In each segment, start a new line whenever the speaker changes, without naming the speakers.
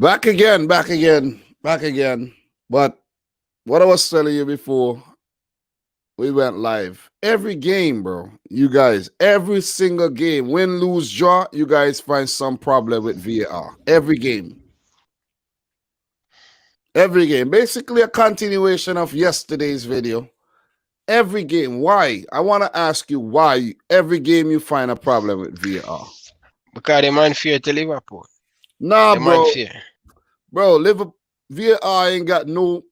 Back again, back again, back again. But what I was telling you before we went live, every game, bro, you guys, every single game, win, lose, draw, you guys find some problem with VAR. Every game. Every game. Basically a continuation of yesterday's video. Every game. Why? I want to ask you why every game you find a problem with VAR.
Because the man fear to Liverpool.
Nah,
The man
bro.
fear.
Bro, Liverpool VAR ain't got no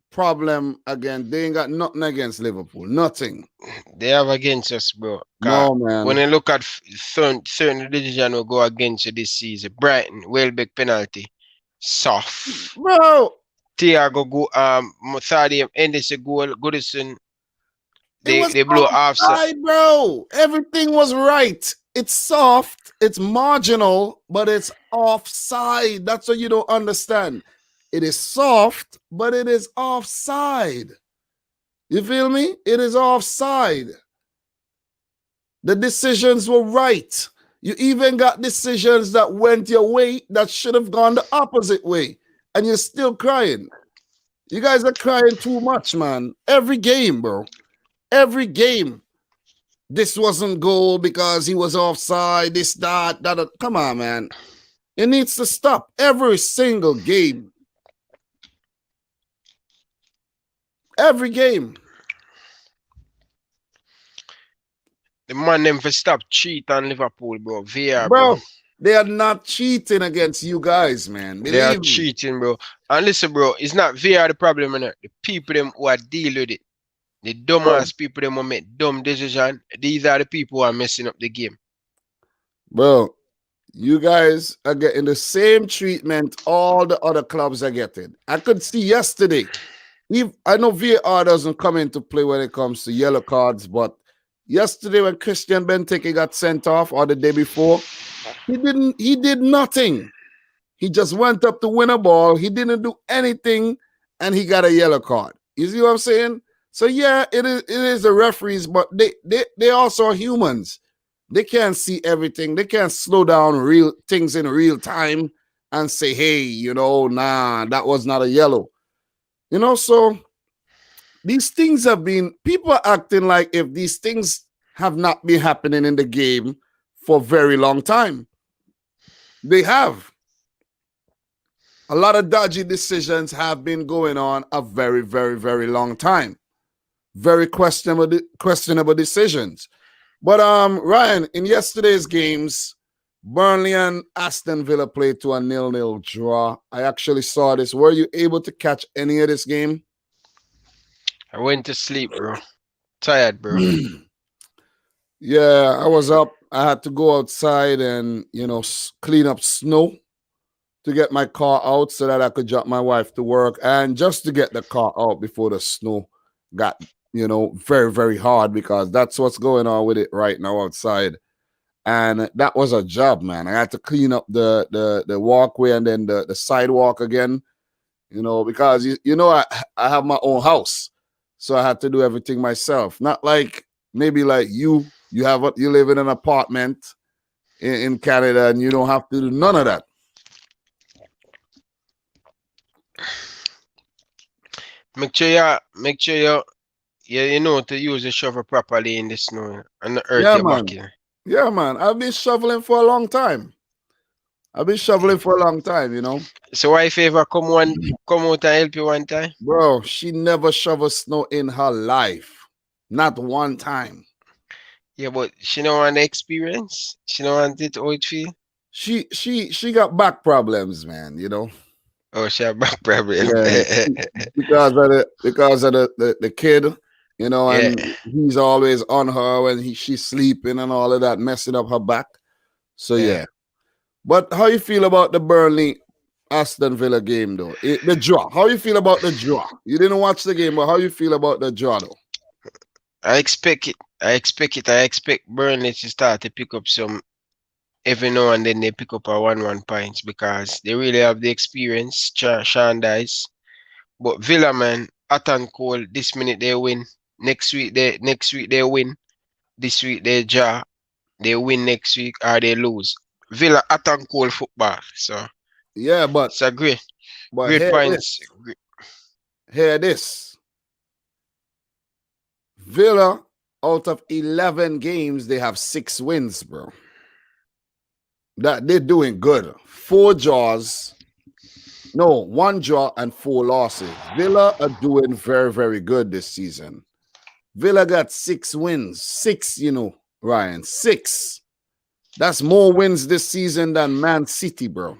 problem again. They ain't got nothing against Liverpool. Nothing.
They have against us, bro.
No,
When
man.
you look at certain decision will go against you this season. Brighton, Welbeck penalty. Soft.
Bro,
Thiago go Muthadi ended the goal. Goodison.
it was
They blow off.
offside, bro. Everything was right. It's soft, it's marginal, but it's offside. That's what you don't understand. It is soft, but it is offside. You feel me? It is offside. The decisions were right. You even got decisions that went your way that should have gone the opposite way, and you're still crying. You guys are crying too much, man. Every game, bro. Every game. This wasn't goal because he was offside, this, that. Come on, man. It needs to stop every single game. Every game.
The man them for stop cheat on Liverpool, bro. VR,
Bro,
bro.
they are not cheating against you guys, man.
They are
Believe me.
cheating, bro. And listen, bro, it's not VR the problem, innit? The people them who are deal with it. The dumbass people them who make dumb decisions. These are the people who are messing up the game.
Bro, you guys are getting the same treatment all the other clubs are getting. I could see yesterday. I know VAR doesn't come into play when it comes to yellow cards, but yesterday when Christian Benteke got sent off, or the day before, he did nothing. He just went up to win a ball. He didn't do anything, and he got a yellow card. You see what I'm saying? So yeah, it is the referees, but they also are humans. They can't see everything. They can't slow down real things in real time and say, hey, nah, that was not a yellow. So these things have been, people are acting like if these things have not been happening in the game for a very long time. They have. A lot of dodgy decisions have been going on a very, very, very long time. Very questionable decisions. But Ryan, in yesterday's games, Burnley and Aston Villa played to a 0-0 draw. I actually saw this. Were you able to catch any of this game?
I went to sleep, bro. Tired, bro.
Yeah, I was up. I had to go outside and, clean up snow to get my car out so that I could drop my wife to work, and just to get the car out before the snow got, very, very hard, because that's what's going on with it right now outside. And that was a job, man. I had to clean up the walkway and then the sidewalk again, because, I have my own house. So I had to do everything myself. Not like maybe like you live in an apartment in Canada and you don't have to do none of that.
Make sure you know to use the shovel properly in the snow and not hurt your back.
Yeah, man. I've been shoveling for a long time.
So wife ever come out and help you one time?
Bro, she never shoveled snow in her life. Not one time.
Yeah, but she don't want the experience. She don't want it how it feel.
She got back problems, man,
Oh, she have back problem.
Yeah, because of the kid, and he's always on her when she's sleeping and all of that, messing up her back. So yeah. But how you feel about the Burnley Aston Villa game though? The draw. How you feel about the draw? You didn't watch the game, but how you feel about the draw though?
I expect it. I expect Burnley to start to pick up some every now and then. They pick up a 1-1 points because they really have the experience. Sean Dice. But Villa, man, hot and cold. This minute they win. Next week they win. This week they draw. They win next week or they lose. Villa hot and cold football. So
Yeah,
It's a
but
great points.
hear this. Villa, out of 11 games, they have 6 wins, bro. That they're doing good. 4 draws. No, 1 draw and 4 losses. Villa are doing very, very good this season. Villa got 6 wins. 6, Ryan. 6. That's more wins this season than Man City, bro.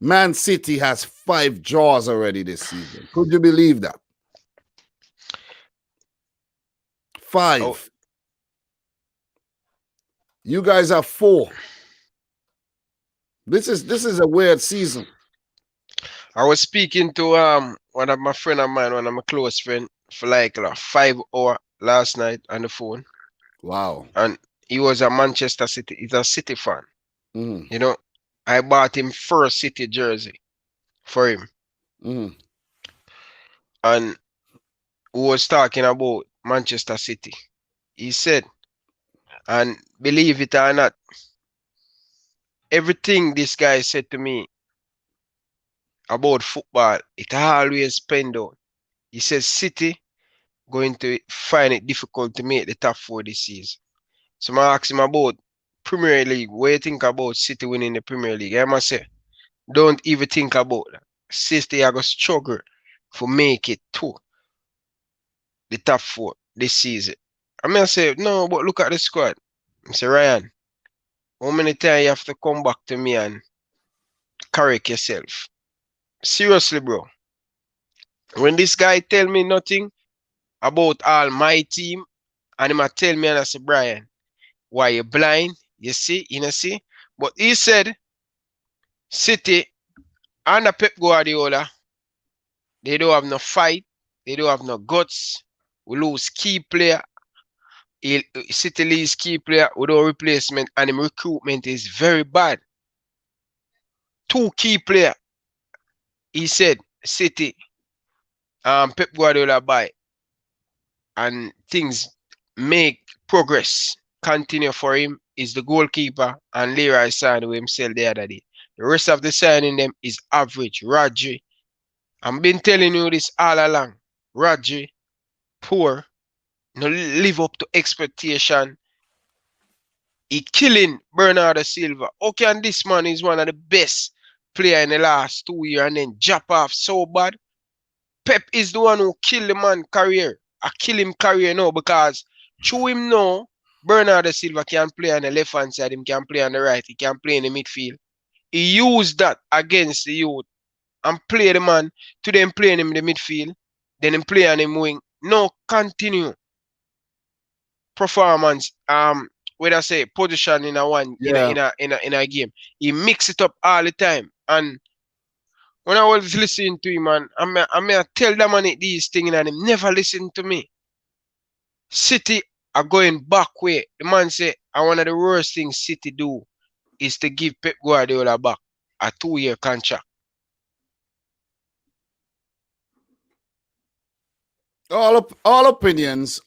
Man City has 5 draws already this season. Could you believe that? 5.
Oh.
You guys have 4. This is a weird season.
I was speaking to one of my friend of mine, one of my close friend, for like 5 hours last night on the phone.
Wow.
And he was a Manchester City. He's a City fan.
Mm.
You know, I bought him first City jersey for him.
Mm.
And we was talking about Manchester City. He said, and believe it or not, everything this guy said to me about football, it always penned out. He says City going to find it difficult to make the top 4 this season. So I asked him about Premier League. What do you think about City winning the Premier League? I must say, don't even think about that. City are going to struggle for make it to the top 4 this season. I say, no, but look at the squad. I say, Ryan, how many times you have to come back to me and correct yourself? Seriously, bro. When this guy tell me nothing about all my team, and he might tell me, and I say, Brian, why you blind? You see? You know, see? But he said, City under Pep Guardiola, they don't have no fight. They don't have no guts. We lose key player. City lose key player without replacement, and the recruitment is very bad. 2 key player. He said, City, Pep Guardiola buy, and things make progress continue for him is the goalkeeper and Leroy Sané who himself the other day. The rest of the signing them is average. Rodri, I've been telling you this all along. Rodri, poor, no live up to expectation. He killing Bernardo Silva. How can this man is one of the best player in the last 2 years and then drop off so bad? Pep is the one who kill the man career. I kill him career now because through him now, Bernardo Silva can play on the left hand side, him can play on the right, he can play in the midfield. He used that against the youth and play the man to then play him in the midfield, then him play on him wing. No, continue performance. What I say, position in a game. He mix it up all the time. And when I was listening to him, man, I tell the man these things and him never listen to me. City are going back way. The man say, and one of the worst things City do is to give Pep Guardiola back a 2-year contract.
All opinions,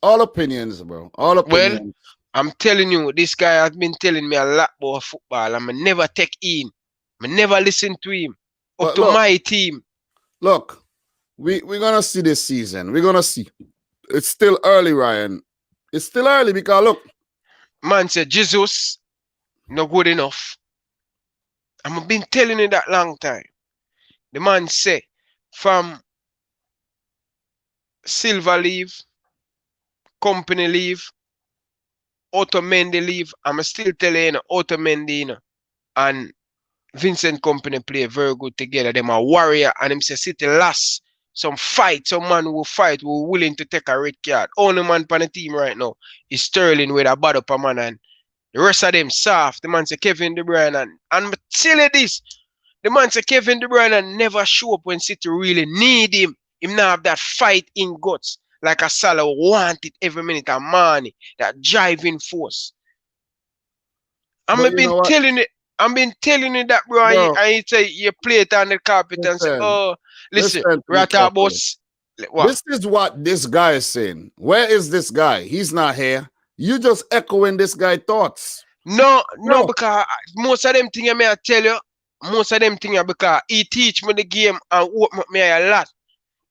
bro. All opinions.
Well, I'm telling you, this guy has been telling me a lot about football. I'm never take in. I never listen to him. Up to my team.
Look, we're gonna see this season. We're gonna see. It's still early, Ryan. It's still early because look.
Man said Jesus not good enough. I've been telling you that long time. The man say from Silva leave, company leave, Otamendi leave. I'm still telling you, Otamendi and Vincent Company play very good together. Them a warrior and him say City last some fight. Some man who fight who willing to take a red card. Only man on the team right now is Sterling with a bad up a man and the rest of them soft. The man say Kevin De Bruyne and I'm telling you this. The man say Kevin De Bruyne never show up when City really need him. Him now have that fight in guts like a Salah want it every minute of money. That driving force. I've been telling you that, bro. And you say you play it on the carpet and say, oh, listen, Rata boss.
This is what this guy is saying. Where is this guy? He's not here. You just echoing this guy's thoughts.
No, because most of them things I may tell you, most of them things because he teach me the game and open up me a lot.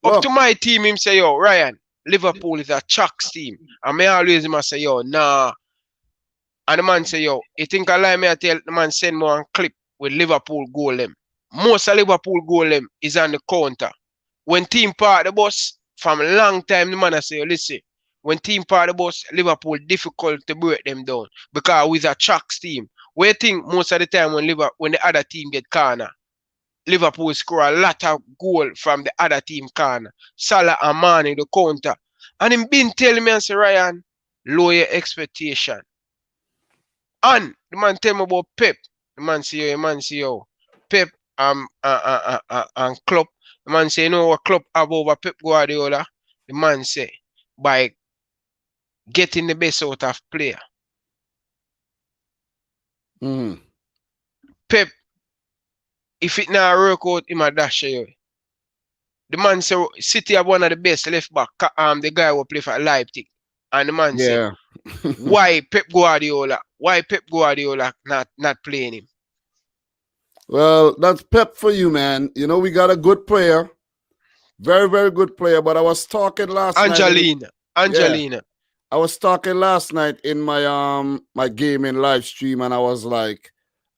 Up to my team, him say, yo, Ryan, Liverpool is a chucks team. And me always him say, yo, nah. And the man say, yo, you think I lie me I tell the man send me one clip with Liverpool goal them. Most of Liverpool goal them is on the counter. When team part the bus, from a long time the man I say, yo, listen, when team part the bus, Liverpool difficult to break them down. Because with a chucks team. We think most of the time when the other team get corner, Liverpool score a lot of goal from the other team corner. Salah and Mane the counter. And him been telling me and say, Ryan, lower your expectation. And the man tell me about Pep. The man say, yo, Pep and Klopp. The man say, you know what Klopp have over Pep Guardiola? The man say, by getting the best out of player. Pep, if it now work out, he might dash you. The man say City have one of the best left back. The guy will play for Leipzig. And the man say, why Pep Guardiola not playing him?
Well, that's Pep for you, man. You know, we got a good player. Very, very good player. But I was talking last night.
Angelina.
I was talking last night in my my gaming live stream, and I was like,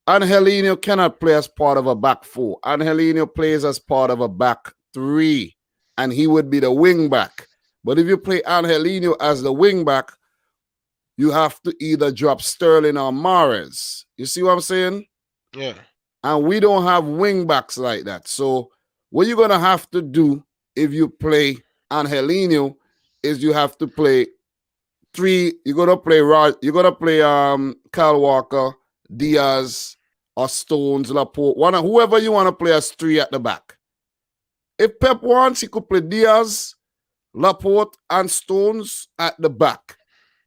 Angelino cannot play as part of a back four. Angelino plays as part of a back three, and he would be the wing back. But if you play Angelino as the wing back, you have to either drop Sterling or Mahrez. You see what I'm saying?
Yeah.
And we don't have wing backs like that. So what you're going to have to do if you play Angelino is you have to play three. You're going to play Kyle Walker, Diaz, or Stones, Laporte, whoever you want to play as three at the back. If Pep wants, he could play Diaz, Laporte, and Stones at the back.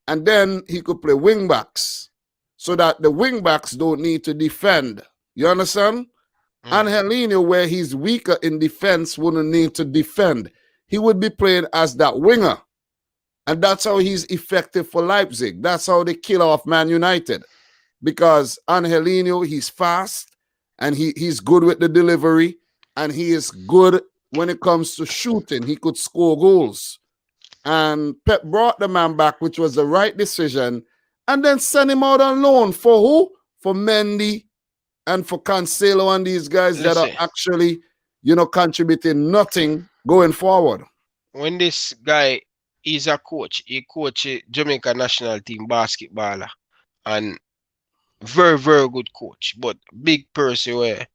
And then he could play wing backs so that the wing backs don't need to defend. You understand? Angelino, where he's weaker in defense, wouldn't need to defend. He would be playing as that winger. And that's how he's effective for Leipzig. That's how they kill off Man United. Because Angelino, he's fast and he's good with the delivery and he is good when it comes to shooting. He could score goals. And Pep brought the man back, which was the right decision, and then sent him out on loan. For who? For Mendy and for Cancelo and these guys that are actually, contributing nothing going forward.
When this guy is a coach, he coaches Jamaica national team basketballer and very, very good coach, but big person where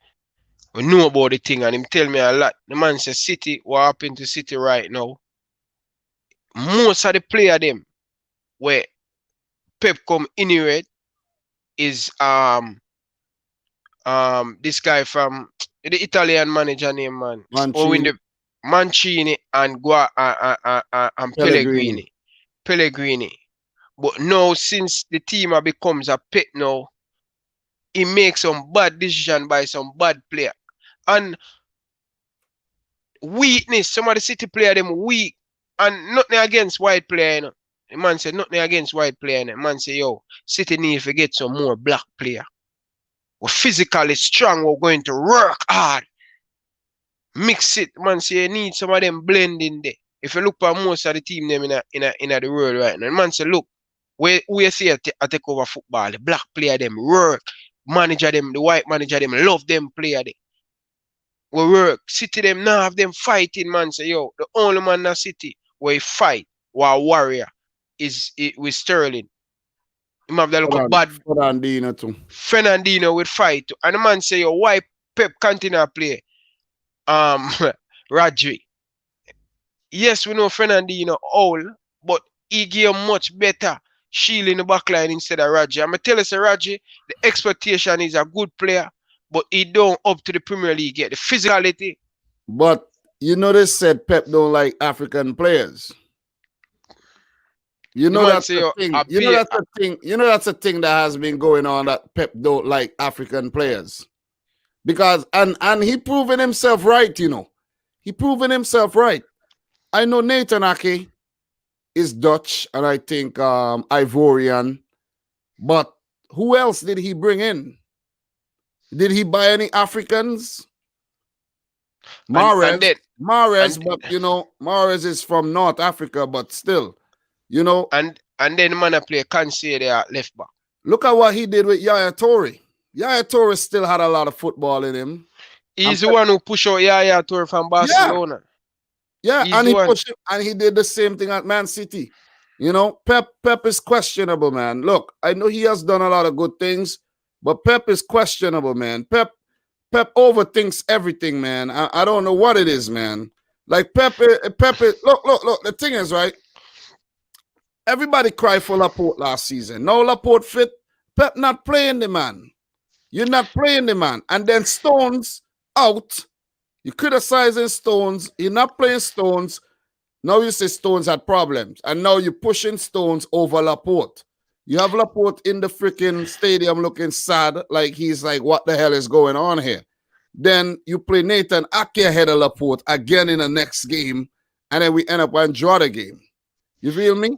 we know about the thing and him tell me a lot. The man says City, what happened to City right now? Most of the player them where Pep come anyway is this guy from the Italian manager name, man. Mancini and Pellegrini. But now since the team becomes a pet now, he makes some bad decision by some bad player. And weakness, some of the City player them weak. And nothing against white player, you know. The man said nothing against white player. The man said, yo, City need to get some more black player. We're physically strong, we're going to work hard. Mix it. Man say you need some of them blending there. If you look at most of the team them in the world right now, the man say, look, we see I take over football. The black player them work. Manager them, the white manager them, love them player there. We work. City them now have them fighting, man. Say, yo, the only man in the City where he fight, where warrior, is with Sterling. Him have the look of bad.
Fernandino too.
Fernandino with fight. And the man say, yo, why Pep continue to play Rodri? Yes, we know Fernandino old, but he give much better shield in the back line instead of Rodri. I'm going to tell you, Rodri, the expectation is a good player, but he don't up to the Premier League yet. The physicality.
But they said Pep don't like African players. That's the thing. That's a thing that has been going on, that Pep don't like African players. Because and he proven himself right, He proven himself right. I know Nathan Ake is Dutch and I think Ivorian, but who else did he bring in? Did he buy any Africans?
and
Mahrez,
and
but Mahrez is from North Africa, but still, you know,
and then man play Cancelo at left back.
look at what he did with Yaya Toure. Yaya Toure still had a lot of football in him.
He's the one who pushed out Yaya Toure from Barcelona.
Yeah,
He's
and
the
he
one.
pushed him, and he did the same thing at Man City. Pep is questionable, man. Look, I know he has done a lot of good things, but Pep is questionable, man. Pep overthinks everything, man. I don't know what it is, man. Like Pep, look. The thing is, right? Everybody cried for Laporte last season. No Laporte fit. Pep not playing the man. You're not playing the man. And then Stones out. You criticizing Stones. You're not playing Stones. Now you say Stones had problems. And now you're pushing Stones over Laporte. You have Laporte in the freaking stadium looking sad, like he's like, what the hell is going on here? Then you play Nathan Ake ahead of Laporte again in the next game, and then we end up and draw the game. You feel me?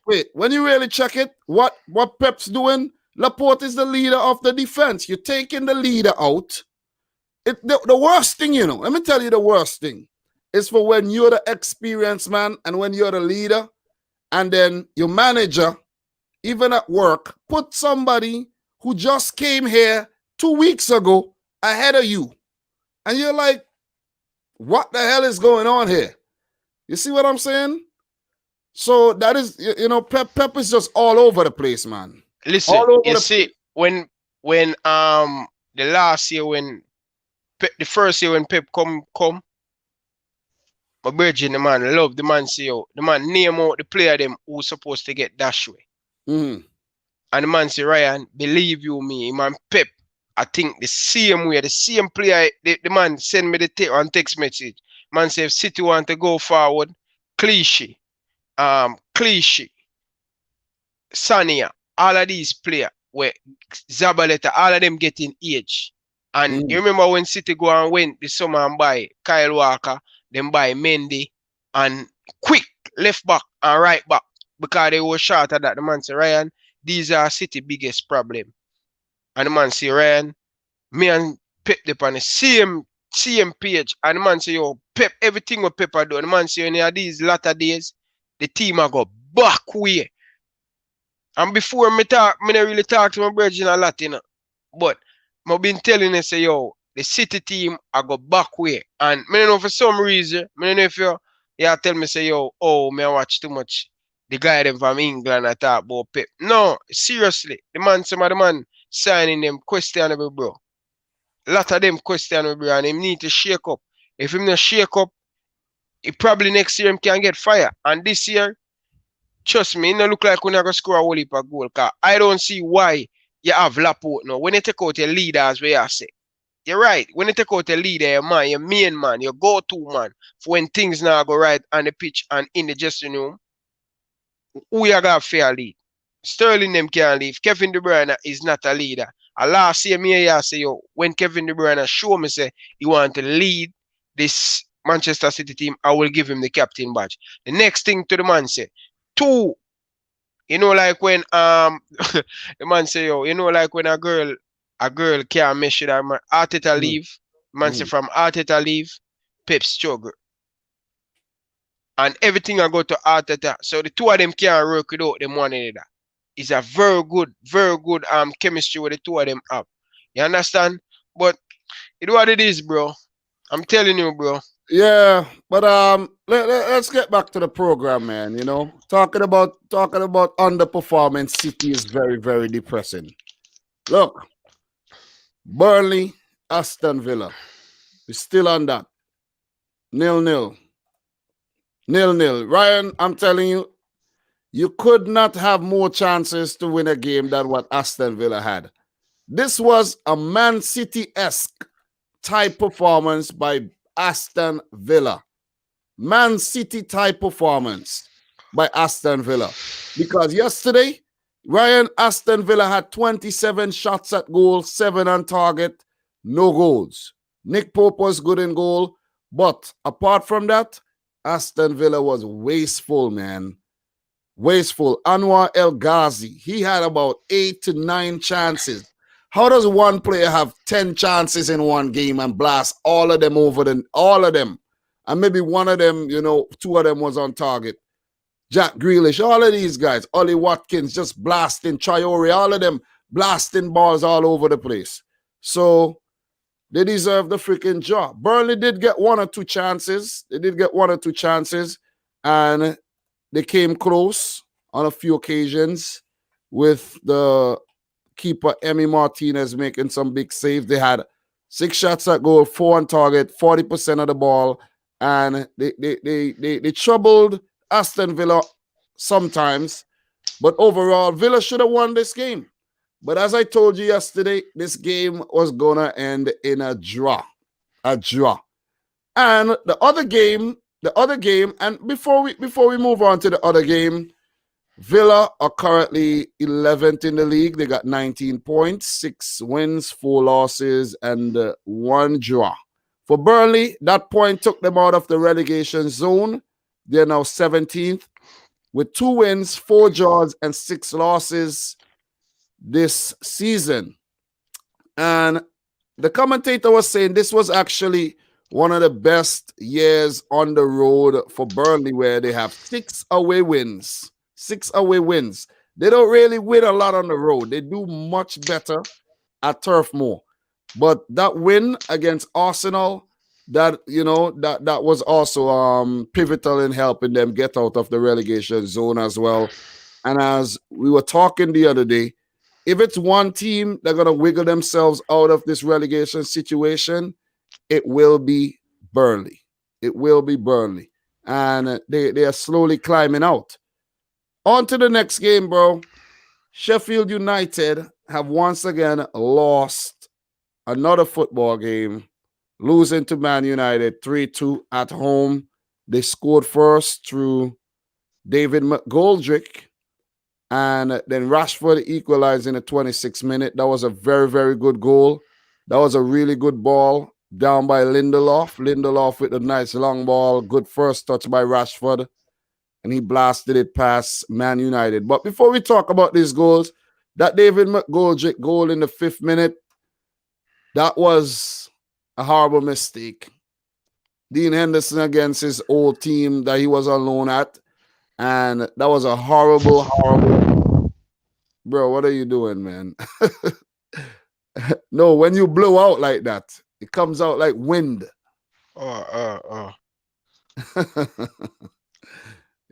Wait. When you really check it, what Pep's doing, Laporte is the leader of the defense. You're taking the leader out. The worst thing, let me tell you the worst thing, is for when you're the experienced man and when you're the leader, and then your manager, even at work, put somebody who just came here 2 weeks ago ahead of you. And you're like, what the hell is going on here? You see what I'm saying? So that is, Pep is just all over the place, man.
Listen, you see, when the last year when the first year when Pep come, my virgin, the man love the man say, the man name out the player them who's supposed to get dash way.
Mm-hmm.
And the man say, Ryan, believe you me, man Pep, I think the same way, the same player, the man send me the text message. Man say if City want to go forward, Clichy, Sania, all of these players where Zabaleta, all of them getting age. And you remember when City go and went this summer and buy Kyle Walker, then buy Mendy and quick left back and right back because they were short of that. The man say, Ryan, these are City biggest problem. And the man say, Ryan, me and Pep they on the same page. And the man say, yo, Pep, everything what Pep do. And the man say, in these latter days, the team are go back way. And before me don't really talk to my brother a lot, But I've been telling you, say, yo, the City team I go back way. And I don't know for some reason, I don't know if you tell me, say, yo, me I watch too much. The guy them from England I talk about Pep. No, seriously. Some of the man signing them questionable, bro. A lot of them questionable, bro, and him need to shake up. If him not shake up, he probably next year him can get fired. And this year, trust me, it don't look like we're not going to score a whole heap of goal. Because I don't see why you have Laporte now. When you take out your leaders, where you say, you're right. When you take out a leader, your main man, your go-to man, for when things now go right on the pitch and in the dressing room, who you got fair lead? Sterling them can't leave. Kevin De Bruyne is not a leader. And last year, me say, yo, when Kevin De Bruyne show me say he want to lead this Manchester City team, I will give him the captain badge. The next thing to the man say, 2, like when the man say, yo, like when a girl can't mesh it, Arteta leave, man say from Arteta leave, Pep struggle. And everything I go to Arteta. So the two of them can't work without them one another. It's a very good chemistry with the two of them have. You understand? But it what it is, bro. I'm telling you, bro.
Yeah, but let's get back to the program, man. Talking about underperforming City is very, very depressing. Look, Burnley, Aston Villa, we're still on that 0-0. Ryan, I'm telling you, you could not have more chances to win a game than what Aston Villa had. This was a Man City-esque type performance by Aston Villa. Man City type performance by Aston Villa. Because yesterday, Ryan, Aston Villa had 27 shots at goal, 7 on target, no goals. Nick Pope was good in goal, but apart from that, Aston Villa was wasteful, man. Wasteful. Anwar El Ghazi, he had about 8 to 9 chances. How does one player have 10 chances in one game and blast all of them over all of them? And maybe one of them, two of them was on target. Jack Grealish, all of these guys, Ollie Watkins just blasting, Traore, all of them blasting balls all over the place. So they deserve the freaking job. Burnley did get one or two chances. And they came close on a few occasions with the keeper, Emi Martinez, making some big saves. They had 6 shots at goal, 4 on target, 40% of the ball, and they troubled Aston Villa sometimes. But overall, Villa should have won this game. But as I told you yesterday, this game was going to end in a draw. A draw. And the other game, and before we move on to the other game, Villa are currently 11th in the league. They got 19 points, 6 wins, 4 losses, and 1 draw. For Burnley, that point took them out of the relegation zone. They're now 17th with 2 wins, 4 draws, and 6 losses this season. And the commentator was saying this was actually one of the best years on the road for Burnley, where they have 6 away wins. 6 away wins. They don't really win a lot on the road. They do much better at Turf Moor. But that win against Arsenal, that was also pivotal in helping them get out of the relegation zone as well. And as we were talking the other day, if it's one team they're going to wiggle themselves out of this relegation situation, it will be Burnley. It will be Burnley. And they are slowly climbing out. On to the next game, bro. Sheffield United have once again lost another football game, losing to Man United 3-2 at home. They scored first through David McGoldrick, and then Rashford equalized in the 26th minute. That was a very, very good goal. That was a really good ball down by Lindelof. Lindelof with a nice long ball. Good first touch by Rashford. And he blasted it past Man United. But before we talk about these goals, that David McGoldrick goal in the 5th minute, that was a horrible mistake. Dean Henderson against his old team that he was on loan at. And that was a horrible. Bro, what are you doing, man? No, when you blow out like that, it comes out like wind.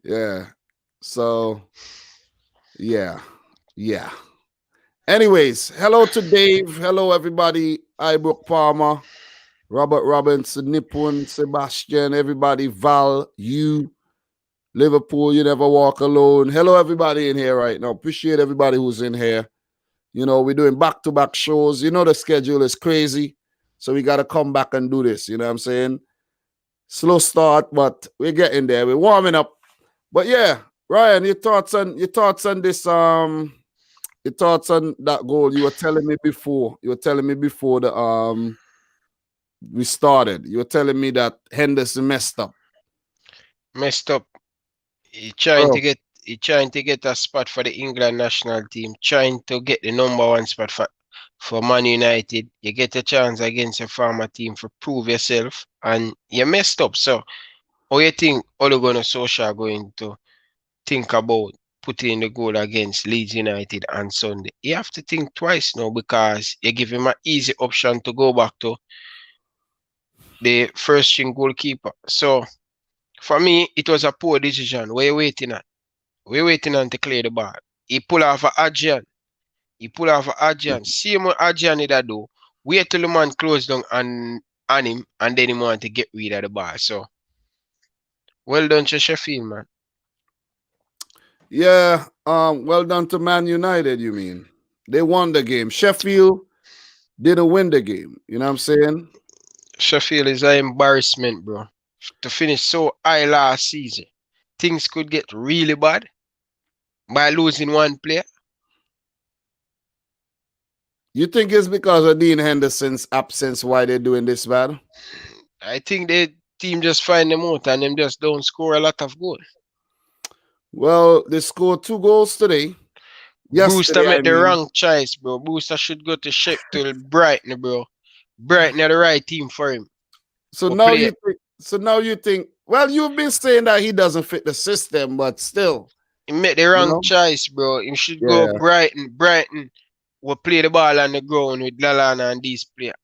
Yeah. So, yeah. Anyways, hello to Dave. Hello, everybody. Ibrook Palmer, Robert Robinson, Nippon, Sebastian, everybody, Val, you, Liverpool, you never walk alone. Hello, everybody in here right now. Appreciate everybody who's in here. We're doing back-to-back shows. The schedule is crazy. So we got to come back and do this. You know what I'm saying? Slow start, but we're getting there. We're warming up. But yeah, Ryan, your thoughts on this your thoughts on that goal. You were telling me before the we started. You were telling me that Henderson messed up.
He trying to get a spot for the England national team, trying to get the number 1 spot for Man United. You get a chance against your former team to prove yourself, and you messed up. So how you think Ole Gunnar Solskjaer going to think about putting the goal against Leeds United on Sunday? You have to think twice now, because you give him an easy option to go back to the first string goalkeeper. So for me, it was a poor decision. What are you waiting at? We're waiting on to clear the ball. He pull off Adrian. See what Adrian did do. Wait till the man close down on him, and then he want to get rid of the ball. So well done to Sheffield, man.
Yeah, well done to Man United, you mean? They won the game. Sheffield didn't win the game. You know what I'm saying?
Sheffield is an embarrassment, bro. To finish so high last season, things could get really bad by losing one player.
You think it's because of Dean Henderson's absence why they're doing this bad?
I think the team just find them out and them just don't score a lot of goals.
Well, they scored 2 goals today.
Brewster
Yesterday, I
made the
mean.
wrong choice, bro. Brewster should go to Sheffield Brighton, bro. Brighton are the right team for him.
So
But
now
play
you think. So now you think. Well, you've been saying that he doesn't fit the system, but still,
he made the
you
wrong
know.
choice, bro. He should go
Yeah.
Brighton. Brighton will play the ball on the ground with Lalana and these players.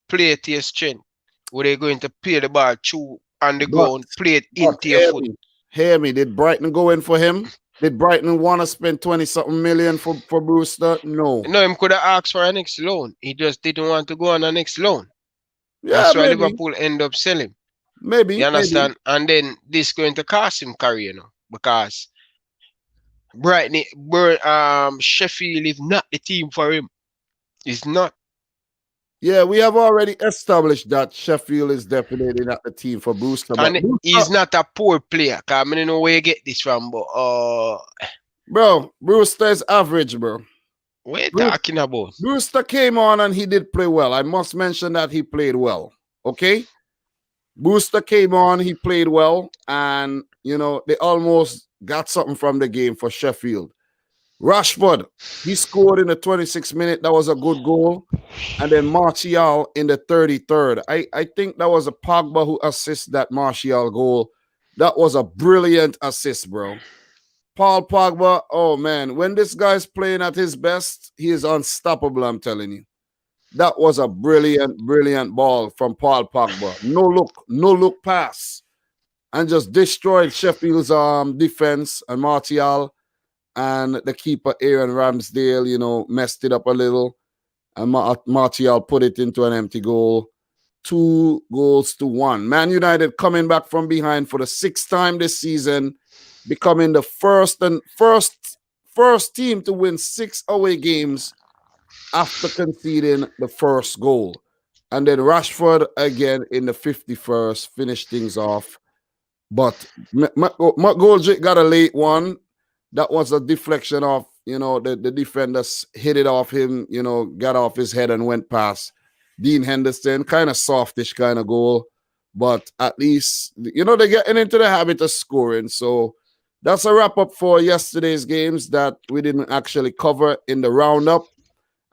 Play it to your strength. Where they going to play the ball through on the
But
ground, play it
but
into your foot.
hear me. Did Brighton go in for him? Did Brighton want to spend 20 something million for Brewster? No.
No, him could have asked for a next loan. He just didn't want to go on a next loan.
Yeah,
That's why
maybe,
Liverpool end up selling. You
maybe.
understand? And then this going to cost him career, you know, because Brighton, Sheffield is not the team for him. It's not.
Yeah, we have already established that Sheffield is definitely not the team for Brewster. But
And he's not a poor player. Cause I don't know where you get this from, but
bro, Brewster is average, bro.
what are you talking about?
Brewster came on and he did play well. I must mention that he played well. Okay? Brewster came on, he played well, and you know, they almost got something from the game for Sheffield. Rashford, he scored in the 26th minute. That was a good goal. And then Martial in the 33rd. I think that was a Pogba who assisted that Martial goal. That was a brilliant assist, bro. Paul Pogba, oh man, when this guy's playing at his best, he is unstoppable, I'm telling you. That was a brilliant, brilliant ball from Paul Pogba. No look pass. And just destroyed Sheffield's defense and Martial. And the keeper, Aaron Ramsdale, you know, messed it up a little. And Martial put it into an empty goal. 2-1. Man United coming back from behind for the 6th time this season, becoming the first team to win 6 away games after conceding the first goal. And then Rashford again in the 51st finished things off. But Goldrick got a late one. That was a deflection of, you know, the defenders hit it off him, you know, got off his head and went past Dean Henderson. Kind of softish kind of goal. But at least, you know, they're getting into the habit of scoring. So that's a wrap up for yesterday's games that we didn't actually cover in the roundup.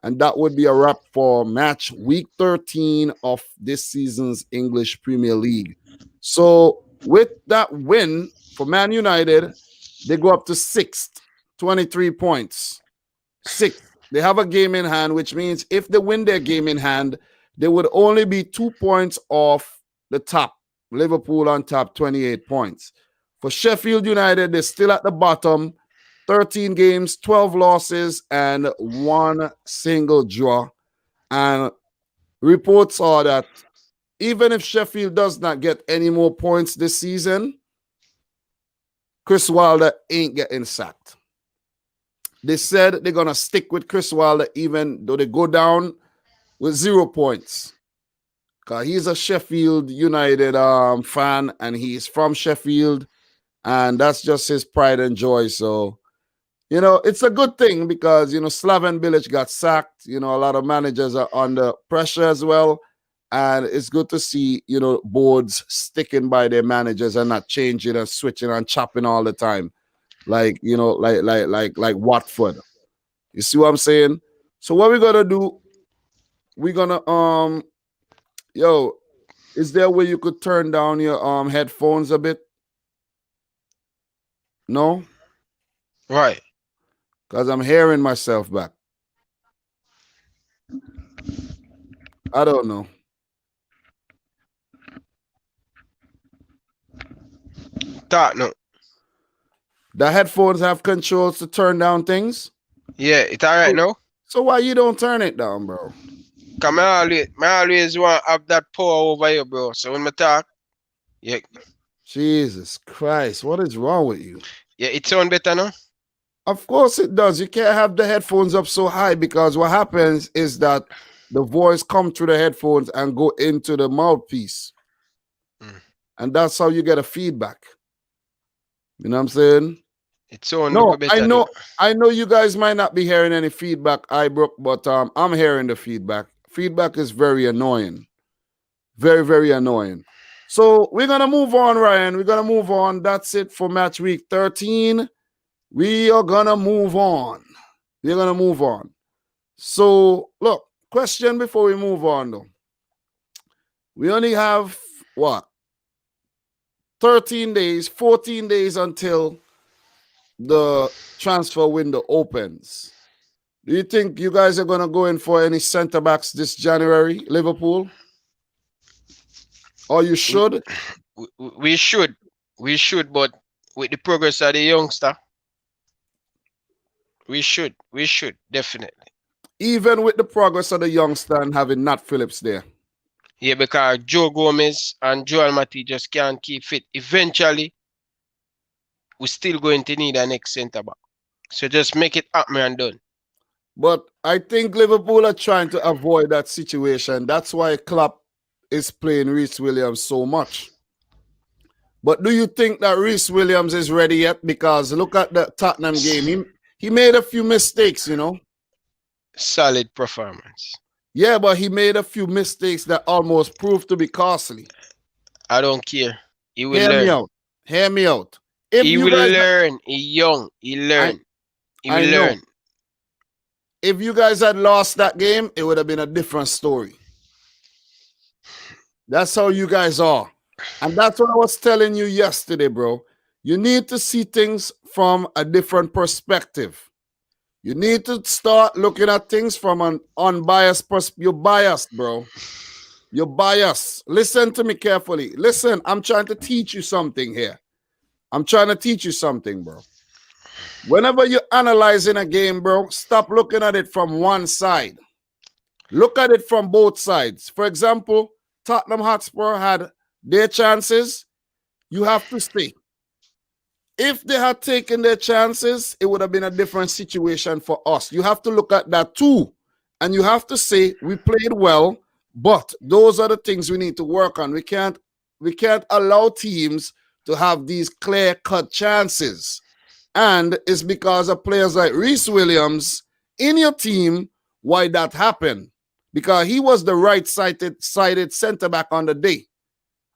And that would be a wrap for match week 13 of this season's English Premier League. So with that win for Man United, they go up to 6th, 23 points. 6th. They have a game in hand, which means if they win their game in hand, they would only be 2 points off the top. Liverpool on top, 28 points. For Sheffield United, they're still at the bottom. 13 games, 12 losses, and 1 single draw. And reports are that even if Sheffield does not get any more points this season, Chris Wilder ain't getting sacked. They said they're going to stick with Chris Wilder even though they go down with 0 points. Because he's a Sheffield United fan, and he's from Sheffield, and that's just his pride and joy. So, you know, it's a good thing because, you know, Slaven Bilic got sacked. You know, a lot of managers are under pressure as well. And it's good to see, you know, boards sticking by their managers and not changing and switching and chopping all the time. Like, you know, like Watford. You see what I'm saying? So what we're gonna do, we're gonna yo, is there a way you could turn down your headphones a bit? No?
Right.
Because I'm hearing myself back. I don't know.
Talk no.
The headphones have controls to turn down things.
Yeah, it's alright now.
So why you don't turn it down, bro?
Cause I always want to have that power over you, bro. So when I talk, yeah.
Jesus Christ, what is wrong with you?
Yeah, it sound better now.
Of course it does. You can't have the headphones up so high because what happens is that the voice come through the headphones and go into the mouthpiece. And that's how you get a feedback. You know what I'm saying?
It's on.
No, I know you guys might not be hearing any feedback, Ibrook, but I'm hearing the feedback. Feedback is very annoying. Very, very annoying. So we're gonna move on, Ryan. We're gonna move on. That's it for match week 13. We are gonna move on. You're gonna move on. So look, question before we move on though. We only have what? 13 days, 14 days until the transfer window opens. Do you think you guys are going to go in for any center backs this January, Liverpool? Or you should?
We should. We should, but with the progress of the youngster, we should. We should, definitely.
Even with the progress of the youngster and having Nat Phillips there.
Yeah, because Joe Gomez and Joel Matip just can't keep fit. Eventually, we're still going to need an next centre back. So just make it happen and done.
But I think Liverpool are trying to avoid that situation. That's why Klopp is playing Reece Williams so much. But do you think that Reece Williams is ready yet? Because look at the Tottenham game. He made a few mistakes, you know.
Solid performance.
Yeah, but he made a few mistakes that almost proved to be costly.
I don't care. He will
Hear
learn.
me out. Hear me out.
He will learn. He young. He learn. He will learn.
If you guys had lost that game, it would have been a different story. That's how you guys are. And that's what I was telling you yesterday, bro. You need to see things from a different perspective. You need to start looking at things from an unbiased perspective. You're biased, bro. You're biased. Listen to me carefully. Listen, I'm trying to teach you something here. I'm trying to teach you something, bro. Whenever you're analyzing a game, bro, stop looking at it from one side. Look at it from both sides. For example, Tottenham Hotspur had their chances. You have to see. If they had taken their chances, it would have been a different situation for us. You have to look at that too. And you have to say, we played well, but those are the things we need to work on. We can't allow teams to have these clear-cut chances. And it's because of players like Reece Williams in your team why that happened. Because he was the right-sided centre-back on the day,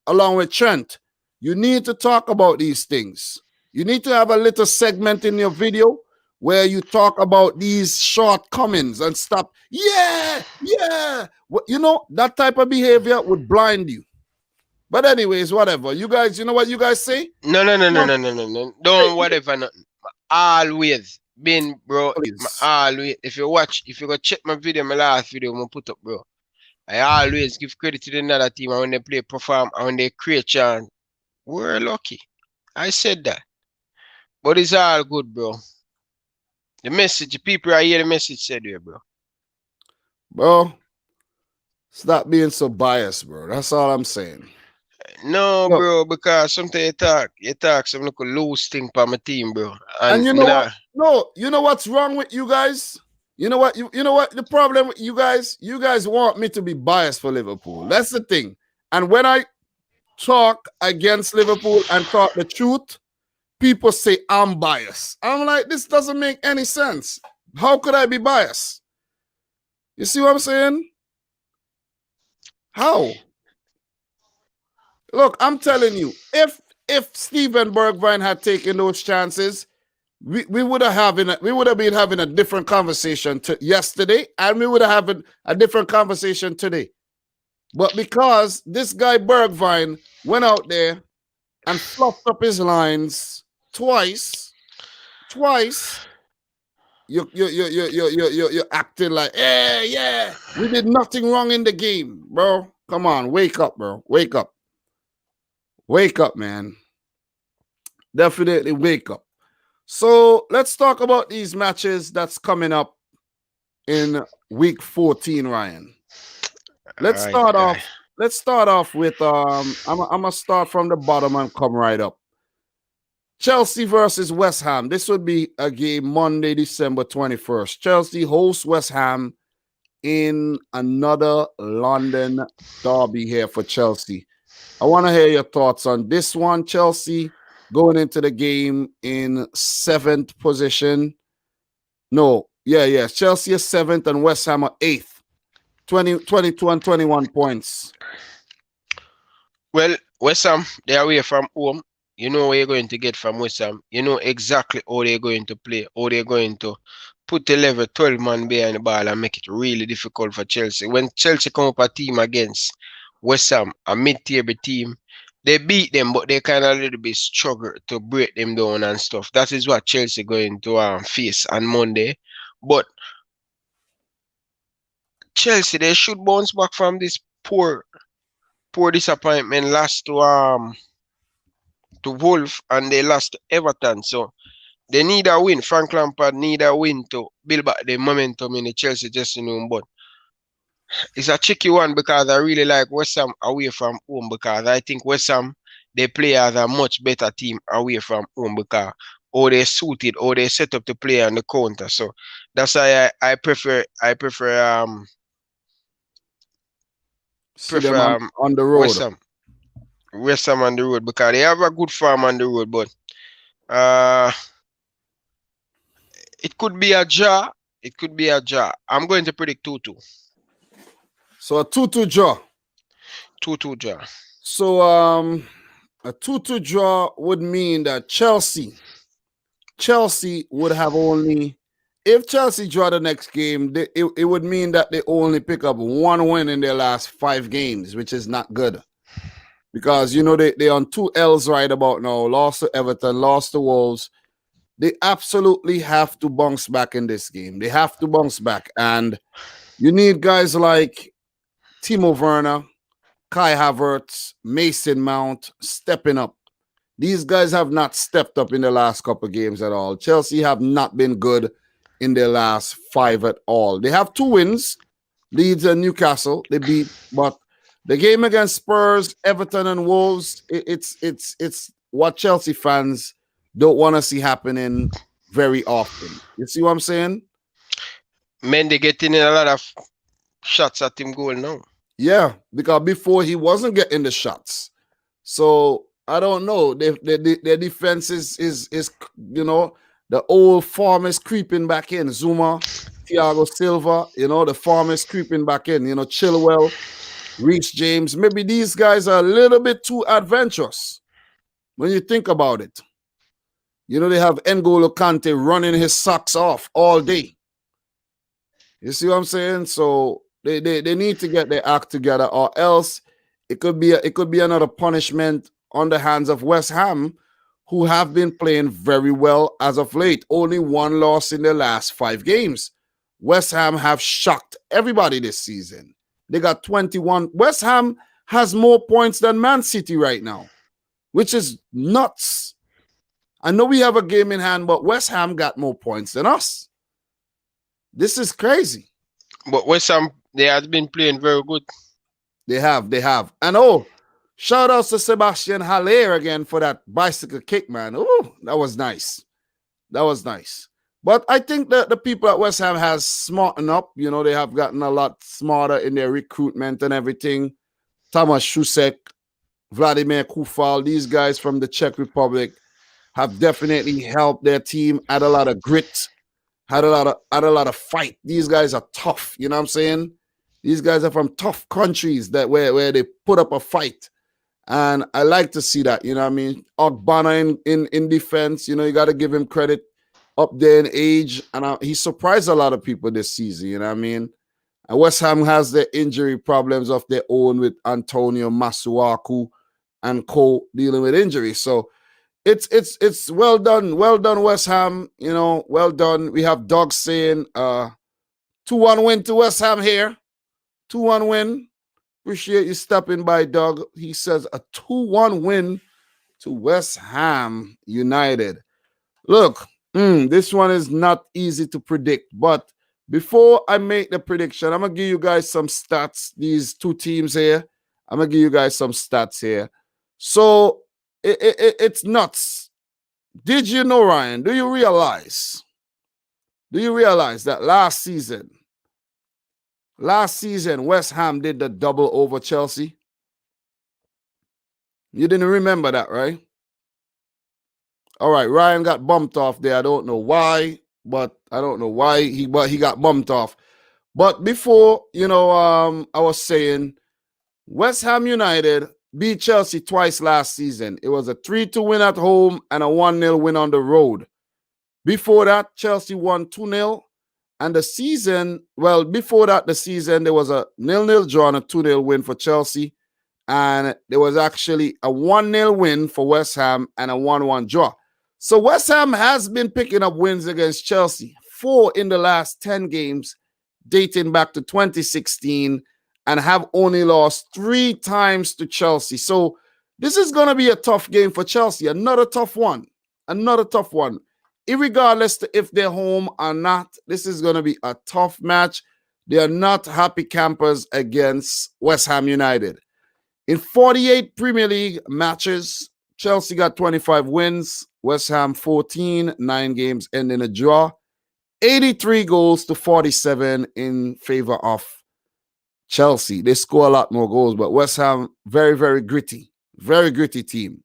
along with Trent. You need to talk about these things. You need to have a little segment in your video where you talk about these shortcomings and stop. Yeah. You know, that type of behavior would blind you. But anyways, whatever. You guys, you know what you guys say?
No. Don't whatever. Nothing. Always been, bro. Always. If you go check my video, my last video, I'm gonna put up, bro. I always give credit to the other team when they play, perform, and when they create chance. We're lucky. I said that. But it's all good, bro. The message, people are here, the message said here, bro.
Bro, stop being so biased, bro. That's all I'm saying.
No, bro, because sometimes you talk some little loose thing for my team, bro.
And you know what? No, you know what's wrong with you guys? You know what? You know what the problem with you guys? You guys want me to be biased for Liverpool. That's the thing. And when I talk against Liverpool and talk the truth, people say I'm biased. I'm like, this doesn't make any sense. How could I be biased? You see what I'm saying? How? Look, I'm telling you, if Steven Bergwijn had taken those chances, we would have been having a different conversation yesterday, and we would have had a different conversation today. But because this guy Bergwijn went out there and fluffed up his lines twice, you're acting like, yeah, we did nothing wrong in the game, bro. Come on, wake up, bro. Wake up. Wake up, man. Definitely wake up. So let's talk about these matches that's coming up in week 14, Ryan. Let's start off with I'm gonna start from the bottom and come right up. Chelsea versus West Ham. This would be a game Monday, December 21st. Chelsea hosts West Ham in another London derby here for Chelsea. I want to hear your thoughts on this one. Chelsea going into the game in 7th position. Chelsea is 7th and West Ham are 8th. 22 and 21 points.
Well, West Ham, they're away from home. You know what you're going to get from West Ham. You know exactly how they're going to play, how they're going to put 11, 12 man behind the ball and make it really difficult for Chelsea. When Chelsea come up a team against West Ham, a mid-table team, they beat them, but they kind of a little bit struggle to break them down and stuff. That is what Chelsea going to face on Monday. But Chelsea, they should bounce back from this poor disappointment lost to Wolf and they lost to Everton. So they need a win. Frank Lampard need a win to build back the momentum in the Chelsea dressing room. But it's a tricky one because I really like West Ham away from home because I think West Ham they play as a much better team away from home because or they suited or they set up to play on the counter. So that's why I
See them
prefer
on the
West
road.
Ham. West Ham on the road because they have a good farm on the road, but uh it could be a draw. It could be a draw. I'm going to predict 2-2.
So a 2-2 draw.
2-2 draw.
So a 2-2 draw would mean that Chelsea would have only, if Chelsea draw the next game, it would mean that they only pick up one win in their last 5 games, which is not good. Because, you know, they're on 2 L's right about now. Lost to Everton, lost to Wolves. They absolutely have to bounce back in this game. They have to bounce back. And you need guys like Timo Werner, Kai Havertz, Mason Mount stepping up. These guys have not stepped up in the last couple of games at all. Chelsea have not been good in their last 5 at all. They have 2 wins, Leeds and Newcastle. They beat, but the game against Spurs, Everton, and Wolves, it's what Chelsea fans don't want to see happening very often. You see what I'm saying?
Mendy getting in a lot of shots at him goal now.
Yeah, because before he wasn't getting the shots. So I don't know. Their defense is you know, the old form is creeping back in. Zuma, Thiago Silva, you know, the form is creeping back in. You know, Chilwell, Reece James. Maybe these guys are a little bit too adventurous when you think about it. You know, they have N'Golo Kante running his socks off all day. You see what I'm saying? So they need to get their act together, or else it could be another punishment on the hands of West Ham, who have been playing very well as of late. Only 1 loss in their last 5 games. West Ham have shocked everybody this season. They got 21. West Ham has more points than Man City right now, which is nuts. I know we have a game in hand, but West Ham got more points than us. This is crazy.
But West Ham, they have been playing very good.
They have. And oh, shout out to Sebastian Haller again for that bicycle kick, man. Oh, that was nice. But I think that the people at West Ham has smartened up. You know, they have gotten a lot smarter in their recruitment and everything. Thomas Šusek, Vladimir Kufal, these guys from the Czech Republic have definitely helped their team, add a lot of grit, had a lot of fight. These guys are tough, you know what I'm saying? These guys are from tough countries that where they put up a fight. And I like to see that, you know what I mean? Ogbonna in defense, you know, you got to give him credit up there in age. And he surprised a lot of people this season, you know what I mean? And West Ham has their injury problems of their own with Antonio Masuaku and co dealing with injuries. So it's well done, West Ham. You know, well done. We have Doug saying 2-1 win to West Ham here. 2-1 win. Appreciate you stopping by, Doug. He says a 2-1 win to West Ham United. Look, this one is not easy to predict, but before I make the prediction, I'm gonna give you guys some stats. These 2 teams here, I'm gonna give you guys some stats here. So it's nuts. Did you know, Ryan? Do you realize that last season, West Ham did the double over Chelsea? You didn't remember that, right? All right, Ryan got bumped off there. I don't know why, but he got bumped off. But before, you know, I was saying West Ham United beat Chelsea twice last season. It was a 3-2 win at home and a 1-0 win on the road. Before that, Chelsea won 2-0 And the season, well, before that, the season, there was a 0-0 draw and a 2-0 win for Chelsea. And there was actually a 1-0 win for West Ham and a 1-1 draw. So West Ham has been picking up wins against Chelsea, 4 in the last 10 games, dating back to 2016, and have only lost 3 times to Chelsea. So this is going to be a tough game for Chelsea. Another tough one. Another tough one. Irregardless to if they're home or not, this is going to be a tough match. They are not happy campers against West Ham United. In 48 Premier League matches, Chelsea got 25 wins, West Ham 14, 9 games ending a draw, 83 goals to 47 in favor of Chelsea. They score a lot more goals, but West Ham, very, very gritty team.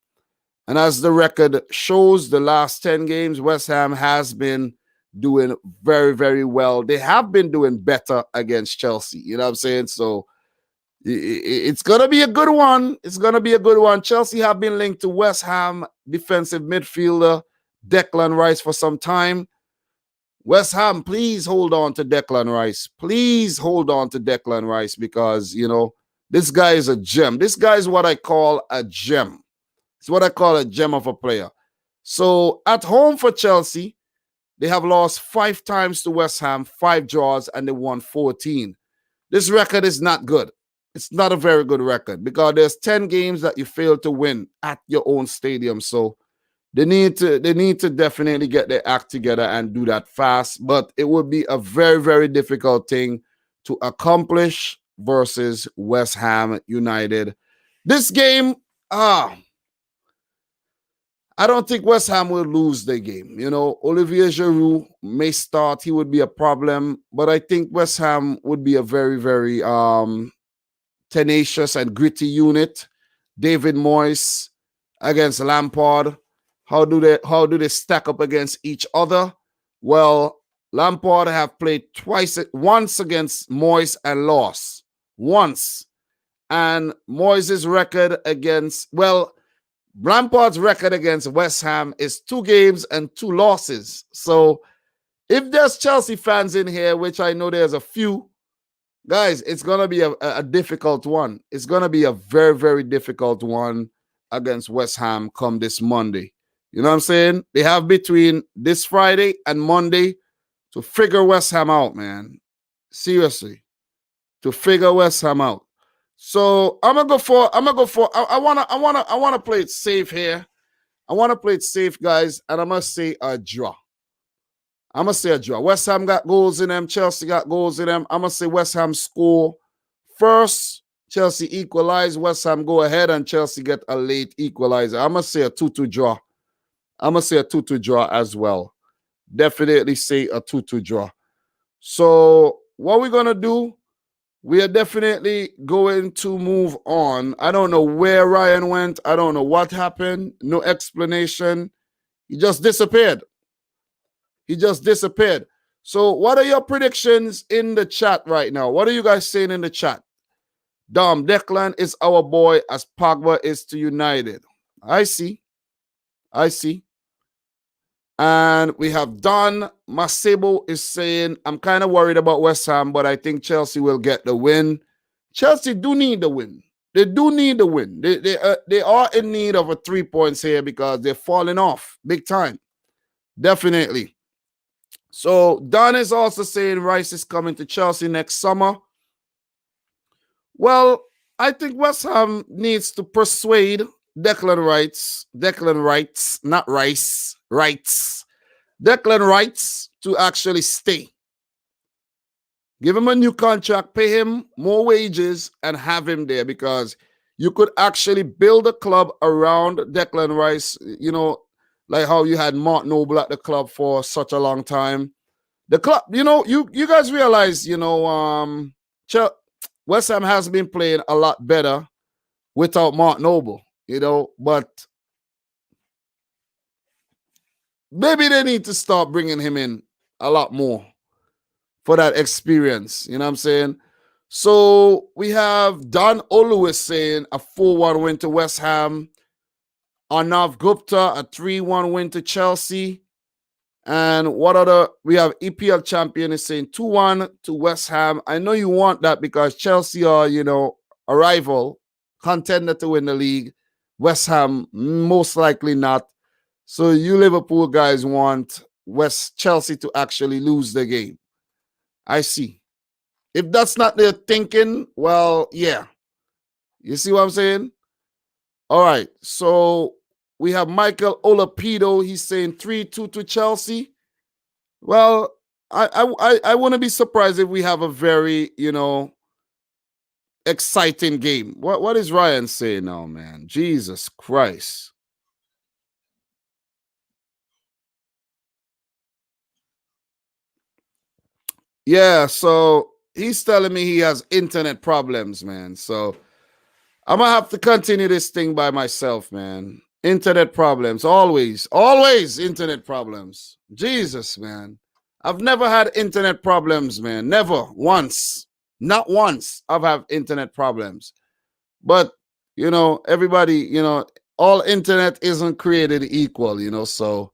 And as the record shows, the last 10 games, West Ham has been doing very, very well. They have been doing better against Chelsea. You know what I'm saying? So it's going to be a good one. It's going to be a good one. Chelsea have been linked to West Ham defensive midfielder Declan Rice for some time. West Ham, please hold on to Declan Rice. Please hold on to Declan Rice because, you know, this guy is a gem. This guy is what I call a gem. It's what I call a gem of a player. So at home for Chelsea, they have lost 5 times to West Ham, 5 draws, and they won 14. This record is not good. It's not a very good record because there's 10 games that you fail to win at your own stadium. So they need to definitely get their act together and do that fast. But it would be a very, very difficult thing to accomplish versus West Ham United. This game, I don't think West Ham will lose the game. You know, Olivier Giroud may start. He would be a problem. But I think West Ham would be a very, very tenacious and gritty unit. David Moyes against Lampard. How do they stack up against each other? Well, Lampard have played once against Moyes and lost. Once. And Moyes' record against, Lampard's record against West Ham is 2 games and 2 losses. So if there's Chelsea fans in here, which I know there's a few, guys, it's going to be a difficult one. It's going to be a very, very difficult one against West Ham come this Monday. You know what I'm saying? They have between this Friday and Monday to figure West Ham out, man. Seriously. To figure West Ham out. So I wanna play it safe here. I wanna play it safe, guys, and I'm gonna say a draw. West Ham got goals in them, Chelsea got goals in them. I'm gonna say West Ham score first, Chelsea equalize, West Ham go ahead, and Chelsea get a late equalizer. I'm gonna say a 2-2 draw. I'm gonna say a 2-2 draw as well. Definitely say a 2-2 draw. So what we're gonna do? We are definitely going to move on. I don't know where Ryan went. I don't know what happened. No explanation. He just disappeared. So what are your predictions in the chat right now? What are you guys saying in the chat? Dom, Declan is our boy as Pogba is to United. I see. And we have Don Masebo is saying, I'm kind of worried about West Ham, but I think Chelsea will get the win. Chelsea do need the win. They do need the win. They are in need of a 3 points here because they're falling off big time. Definitely. So Don is also saying Rice is coming to Chelsea next summer. Well, I think West Ham needs to persuade Declan Rice to actually stay. Give him a new contract, pay him more wages, and have him there because you could actually build a club around Declan Rice, you know, like how you had Mark Noble at the club for such a long time. The club, you know, you guys realize, you know, West Ham has been playing a lot better without Mark Noble, you know, but maybe they need to start bringing him in a lot more for that experience. You know what I'm saying? So we have Don Oluwis saying a 4-1 win to West Ham. Arnav Gupta, a 3-1 win to Chelsea. And what other? We have EPL champion is saying 2-1 to West Ham. I know you want that because Chelsea are, a rival, contender to win the league. West Ham, most likely not. So you Liverpool guys want Chelsea to actually lose the game. I see. If that's not their thinking, well, yeah. You see what I'm saying? All right. So we have Michael Olapido. He's saying 3-2 to Chelsea. Well, I wouldn't be surprised if we have a very, exciting game. What is Ryan saying now, man? Jesus Christ. Yeah, so he's telling me he has internet problems, man. So I'm gonna have to continue this thing by myself, man. Internet problems, always internet problems. Jesus, man. I've never had internet problems, man. Never once. Not once I've had internet problems. But, everybody, all internet isn't created equal, so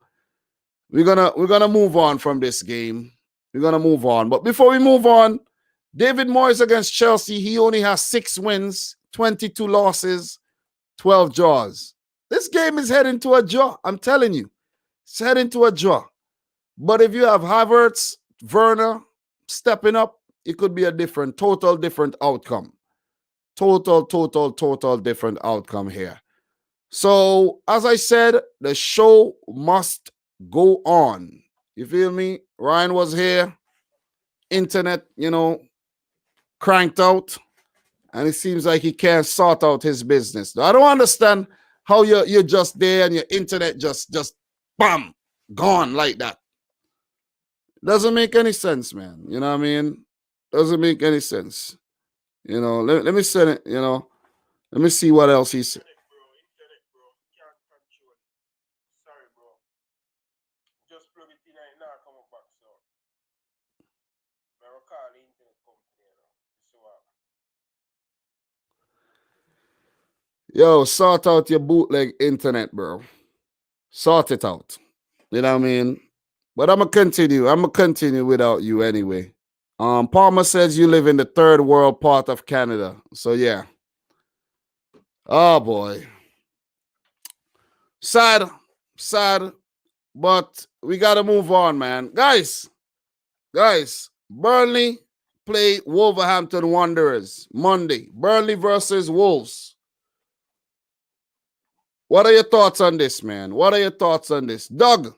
we're gonna move on from this game. We're gonna move on. But before we move on, David Moyes against Chelsea, he only has 6 wins, 22 losses, 12 draws. This game is heading to a draw. I'm telling you, it's heading to a draw. But if you have Havertz, Werner stepping up, it could be a total different outcome. Total different outcome here. So, as I said, the show must go on. You feel me? Ryan was here. Internet, cranked out. And it seems like he can't sort out his business. I don't understand how you're just there and your internet just bam, gone like that. Doesn't make any sense, man. You know what I mean? Doesn't make any sense. Let me send it, let me see what else he said. Yo, sort out your bootleg internet, bro. Sort it out. You know what I mean? But I'm gonna continue without you anyway. Palmer says you live in the third world part of Canada. So yeah. Oh boy. Sad. But we gotta move on, man. Guys, Burnley play Wolverhampton Wanderers Monday. Burnley versus Wolves. What are your thoughts on this, man? What are your thoughts on this? Doug,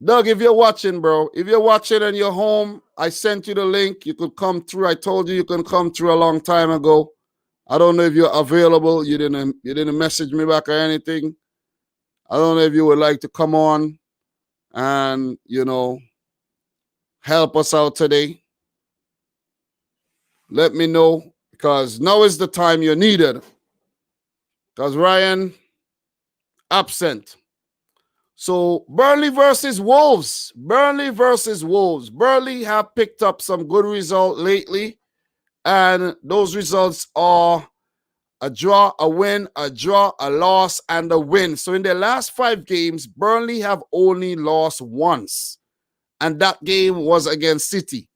if you're watching, bro, if you're watching and you're home, I sent you the link. You could come through. I told you can come through a long time ago. I don't know if you're available. You didn't message me back or anything. I don't know if you would like to come on and, help us out today. Let me know because now is the time you're needed. Because Ryan, absent. So Burnley versus Wolves. Burnley have picked up some good results lately. And those results are a draw, a win, a draw, a loss, and a win. So in their last 5 games, Burnley have only lost once. And that game was against City.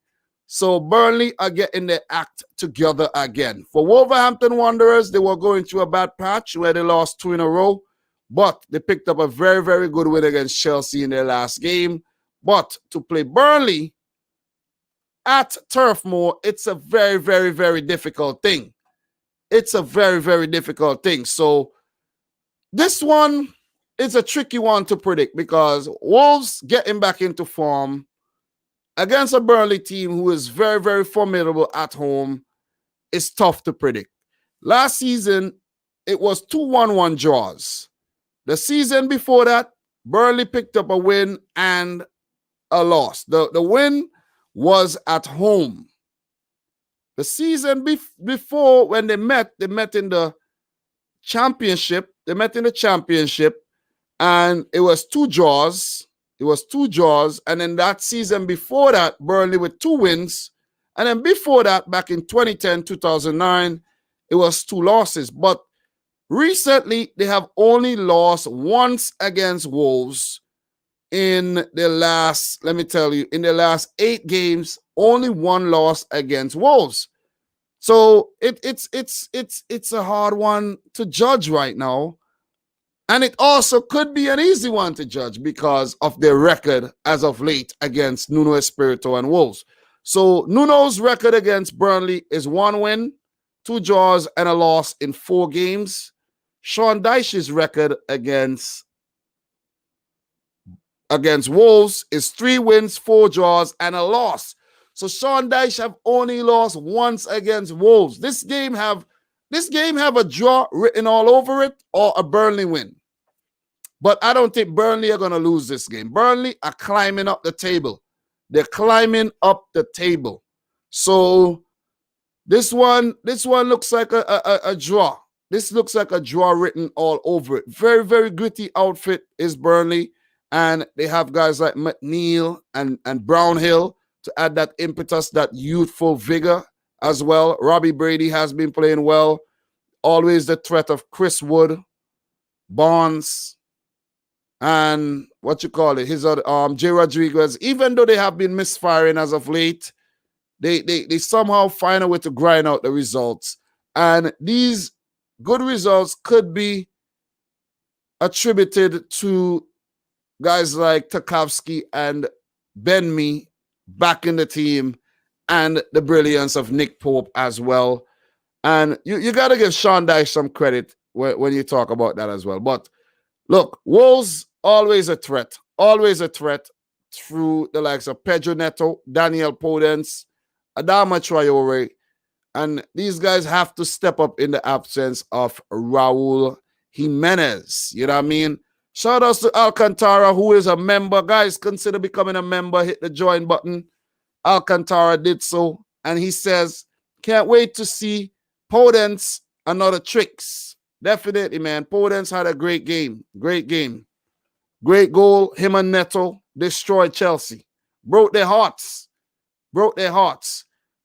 So Burnley are getting their act together again. For Wolverhampton Wanderers, they were going through a bad patch where they lost 2 in a row. But they picked up a very, very good win against Chelsea in their last game. But to play Burnley at Turf Moor, it's a very, very, very difficult thing. It's a very, very difficult thing. So this one is a tricky one to predict because Wolves getting back into form against a Burnley team who is very, very formidable at home is tough to predict. Last season, it was 2-1-1 draws. The season before that, Burnley picked up a win and a loss. The win was at home. The season before, when they met in the championship. And it was 2 draws. And then that season before that, Burnley with 2 wins. And then before that, back in 2010, 2009, it was 2 losses. But recently, they have only lost once against Wolves in the last, let me tell you, in the last 8 games, only 1 loss against Wolves. So it's a hard one to judge right now. And it also could be an easy one to judge because of their record as of late against Nuno Espirito and Wolves. So Nuno's record against Burnley is 1 win, 2 draws, and a loss in 4 games. Sean Dyche's record against Wolves is 3 wins, 4 draws, and a loss. So Sean Dyche have only lost once against Wolves. This game have a draw written all over it or a Burnley win. But I don't think Burnley are going to lose this game. Burnley are climbing up the table. They're climbing up the table. So this one looks like a draw. This looks like a draw written all over it. Very, very gritty outfit is Burnley. And they have guys like McNeil and Brownhill to add that impetus, that youthful vigor as well. Robbie Brady has been playing well. Always the threat of Chris Wood, Barnes, and his other Jay Rodriguez. Even though they have been misfiring as of late, they somehow find a way to grind out the results. And these good results could be attributed to guys like Tarkowski and Ben Mee back in the team and the brilliance of Nick Pope as well. And you got to give Sean Dyche some credit when you talk about that as well. But look, Wolves always a threat through the likes of Pedro Neto, Daniel Podence, Adama Traore, and these guys have to step up in the absence of Raul Jimenez. You know what I mean? Shout outs to Alcantara, who is a member. Guys, consider becoming a member. Hit the join button. Alcantara did so, and he says, can't wait to see Podence another tricks. Definitely, man. Podence had a great game. Great game. Great goal. Him and Neto destroyed Chelsea. Broke their hearts.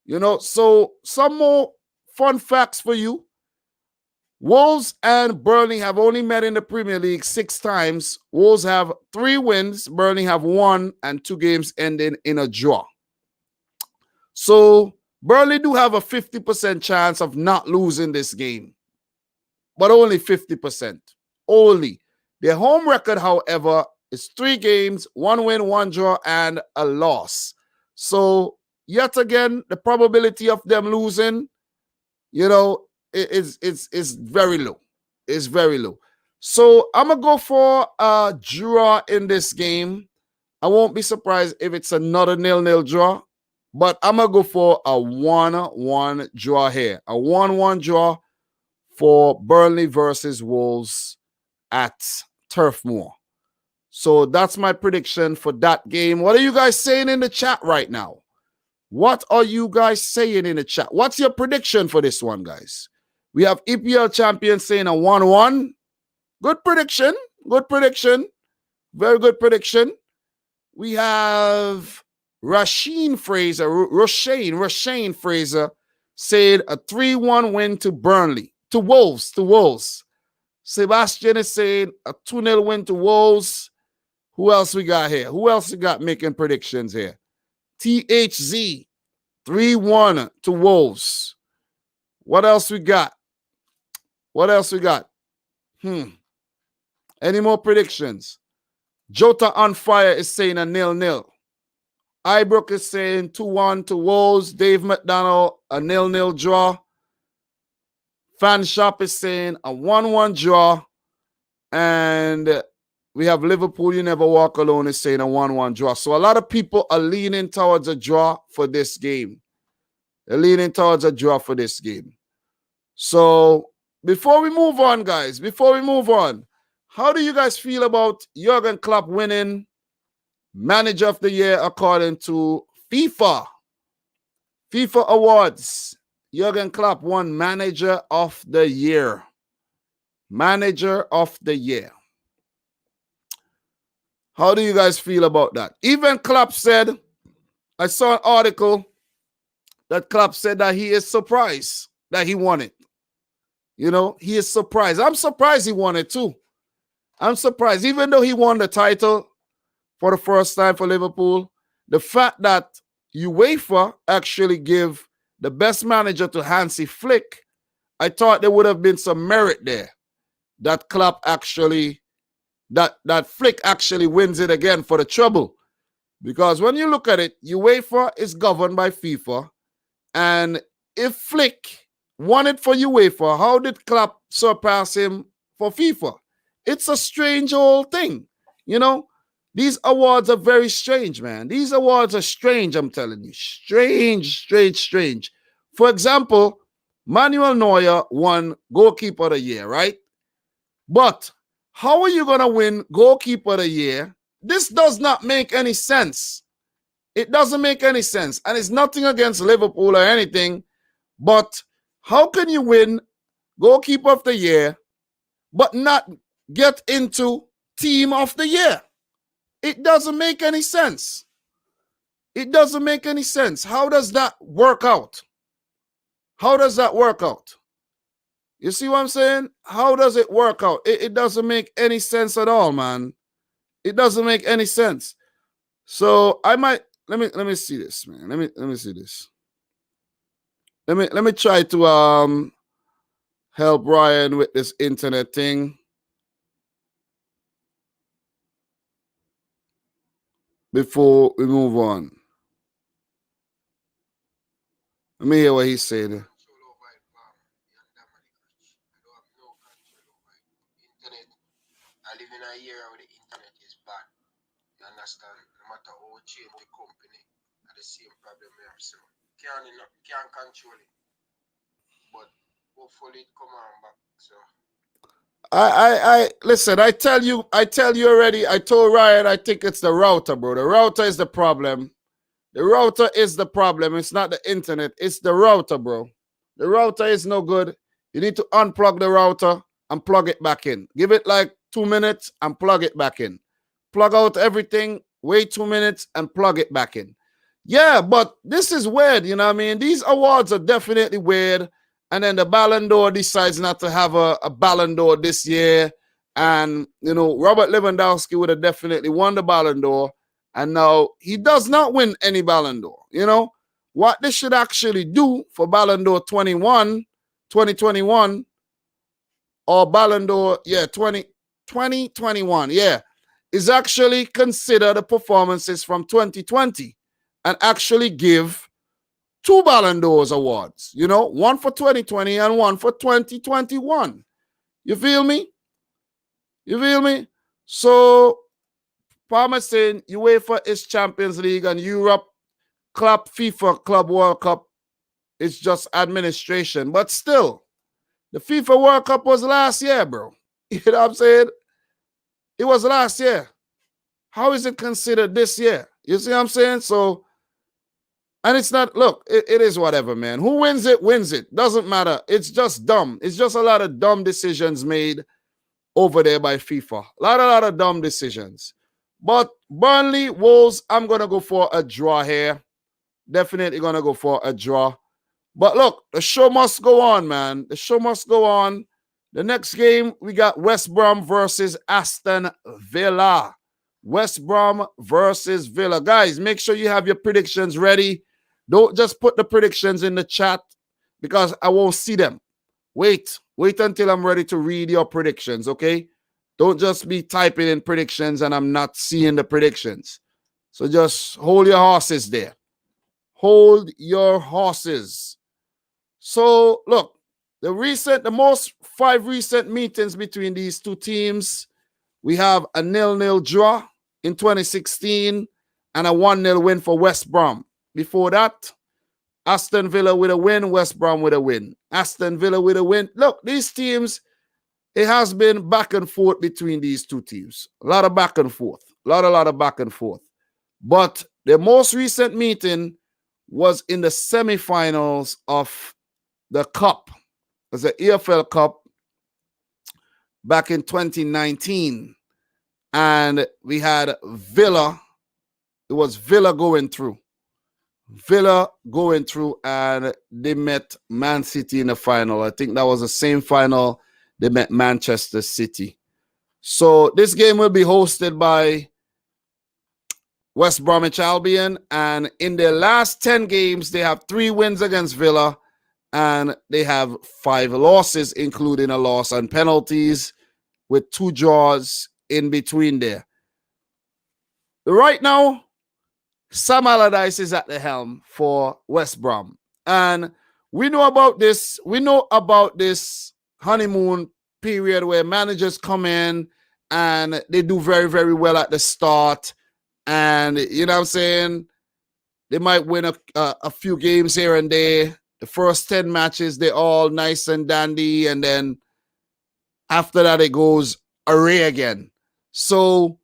You know, so some more fun facts for you. Wolves and Burnley have only met in the Premier League 6 times. Wolves have 3 wins. Burnley have 1 and 2 games ending in a draw. So Burnley do have a 50% chance of not losing this game. But only 50%. Only. Their home record, however, is 3 games, 1 win, 1 draw, and a loss. So, yet again, the probability of them losing, you know, is very low. It's very low. So, I'm going to go for a draw in this game. I won't be surprised if it's another 0-0 draw. But I'm going to go for a 1-1 draw here. A 1-1 draw for Burnley versus Wolves at Turf Moor. So that's my prediction for that game. What are you guys saying in the chat right now? What are you guys saying in the chat? What's your prediction for this one, guys? We have EPL champion saying a 1-1. Good prediction. Good prediction. Very good prediction. We have Rasheen Fraser said a 3-1 win to Burnley. To Wolves. Sebastian is saying a 2-0 win to Wolves. Who else we got here? Who else we got making predictions here? THZ, 3-1 to Wolves. What else we got? Any more predictions? Jota on Fire is saying a 0-0. Ibrook is saying 2-1 to Wolves. Dave McDonald, a 0-0 draw. Fan Shop is saying a 1-1 draw. And we have Liverpool, You Never Walk Alone is saying a 1-1 draw. So a lot of people are leaning towards a draw for this game. So before we move on, guys, how do you guys feel about Jurgen Klopp winning Manager of the Year according to FIFA? FIFA Awards. Jurgen Klopp won Manager of the Year. Manager of the Year. How do you guys feel about that? Even Klopp said, I saw an article that Klopp said that he is surprised that he won it. You know, he is surprised. I'm surprised he won it too. I'm surprised. Even though he won the title, for the first time for Liverpool. The fact that UEFA actually give the best manager to Hansi Flick, I thought there would have been some merit there. That Klopp actually, that Flick actually wins it again for the treble. Because when you look at it, UEFA is governed by FIFA. And if Flick won it for UEFA, how did Klopp surpass him for FIFA? It's a strange old thing. You know, these awards are very strange, man. These awards are strange, I'm telling you. Strange, strange, strange. For example, Manuel Neuer won Goalkeeper of the Year, right? But how are you going to win Goalkeeper of the Year? This does not make any sense. It doesn't make any sense. And it's nothing against Liverpool or anything. But how can you win Goalkeeper of the Year but not get into Team of the Year? It doesn't make any sense. It doesn't make any sense. How does that work out? How does that work out? You see what I'm saying? How does it work out? It doesn't make any sense at all, man. It doesn't make any sense. So I might let me see this, man. Let me see this. Let me try to help Ryan with this internet thing before we move on. Let me hear what he's saying.
I live in a year where the internet is bad. You understand? No matter how we change the company, at the same problem we have. So can't control it. But hopefully it come on back. So
I listen, I tell you already. I told Ryan I think it's the router, bro. The router is the problem. The router is the problem. It's not the internet, it's the router, bro. The router is no good. You need to unplug the router and plug it back in. Give it like 2 minutes and plug it back in. Plug out everything, wait 2 minutes and plug it back in. Yeah, but this is weird, you know what I mean? These awards are definitely weird. And then the Ballon d'Or decides not to have a Ballon d'Or this year. And, you know, Robert Lewandowski would have definitely won the Ballon d'Or. And now he does not win any Ballon d'Or. You know, what they should actually do for Ballon d'Or 2021, or Ballon d'Or, 2021, is actually consider the performances from 2020 and actually give 2 Ballon d'Ors awards, you know, one for 2020 and one for 2021. You feel me? You feel me? So, Palmer saying UEFA is Champions League and Europe Club FIFA Club World Cup is just administration. But still, the FIFA World Cup was last year, bro. You know what I'm saying? It was last year. How is it considered this year? You see what I'm saying? So, and it's not, look, it is whatever, man. Who wins it, wins it. Doesn't matter. It's just dumb. It's just a lot of dumb decisions made over there by FIFA. A lot of dumb decisions. But Burnley, Wolves, I'm going to go for a draw here. Definitely going to go for a draw. But look, the show must go on, man. The show must go on. The next game, we got West Brom versus Aston Villa. West Brom versus Villa. Guys, make sure you have your predictions ready. Don't just put the predictions in the chat because I won't see them. Wait until I'm ready to read your predictions, okay? Don't just be typing in predictions and I'm not seeing the predictions. So just hold your horses there. Hold your horses. So, look, the most 5 recent meetings between these two teams, we have a 0-0 draw in 2016 and a 1-0 win for West Brom. Before that, Aston Villa with a win, West Brom with a win. Aston Villa with a win. Look, these teams, it has been back and forth between these two teams. A lot of back and forth. A lot of back and forth. But the most recent meeting was in the semifinals of the Cup. It was the EFL Cup back in 2019. And we had Villa. It was Villa going through. And they met Man City in the final. I think that was the same final they met Manchester City. So this game will be hosted by West Bromich Albion, and in their last 10 games, they have 3 wins against Villa, and they have 5 losses, including a loss on penalties, with 2 draws in between there. Right now, Sam Allardyce is at the helm for West Brom. And we know about this. We know about this honeymoon period where managers come in and they do very, very well at the start. And, you know what I'm saying? They might win a few games here and there. The first 10 matches, they're all nice and dandy. And then after that, it goes array again. So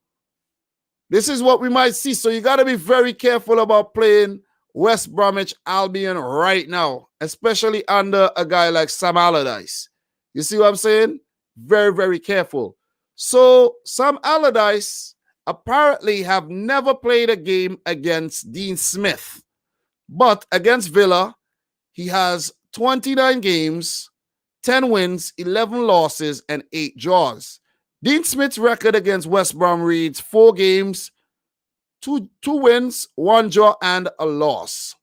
this is what we might see. So you got to be very careful about playing West Bromwich Albion right now, especially under a guy like Sam Allardyce. You see what I'm saying? Very, very careful. So Sam Allardyce apparently have never played a game against Dean Smith. But against Villa, he has 29 games, 10 wins, 11 losses, and 8 draws. Dean Smith's record against West Brom reads 4 games, 2 wins, 1 draw, and a loss.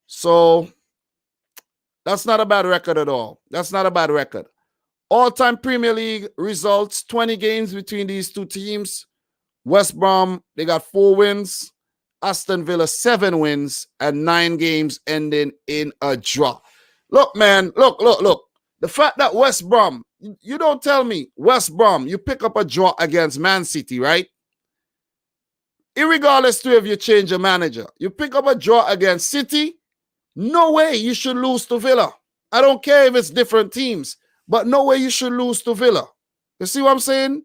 So that's not a bad record at all. That's not a bad record. All-time Premier League results, 20 games between these two teams. West Brom, they got 4 wins. Aston Villa, 7 wins, and 9 games ending in a draw. Look, man, look. The fact that West Brom, you don't tell me, West Brom, you pick up a draw against Man City, right? Irregardless to if you change a manager, you pick up a draw against City, no way you should lose to Villa. I don't care if it's different teams, but no way you should lose to Villa. You see what I'm saying?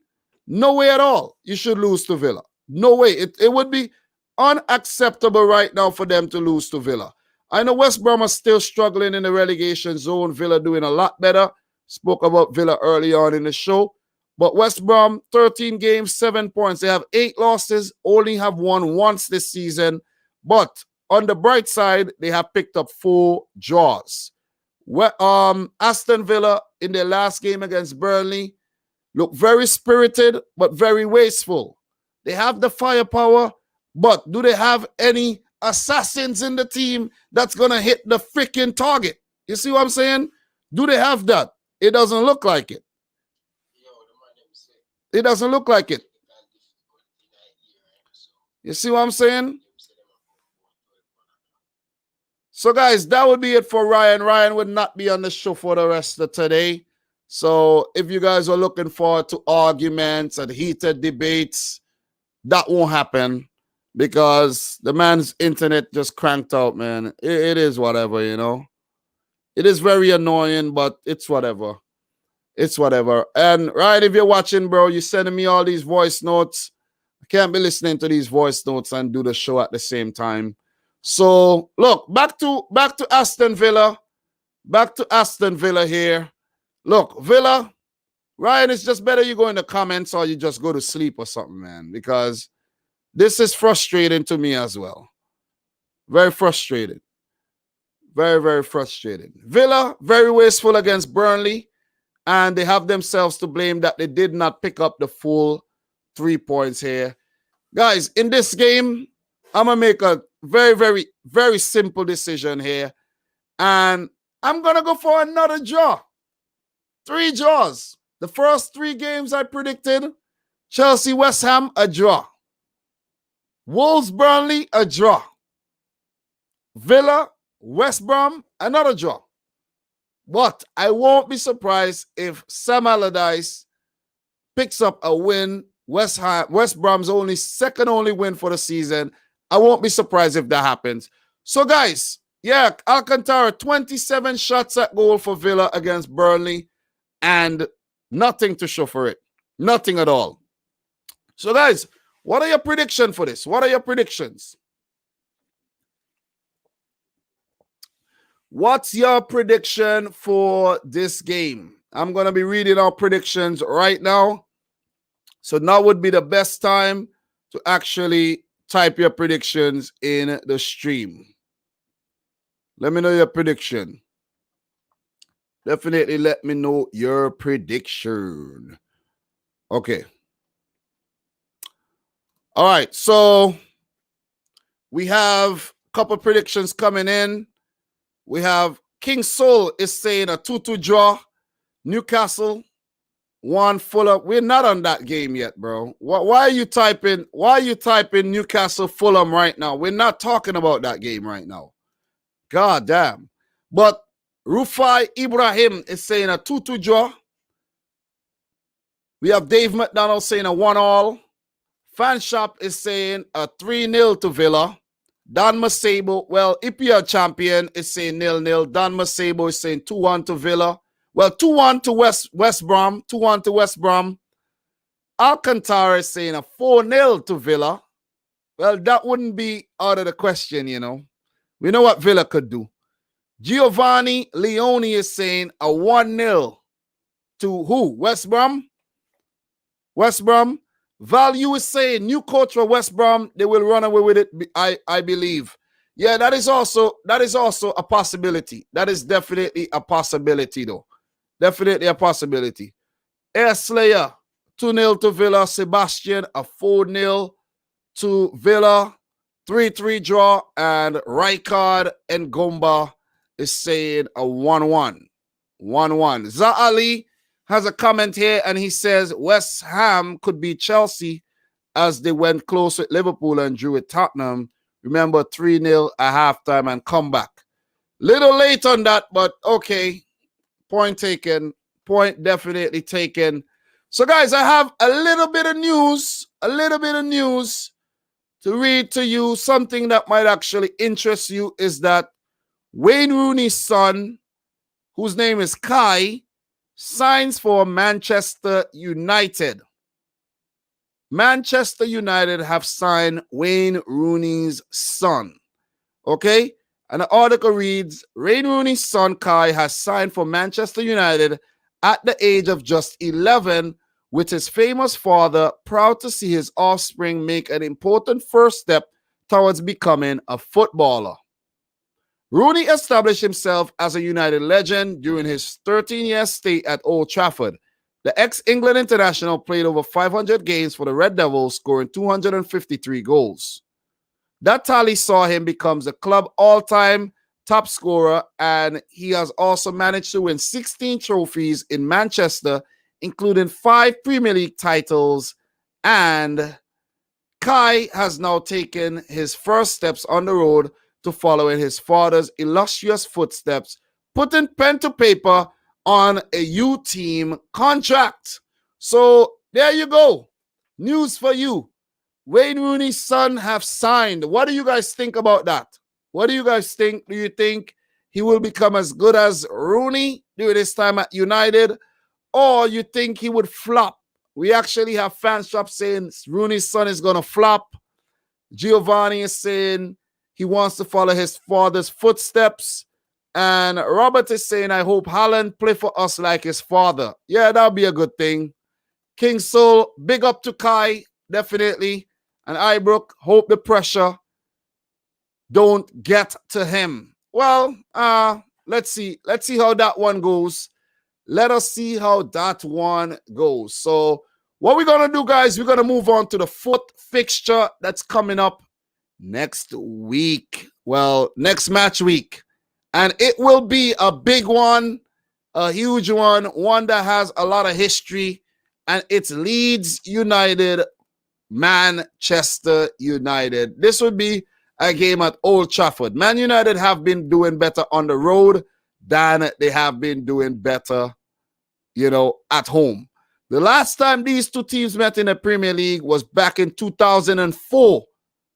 No way at all you should lose to Villa. No way. It would be unacceptable right now for them to lose to Villa. I know West Brom are still struggling in the relegation zone. Villa doing a lot better. Spoke about Villa early on in the show. But West Brom, 13 games, 7 points. They have 8 losses, only have won once this season. But on the bright side, they have picked up 4 draws. Aston Villa, in their last game against Burnley, look very spirited, but very wasteful. They have the firepower, but do they have any assassins in the team that's going to hit the freaking target? You see what I'm saying? Do they have that? It doesn't look like it. It doesn't look like it. You see what I'm saying? So, guys, that would be it for Ryan. Ryan would not be on the show for the rest of today. So, if you guys are looking forward to arguments and heated debates, that won't happen because the man's internet just cranked out, man. It is whatever, you know. It is very annoying, but it's whatever. It's whatever. And Ryan, if you're watching, bro, you're sending me all these voice notes. I can't be listening to these voice notes and do the show at the same time. So, look, back to Aston Villa. Back to Aston Villa here. Look, Villa, Ryan, it's just better you go in the comments or you just go to sleep or something, man, because this is frustrating to me as well. Very frustrated. Very, very frustrated. Villa, very wasteful against Burnley, and they have themselves to blame that they did not pick up the full 3 points here. Guys, in this game, I'm going to make a very, very, very simple decision here, and I'm going to go for another draw. 3 draws. The first 3 games I predicted, Chelsea, West Ham, a draw. Wolves, Burnley, a draw. Villa, West Brom, another draw. But I won't be surprised if Sam Allardyce picks up a win. West Brom's second only win for the season. I won't be surprised if that happens. So, guys, yeah, Alcantara, 27 shots at goal for Villa against Burnley, and nothing to show for it. Nothing at all. So, guys, what are your predictions for this? What are your predictions? What's your prediction for this game? I'm going to be reading our predictions right now. So now would be the best time to actually type your predictions in the stream. Let me know your prediction. Definitely let me know your prediction. Okay. All right. So We have a couple predictions coming in. We have King Soul is saying a 2-2 draw. Newcastle 1 Fulham. We're not on that game yet, bro. Why are you typing? Why are you typing Newcastle Fulham right now? We're not talking about that game right now. God damn. But Rufai Ibrahim is saying a 2-2 draw. We have Dave McDonald saying a 1-1. Fan Shop is saying a 3-0 to Villa. Don Masebo, well, EPL champion is saying 0-0. Don Masebo is saying 2-1 to Villa. Well, 2-1 to West Brom. 2-1 to West Brom. Alcantara is saying a 4-0 to Villa. Well, that wouldn't be out of the question, you know. We know what Villa could do. Giovanni Leone is saying a 1-0 to who? West Brom? West Brom. Value is saying new coach for West Brom. They will run away with it, I believe. Yeah, that is also a possibility. That is definitely a possibility, though. Definitely a possibility. Air Slayer, 2-0 to Villa. Sebastian, a 4-0 to Villa. 3-3 draw. And Rijkaard and Gomba is saying a 1-1. 1-1. Za'ali has a comment here, and he says West Ham could beat Chelsea as they went close with Liverpool and drew with Tottenham. Remember, 3-0 at halftime and comeback. Little late on that, but okay. Point taken. Point definitely taken. So, guys, I have a little bit of news to read to you. Something that might actually interest you is that Wayne Rooney's son, whose name is Kai, signs for Manchester United. Manchester United have signed Wayne Rooney's son. Okay? And the article reads, Wayne Rooney's son Kai has signed for Manchester United at the age of just 11, with his famous father proud to see his offspring make an important first step towards becoming a footballer. Rooney established himself as a United legend during his 13-year stay at Old Trafford. The ex-England international played over 500 games for the Red Devils, scoring 253 goals. That tally saw him become the club all-time top scorer, and he has also managed to win 16 trophies in Manchester, including 5 Premier League titles, and Kai has now taken his first steps on the road to follow in his father's illustrious footsteps, putting pen to paper on a U-team contract. So there you go. News for you. Wayne Rooney's son have signed. What do you guys think about that? What do you guys think? Do you think he will become as good as Rooney during his time at United? Or you think he would flop? We actually have fan shops saying Rooney's son is going to flop. Giovanni is saying he wants to follow his father's footsteps. And Robert is saying, I hope Haaland play for us like his father. Yeah, that'll be a good thing. King Soul, big up to Kai, definitely. And Ibrook, hope the pressure don't get to him. Well, let's see. Let's see how that one goes. Let us see how that one goes. So what we're going to do, guys, we're going to move on to the 4th fixture that's coming up next week. Well, next match week. And it will be a big one, a huge one, one that has a lot of history. And it's Leeds United, Manchester United. This would be a game at Old Trafford. Man United have been doing better on the road than they have been doing better, at home. The last time these two teams met in the Premier League was back in 2004.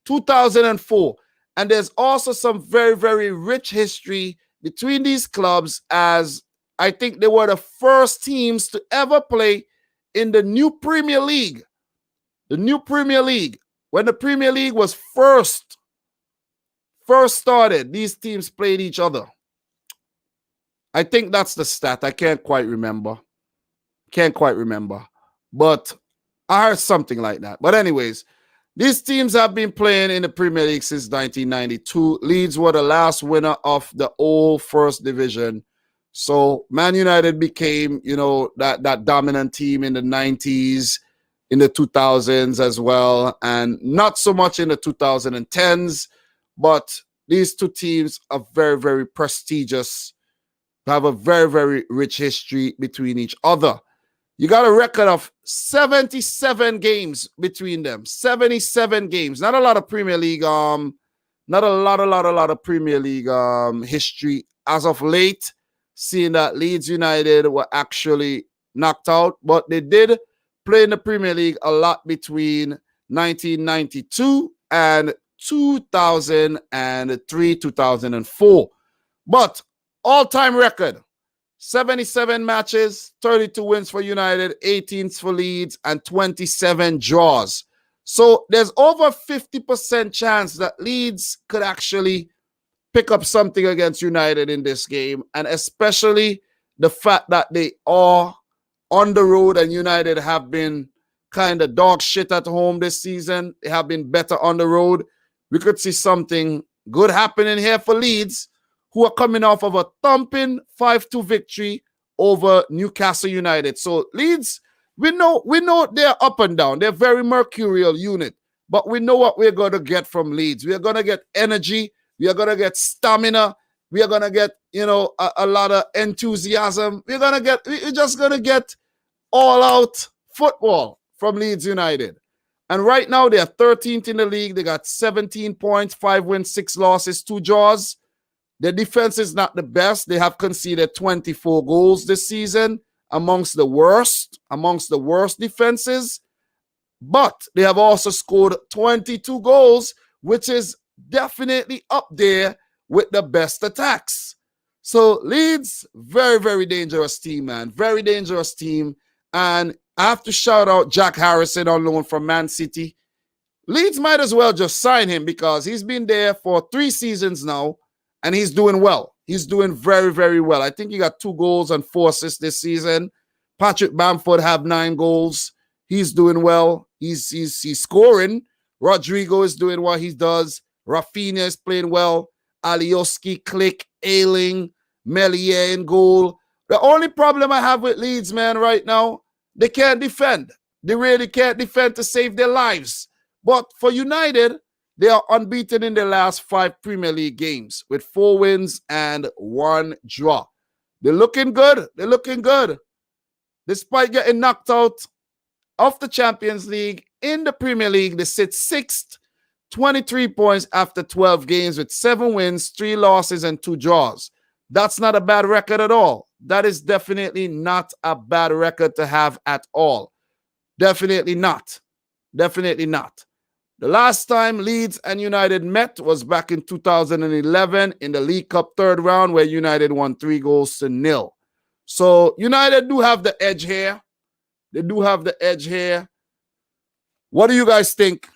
2004. And there's also some very, very rich history between these clubs, as I think they were the first teams to ever play in the new Premier League. The new Premier League. When the Premier League was first started, these teams played each other. I think that's the stat. I can't quite remember. But I heard something like that. But anyways, these teams have been playing in the Premier League since 1992. Leeds were the last winner of the old first division. So Man United became, that dominant team in the 90s, in the 2000s as well, and not so much in the 2010s. but these two teams are very, very prestigious, have a very, very rich history between each other. You got a record of 77 games between them. 77 games. Not a lot of Premier League, not a lot of Premier League history as of late, seeing that Leeds United were actually knocked out, but they did play in the Premier League a lot between 1992 and 2003, 2004. But all-time record, 77 matches, 32 wins for United, 18 for Leeds, and 27 draws. So there's over 50% chance that Leeds could actually pick up something against United in this game, and especially the fact that they are on the road and United have been kind of dog shit at home this season. They have been better on the road. We could see something good happening here for Leeds, who are coming off of a thumping 5-2 victory over Newcastle United. So Leeds, we know they're up and down. They're a very mercurial unit, but we know what we're going to get from Leeds. We are going to get energy. We are going to get stamina. We are going to get, a lot of enthusiasm. We're just going to get all out football from Leeds United. And right now they are 13th in the league. They got 17 points, 5 wins, 6 losses, 2 draws. Their defense is not the best. They have conceded 24 goals this season, amongst the worst defenses. But they have also scored 22 goals, which is definitely up there with the best attacks. So Leeds, very, very dangerous team, man. Very dangerous team. And I have to shout out Jack Harrison on loan from Man City. Leeds might as well just sign him because he's been there for 3 seasons now. And he's doing well. He's doing very, very well. I think he got 2 goals and 4 assists this season. Patrick Bamford have 9 goals. He's doing well. He's scoring. Rodrigo is doing what he does. Rafinha is playing well. Alioski, Click, Ailing, Melier in goal. The only problem I have with Leeds, man, right now, they can't defend. They really can't defend to save their lives. But for United, they are unbeaten in their last 5 Premier League games with 4 wins and 1 draw. They're looking good. They're looking good. Despite getting knocked out of the Champions League, in the Premier League, they sit 6th, 23 points after 12 games with 7 wins, 3 losses, and 2 draws. That's not a bad record at all. That is definitely not a bad record to have at all. Definitely not. Definitely not. The last time Leeds and United met was back in 2011 in the League Cup 3rd round where United won 3-0. So United do have the edge here. They do have the edge here. What do you guys think?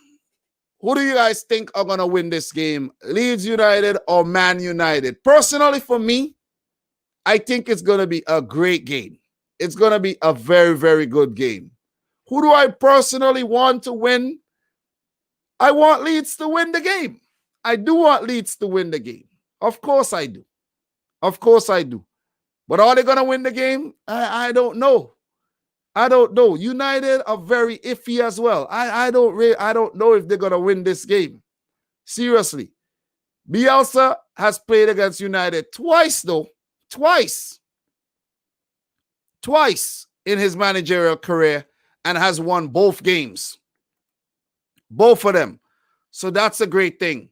Who do you guys think are going to win this game? Leeds United or Man United? Personally, for me, I think it's going to be a great game. It's going to be a very, very good game. Who do I personally want to win? I want Leeds to win the game. I do want Leeds to win the game. Of course I do. Of course I do. But are they going to win the game? I don't know. I don't know. United are very iffy as well. I don't know if they're going to win this game. Seriously. Bielsa has played against United twice, though. Twice in his managerial career and has won both games. Both of them. So that's a great thing.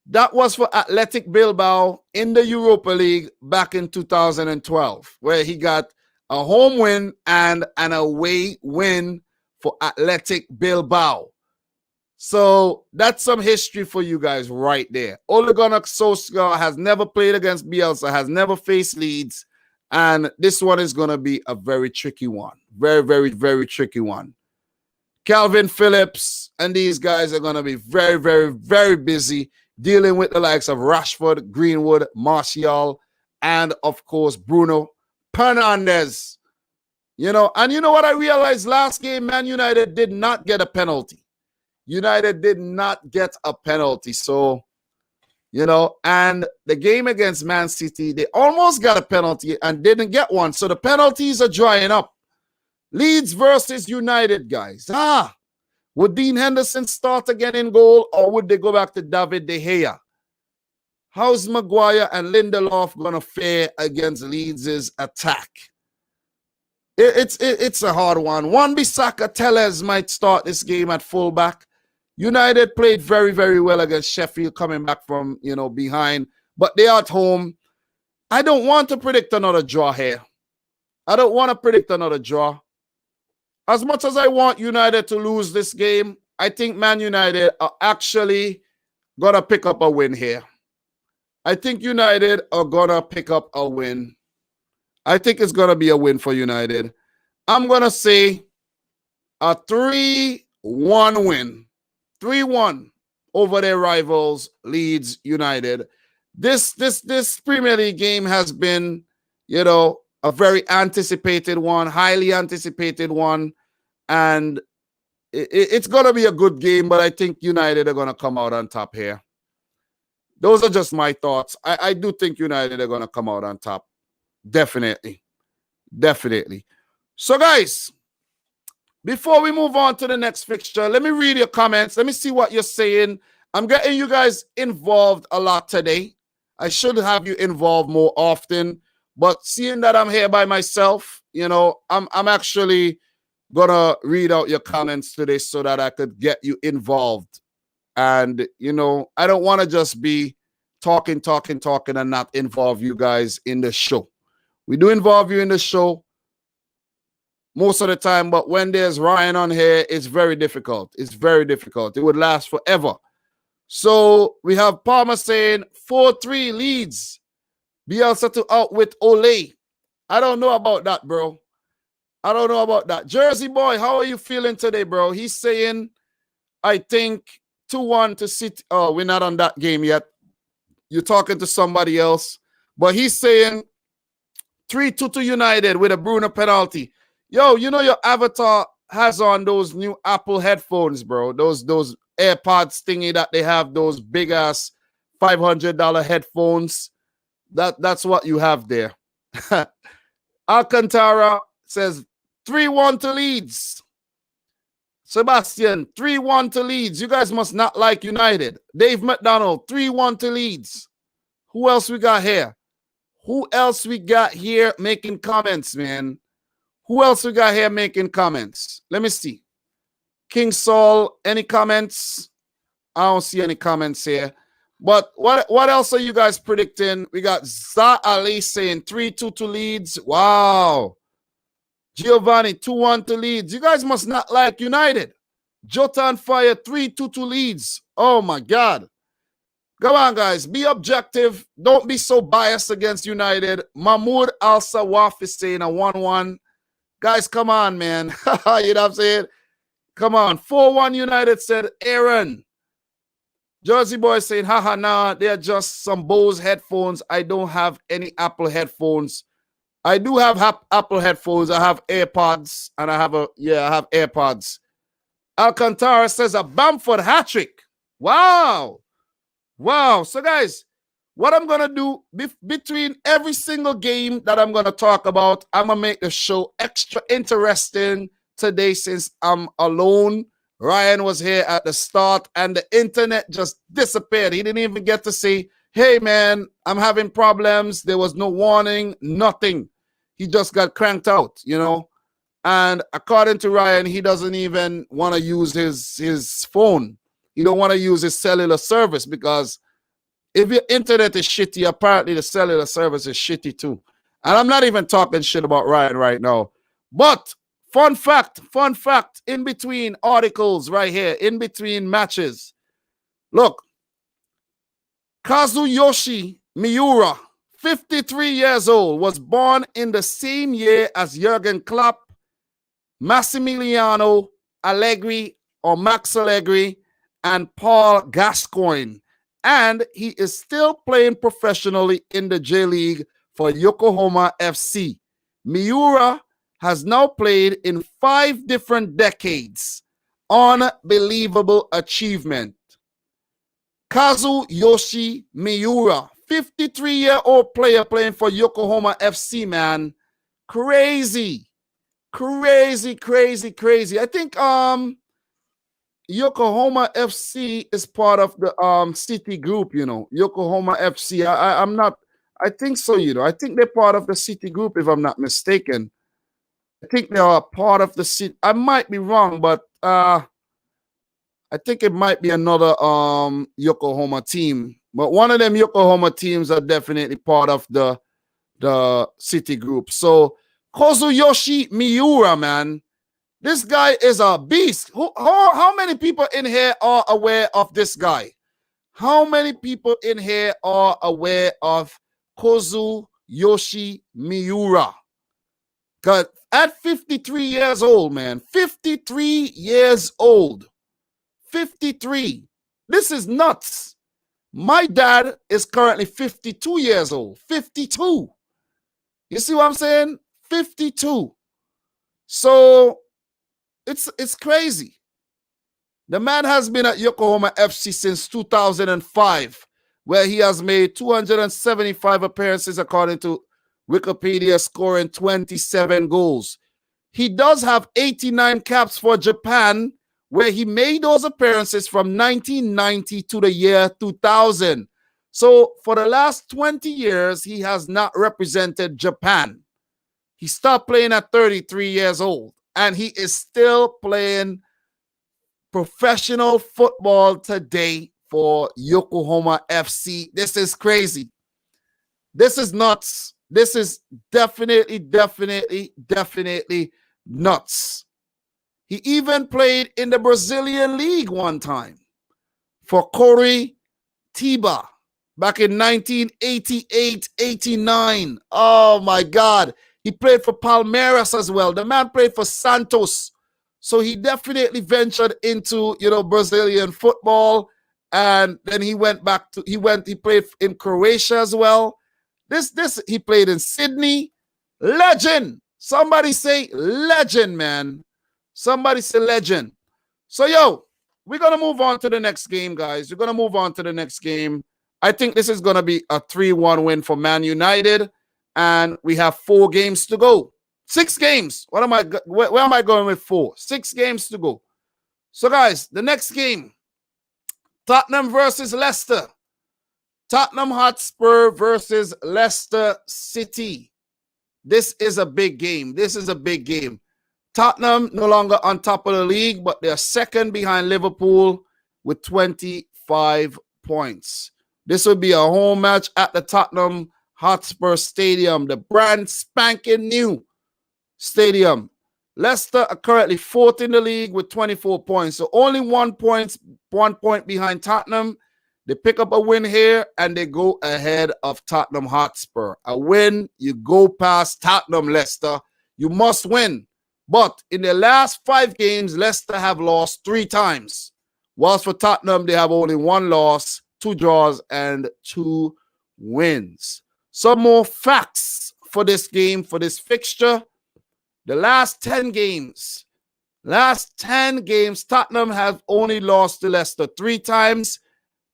That was for Athletic Bilbao in the Europa League back in 2012, where he got a home win and an away win for Athletic Bilbao. So that's some history for you guys right there. Ole Gunnar Solskjaer has never played against Bielsa, has never faced Leeds, and this one is going to be a very tricky one. Very, very, very tricky one. Calvin Phillips and these guys are going to be very, very, very busy dealing with the likes of Rashford, Greenwood, Martial, and, of course, Bruno Fernandes. And you know what I realized last game? Man United did not get a penalty. United did not get a penalty. So, and the game against Man City, they almost got a penalty and didn't get one. So the penalties are drying up. Leeds versus United, guys. Would Dean Henderson start again in goal, or would they go back to David De Gea? How's Maguire and Lindelof going to fare against Leeds' attack? It's a hard one. Wan-Bissaka Telles might start this game at fullback. United played very, very well against Sheffield coming back from, behind. But they are at home. I don't want to predict another draw here. I don't want to predict another draw. As much as I want United to lose this game, I think Man United are actually going to pick up a win here. I think United are going to pick up a win. I think it's going to be a win for United. I'm going to say a 3-1 win. 3-1 over their rivals, Leeds United. This Premier League game has been, a very anticipated one, highly anticipated one. And it's going to be a good game, but I think United are going to come out on top here. Those are just my thoughts. I do think United are going to come out on top. Definitely. Definitely. So, guys, before we move on to the next fixture, let me read your comments. Let me see what you're saying. I'm getting you guys involved a lot today. I should have you involved more often. But seeing that I'm here by myself, I'm actually going to read out your comments today so that I could get you involved. And, I don't want to just be talking and not involve you guys in the show. We do involve you in the show most of the time, but when there's Ryan on here, it's very difficult. It's very difficult. It would last forever. So we have Palmer saying 4-3 Leeds. Bielsa to out with Ole. I don't know about that, bro. I don't know about that. Jersey boy, how are you feeling today, bro? He's saying, I think 2-1 to City. Oh, we're not on that game yet. You're talking to somebody else. But he's saying 3-2 to United with a Bruno penalty. Yo, your avatar has on those new Apple headphones, bro. Those AirPods thingy that they have, those big ass $500 headphones. That's what you have there. Alcantara says 3-1 to Leeds. Sebastian, 3-1 to Leeds. You guys must not like United. Dave McDonald, 3-1 to Leeds. Who else we got here? Who else we got here making comments, man? Who else we got here making comments? Let me see. King Saul, any comments? I don't see any comments here. But what else are you guys predicting? We got Za Ali saying 3-2 to Leeds. Wow. Giovanni, 2-1 to Leeds. You guys must not like United. Jota on fire, 3-2 to Leeds. Oh, my God. Come on, guys. Be objective. Don't be so biased against United. Mahmoud Al-Sawaf is saying a 1-1. Guys, come on, man. You know what I'm saying? Come on. 4-1 United said Aaron. Jersey boy saying, haha, nah, they're just some Bose headphones. I don't have any Apple headphones. I do have Apple headphones. I have AirPods, and I have AirPods. Alcantara says a Bamford hat-trick. Wow. Wow. So, guys, what I'm going to do between every single game that I'm going to talk about, I'm going to make the show extra interesting today since I'm alone. Ryan was here at the start, and the internet just disappeared. He didn't even get to say, hey, man, I'm having problems. There was no warning, nothing. He just got cranked out, And according to Ryan, he doesn't even want to use his phone. He don't want to use his cellular service because if your internet is shitty, apparently the cellular service is shitty too. And I'm not even talking shit about Ryan right now. But fun fact, in between articles right here, in between matches. Look, Kazuyoshi Miura, 53 years old, was born in the same year as Jurgen Klopp, Massimiliano Allegri or Max Allegri, and Paul Gascoigne. And he is still playing professionally in the J League for Yokohama FC. Miura has now played in 5 different decades. Unbelievable achievement. Kazuyoshi Miura, 53-year-old player playing for Yokohama FC, man. Crazy. I think, Yokohama FC is part of the City group, you know. Yokohama FC. I'm not. I think so, you know. I think they're part of the City group, if I'm not mistaken. I think they are part of the City. I might be wrong, but I think it might be another Yokohama team. But one of them Yokohama teams are definitely part of the City group. So Kazuyoshi Miura, man. This guy is a beast. How many people in here are aware of this guy? How many people in here are aware of Kazuyoshi Miura? Because at 53 years old, man, 53 years old, 53. This is nuts. My dad is currently 52 years old, 52. You see what I'm saying? 52. So it's crazy. The man has been at Yokohama FC since 2005, where he has made 275 appearances according to Wikipedia, scoring 27 goals. He does have 89 caps for Japan, where he made those appearances from 1990 to the year 2000. So for the last 20 years, he has not represented Japan. He stopped playing at 33 years old, and he is still playing professional football today for Yokohama FC. This is crazy. This is nuts. This is definitely nuts. He even played in the Brazilian League one time for Coritiba back in 1988-89. Oh my God. He played for Palmeiras as well. The man played for Santos. So he definitely ventured into, you know, Brazilian football. And then he went back to, he played in Croatia as well. He played in Sydney. Legend. Somebody say legend, man. Somebody say legend. So, yo, we're going to move on to the next game, guys. We're going to move on to the next game. I think this is going to be a 3-1 win for Man United. And we have 4 games to go. 6 games. Where am I going with 4? 6 games to go. So, guys, the next game, Tottenham versus Leicester. Tottenham Hotspur versus Leicester City. This is a big game. This is a big game. Tottenham no longer on top of the league, but they're second behind Liverpool with 25 points. This will be a home match at the Tottenham Hotspur Stadium, the brand spanking new stadium. Leicester are currently 4th in the league with 24 points. So only 1 point behind Tottenham. They pick up a win here and they go ahead of Tottenham Hotspur. A win, you go past Tottenham, Leicester. You must win. But in the last 5 games, Leicester have lost 3 times. Whilst for Tottenham, they have only 1 loss, 2 draws, and 2 wins. Some more facts for this game, for this fixture. The last 10 games, Tottenham have only lost to Leicester 3 times,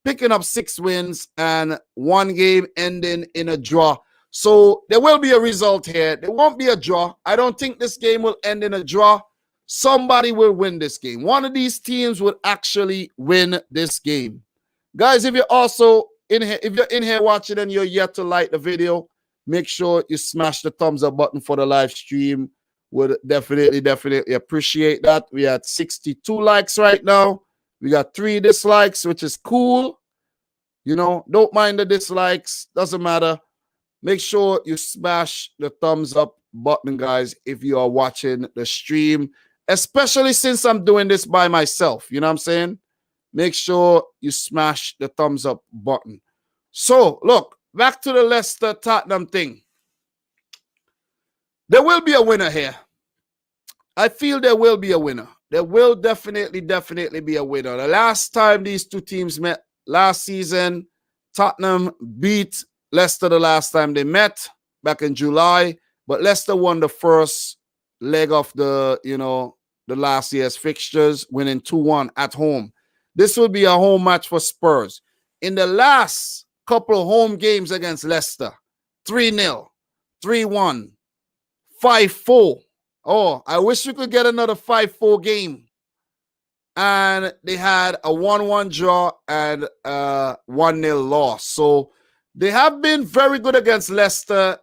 picking up 6 wins and 1 game ending in a draw. So there will be a result here. There won't be a draw. I don't think this game will end in a draw. Somebody will win this game. One of these teams will actually win this game. Guys, if you're also in here, if you're in here watching and you're yet to like the video, make sure you smash the thumbs up button for the live stream. Would definitely appreciate that. We had 62 likes right now. We got 3 dislikes, which is cool. You know, don't mind the dislikes. Doesn't matter. Make sure you smash the thumbs up button, guys, if you are watching the stream, especially since I'm doing this by myself. You know what I'm saying? Make sure you smash the thumbs up button. So, look, back to the Leicester Tottenham thing. There will be a winner here. I feel there will be a winner. There will definitely be a winner. The last time these 2 teams met last season, Tottenham beat Leicester the last time they met back in July, but Leicester won the first leg of the last year's fixtures, winning 2-1 at home. This will be a home match for Spurs. In the last couple of home games against Leicester, 3-0, 3-1, 5-4. Oh, I wish we could get another 5-4 game and they had a 1-1 draw and a 1-0 loss. So they have been very good against Leicester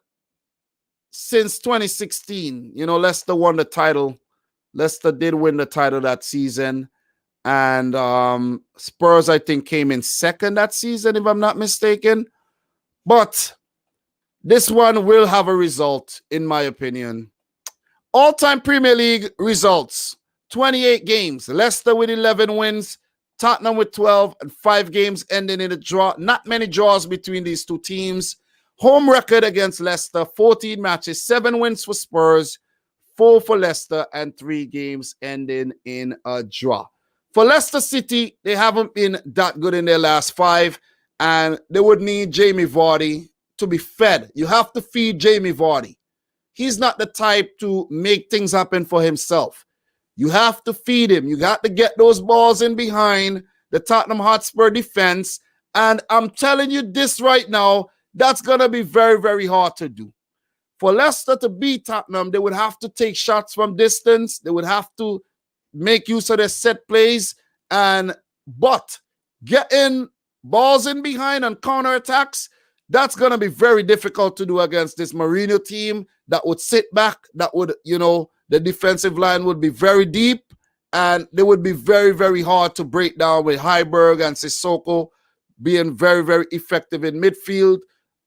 since 2016. You know, Leicester won the title. Leicester did win the title that season. And Spurs, I think, came in second that season, if I'm not mistaken. But this one will have a result, in my opinion. All-time Premier League results, 28 games. Leicester with 11 wins, Tottenham with 12, and 5 games ending in a draw. Not many draws between these two teams. Home record against Leicester, 14 matches, 7 wins for Spurs, 4 for Leicester, and 3 games ending in a draw. For Leicester City, they haven't been that good in their last 5, and they would need Jamie Vardy to be fed. You have to feed Jamie Vardy. He's not the type to make things happen for himself. You have to feed him. You got to get those balls in behind the Tottenham Hotspur defense, and I'm telling you this right now, that's going to be very, very hard to do. For Leicester to beat Tottenham, they would have to take shots from distance. They would have to make use of their set plays, but getting balls in behind and counterattacks, that's going to be very difficult to do against this Mourinho team that would sit back, that would, the defensive line would be very deep, and they would be very, very hard to break down with Højbjerg and Sissoko being very, very effective in midfield.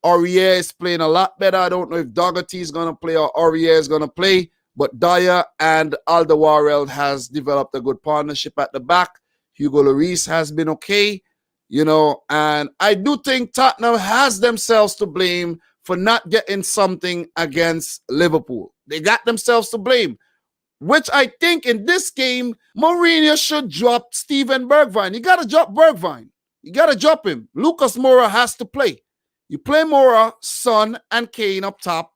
Aurier is playing a lot better. I don't know if Doherty is going to play or Aurier is going to play, but Dyer and Alderweireld has developed a good partnership at the back. Hugo Lloris has been okay, and I do think Tottenham has themselves to blame for not getting something against Liverpool. They got themselves to blame, which I think in this game, Mourinho should drop Steven Bergwijn. You got to drop Bergwijn. You got to drop him. Lucas Moura has to play. You play Moura, Son, and Kane up top.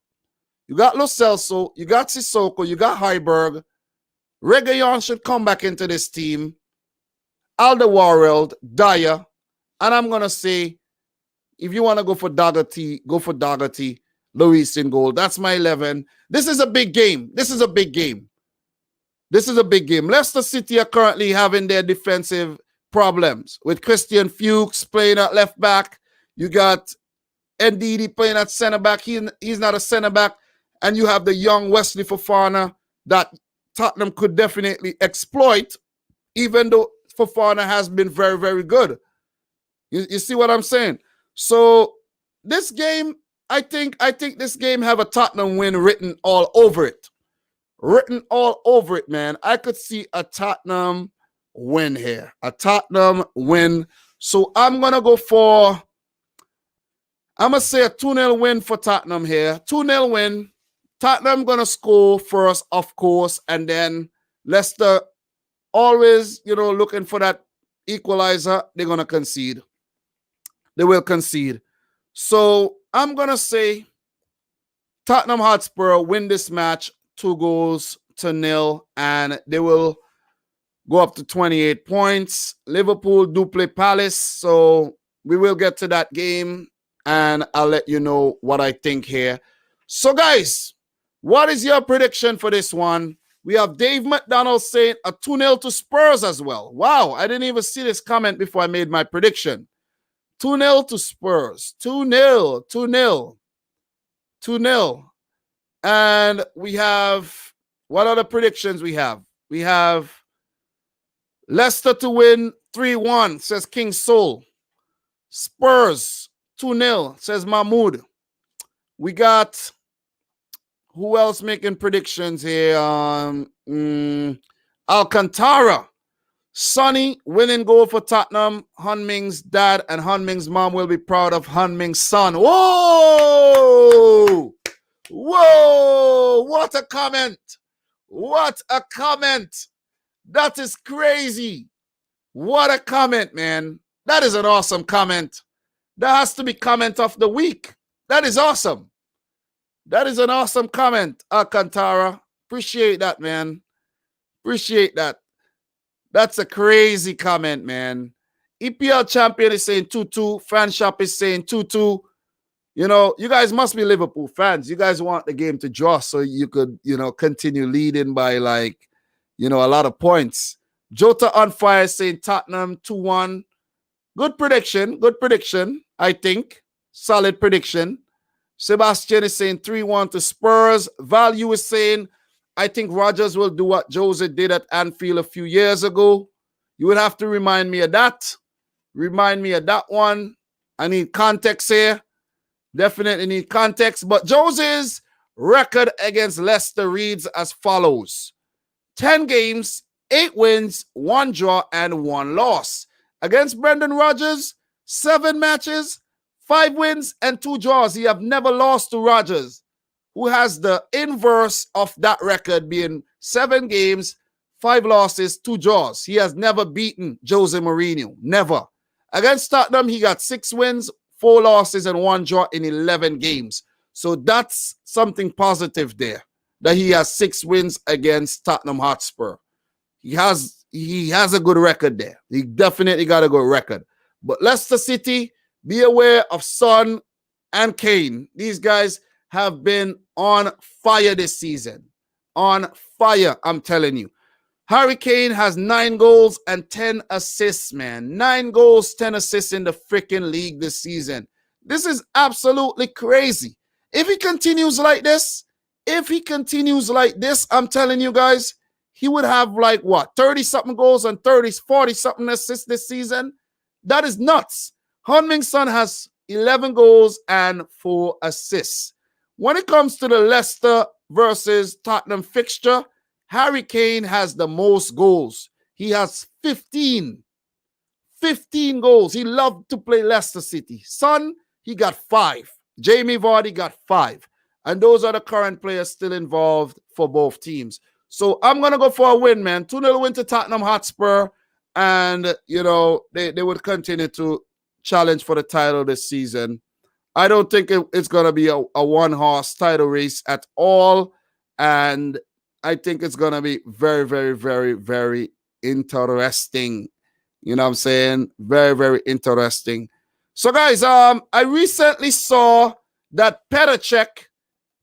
You got Lo Celso, you got Sissoko, you got Højbjerg. Reguilon should come back into this team. Alderweireld, Dyer. And I'm going to say, if you want to go for Doherty, go for Doherty. Lloris in goal. That's my 11. This is a big game. This is a big game. Leicester City are currently having their defensive problems with Christian Fuchs playing at left back. You got Ndidi playing at center back. He's not a center back. And you have the young Wesley Fofana that Tottenham could definitely exploit, even though Fofana has been very, very good. You see what I'm saying? So this game, I think this game have a Tottenham win written all over it. Written all over it, man. I could see a Tottenham win here. A Tottenham win. So I'm going to say a 2-0 win for Tottenham here. 2-0 win. Tottenham going to score first, of course, and then Leicester always, looking for that equalizer. They're going to concede. They will concede. So I'm going to say Tottenham Hotspur win this match 2-0, and they will go up to 28 points. Liverpool do play Palace, so we will get to that game, and I'll let you know what I think here. So, guys, what is your prediction for this one? We have Dave McDonald saying a 2-0 to Spurs as well. Wow, I didn't even see this comment before I made my prediction. 2-0 to Spurs. 2-0, 2-0, 2-0. And we have, what other predictions we have? We have Leicester to win 3-1, says King Soul. Spurs 2-0, says Mahmoud. We got, who else making predictions here? Alcantara. Sonny, winning goal for Tottenham. Hunming's dad and Hunming's mom will be proud of Hunming's son. Whoa! Whoa! What a comment! What a comment! That is crazy. What a comment, man. That is an awesome comment. That has to be comment of the week. That is awesome. That is an awesome comment, Alcantara. Appreciate that, man. Appreciate that. That's a crazy comment, man. EPL champion is saying 2-2. Fan shop is saying 2-2. You guys must be Liverpool fans. You guys want the game to draw so you could, continue leading by a lot of points. Jota on fire saying Tottenham 2-1. Good prediction. Good prediction, I think. Solid prediction. Sebastian is saying 3-1 to Spurs. Value is saying, I think Rodgers will do what Jose did at Anfield a few years ago. You would have to remind me of that. Remind me of that one. I need context here. Definitely need context. But Jose's record against Leicester reads as follows. 10 games, 8 wins, 1 draw, and 1 loss. Against Brendan Rodgers, 7 matches, 5 wins, and 2 draws. He have never lost to Rodgers, who has the inverse of that record being 7 games, 5 losses, 2 draws. He has never beaten Jose Mourinho. Never. Against Tottenham, he got 6 wins, 4 losses, and 1 draw in 11 games. So that's something positive there, that he has 6 wins against Tottenham Hotspur. He has a good record there. He definitely got a good record. But Leicester City, be aware of Son and Kane. These guys have been on fire this season. On fire, I'm telling you. Harry Kane has 9 goals and 10 assists, man. 9 goals, 10 assists in the freaking league this season. This is absolutely crazy. If he continues like this, I'm telling you guys, he would have like what, 30-something goals and 40-something assists this season? That is nuts. Heung-min Son has 11 goals and 4 assists. When it comes to the Leicester versus Tottenham fixture, Harry Kane has the most goals. He has 15. 15 goals. He loved to play Leicester City. Son, he got 5. Jamie Vardy got 5. And those are the current players still involved for both teams. So I'm going to go for a win, man. 2-0 win to Tottenham Hotspur. And, you know, they would continue to challenge for the title this season. I don't think it's going to be a one-horse title race at all. And I think it's going to be very, very, very, very interesting. You know what I'm saying? Very, very interesting. So, guys, I recently saw that Petr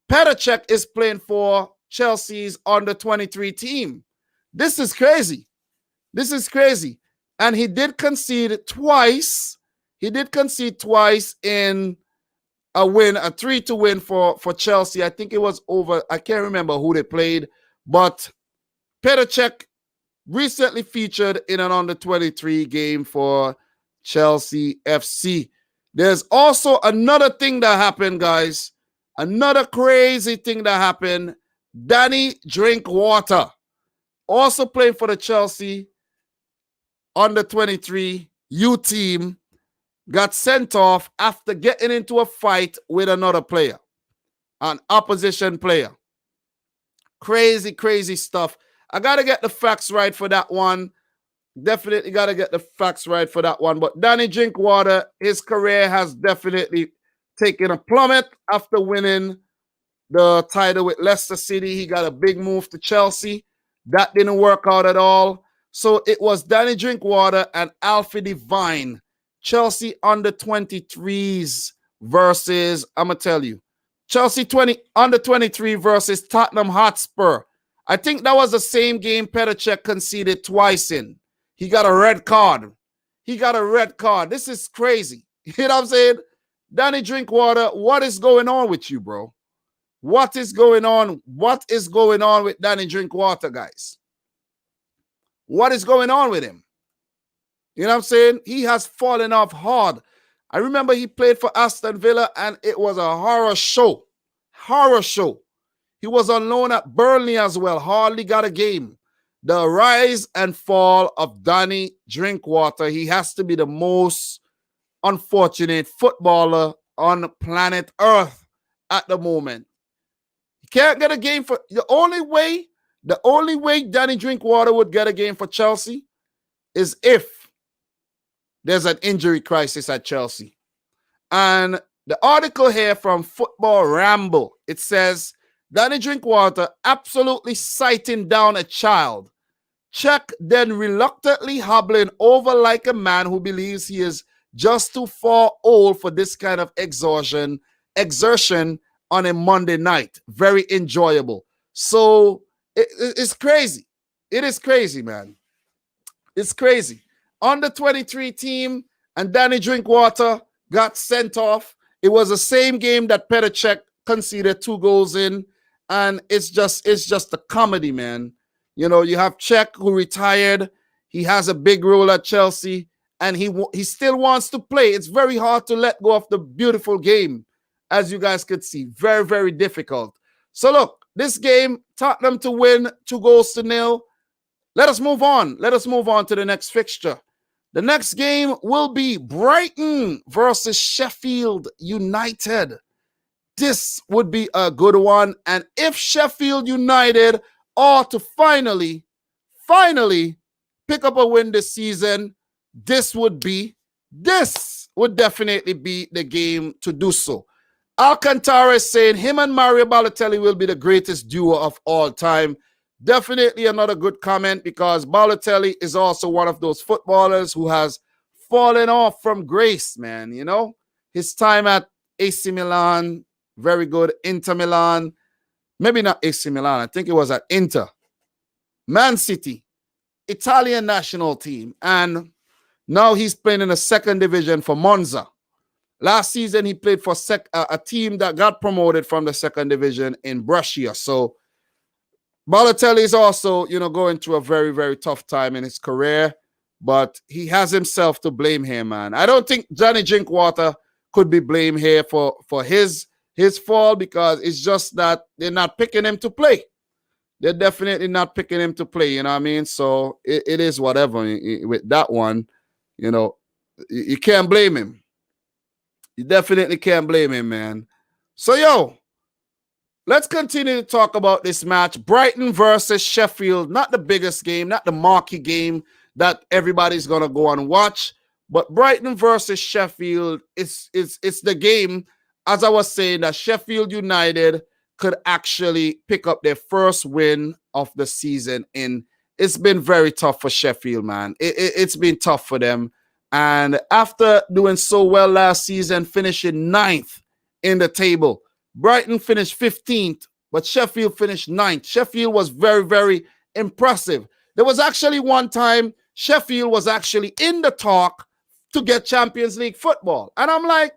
Cech is playing for Chelsea's under-23 team. This is crazy. This is crazy. And he did concede twice. He did concede twice in a win, a 3-2 win for Chelsea. I think it was over. I can't remember who they played. But Petr Cech recently featured in an under-23 game for Chelsea FC. There's also another thing that happened, guys. Another crazy thing that happened. Danny Drinkwater, also playing for the Chelsea under-23 U team, got sent off after getting into a fight with another player, an opposition player. Crazy, crazy stuff. I got to get the facts right for that one. Definitely got to get the facts right for that one. But Danny Drinkwater, his career has definitely taken a plummet after winning the title with Leicester City. He got a big move to Chelsea. That didn't work out at all. So it was Danny Drinkwater and Alfie Devine, Chelsea under-23s versus, I'm going to tell you, Chelsea under-23 versus Tottenham Hotspur. I think that was the same game Petr Cech conceded twice in. He got a red card. This is crazy. You know what I'm saying? Danny Drinkwater, what is going on with you, bro? What is going on? What is going on with Danny Drinkwater, guys? What is going on with him? You know what I'm saying? He has fallen off hard. I remember he played for Aston Villa and it was a horror show. Horror show. He was on loan at Burnley as well. Hardly got a game. The rise and fall of Danny Drinkwater. He has to be the most unfortunate footballer on planet Earth at the moment. He can't get a game for the only way Danny Drinkwater would get a game for Chelsea is if there's an injury crisis at Chelsea. And the article here from Football Ramble, it says Danny Drinkwater absolutely sighting down a child. Cech then reluctantly hobbling over like a man who believes he is just too far old for this kind of exertion on a Monday night. Very enjoyable. So it's crazy. It is crazy, man. It's crazy. Under 23 team and Danny Drinkwater got sent off. It was the same game that Petr Cech conceded 2 goals in, and it's just a comedy, man. You know, you have Cech who retired. He has a big role at Chelsea, and he still wants to play. It's very hard to let go of the beautiful game, as you guys could see. Very, very difficult. So look, this game, Tottenham to win 2-0. Let us move on. Let us move on to the next fixture. The next game will be Brighton versus Sheffield United. This would be a good one. And if Sheffield United are to finally pick up a win this season, this would definitely be the game to do so. Alcantara is saying him and Mario Balotelli will be the greatest duo of all time. Definitely another good comment, because Balotelli is also one of those footballers who has fallen off from grace, man. You know, his time at AC Milan, very good. Inter Milan, maybe not AC Milan. I think it was at Inter. Man City, Italian national team. And now he's playing in the 2nd division for Monza. Last season, he played for a team that got promoted from the 2nd division in Brescia. So Balotelli is also, going through a very, very tough time in his career, but he has himself to blame here, man. I don't think Johnny Drinkwater could be blamed here for his fall, because it's just that they're not picking him to play. They're definitely not picking him to play, you know what I mean? So it is whatever with that one, you can't blame him. You definitely can't blame him, man. So, let's continue to talk about this match. Brighton versus Sheffield. Not the biggest game, not the marquee game that everybody's going to go and watch. But Brighton versus Sheffield, it's the game, as I was saying, that Sheffield United could actually pick up their first win of the season. And it's been very tough for Sheffield, man. It's been tough for them. And after doing so well last season, finishing 9th in the table, Brighton finished 15th, but Sheffield finished 9th. Sheffield was very, very impressive. There was actually one time Sheffield was actually in the talk to get Champions League football. And I'm like,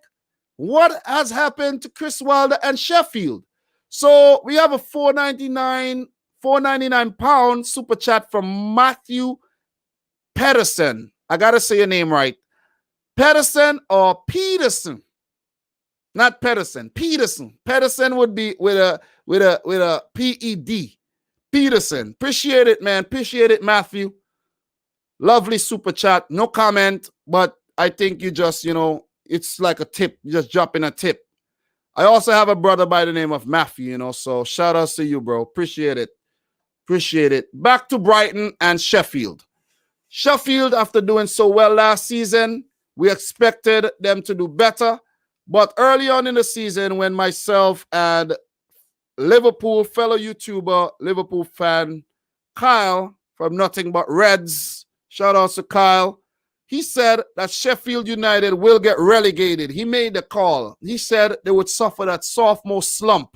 what has happened to Chris Wilder and Sheffield? So we have a £4.99 super chat from Matthew Pedersen. I got to say your name right. Pedersen or Peterson? Not Pedersen, Peterson. Pedersen would be with a P-E-D. Peterson. Appreciate it, man. Appreciate it, Matthew. Lovely super chat. No comment, but I think you just, it's like a tip. You just drop in a tip. I also have a brother by the name of Matthew, so shout outs to you, bro. Appreciate it. Appreciate it. Back to Brighton and Sheffield. Sheffield, after doing so well last season, we expected them to do better. But early on in the season, when myself and Liverpool fellow YouTuber, Liverpool fan, Kyle from Nothing But Reds, shout out to Kyle, he said that Sheffield United will get relegated. He made the call. He said they would suffer that sophomore slump.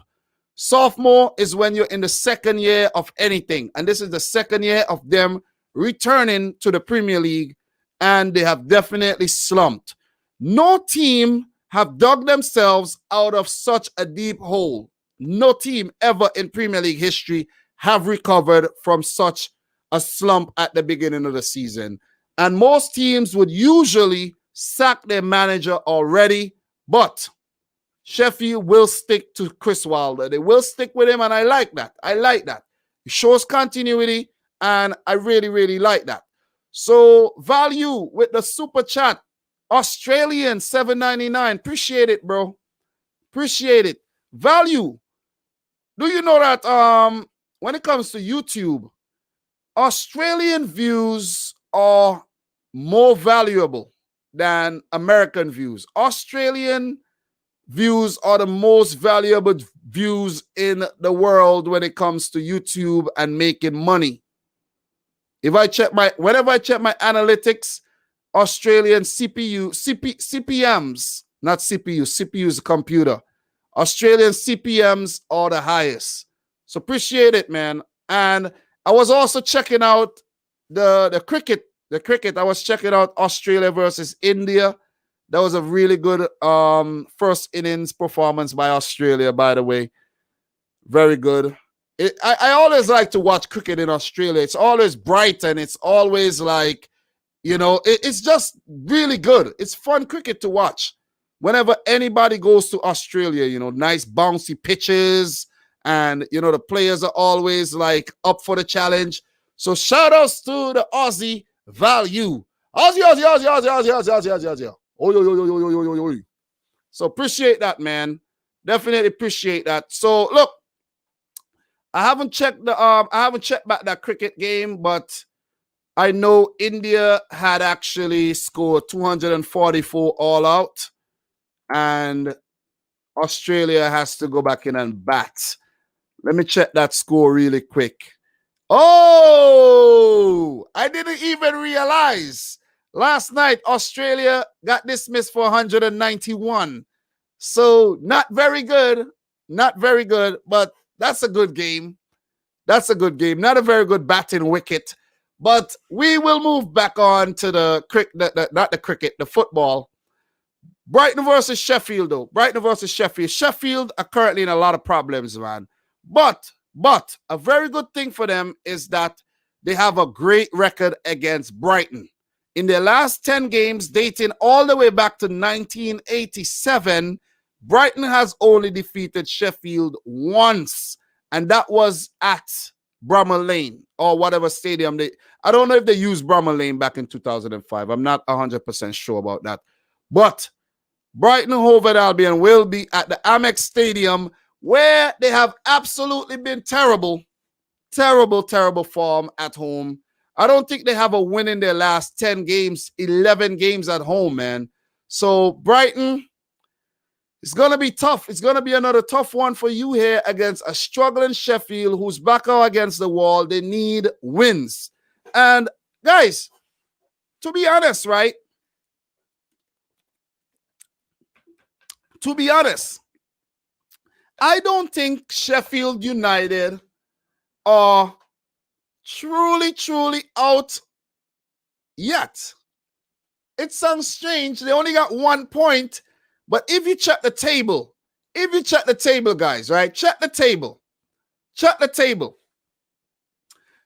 Sophomore is when you're in the 2nd year of anything. And this is the 2nd year of them returning to the Premier League. And they have definitely slumped. No team have dug themselves out of such a deep hole. No team ever in Premier League history have recovered from such a slump at the beginning of the season. And most teams would usually sack their manager already, but Sheffield will stick to Chris Wilder. They will stick with him, and I like that. It shows continuity, and I really, really like that. So, value with the super chat. Australian $7.99. Appreciate it, bro. Appreciate it. Value. Do you know that when it comes to YouTube, Australian views are more valuable than American views. Australian views are the most valuable views in the world when it comes to YouTube and making money. Whenever I check my analytics, Australian CPMs, not CPU, CPU is a computer. Australian CPMs are the highest. So appreciate it, man. And I was also checking out the cricket The cricket, I was checking out Australia versus India. That was a really good first innings performance by Australia, by the way. Very good. I always like to watch cricket in Australia. It's always bright and it's always like, it's just really good. It's fun cricket to watch. Whenever anybody goes to Australia, nice bouncy pitches and, the players are always like up for the challenge. So shout outs to the Aussie value. Aussie, Aussie, Aussie, Aussie, Aussie, Aussie, Aussie, Aussie, Aussie. Oh, yo, yo, yo, yo, yo, yo, yo, yo. So appreciate that, man. Definitely appreciate that. So look, I haven't checked back that cricket game, but I know India had actually scored 244 all out, and Australia has to go back in and bat. Let me check that score really quick. Oh, I didn't even realize. Last night, Australia got dismissed for 191. So not very good. Not very good, but that's a good game. That's a good game. Not a very good batting wicket. But we will move back on to the football. Brighton versus Sheffield, though. Brighton versus Sheffield. Sheffield are currently in a lot of problems, man. But a very good thing for them is that they have a great record against Brighton. In their last 10 games, dating all the way back to 1987, Brighton has only defeated Sheffield once, and that was at Bramall Lane or whatever stadium. I don't know if they used Bramall Lane back in 2005. I'm not 100% sure about that. But Brighton Hove Albion will be at the Amex Stadium, where they have absolutely been terrible form at home. I don't think they have a win in their last 10 games, 11 games at home, man. So Brighton, it's going to be tough. It's going to be another tough one for you here against a struggling Sheffield who's back out against the wall. They need wins. And guys, to be honest, right? To be honest, I don't think Sheffield United are truly out yet. It sounds strange. They only got 1 point. But if you check the table, guys, right? Check the table.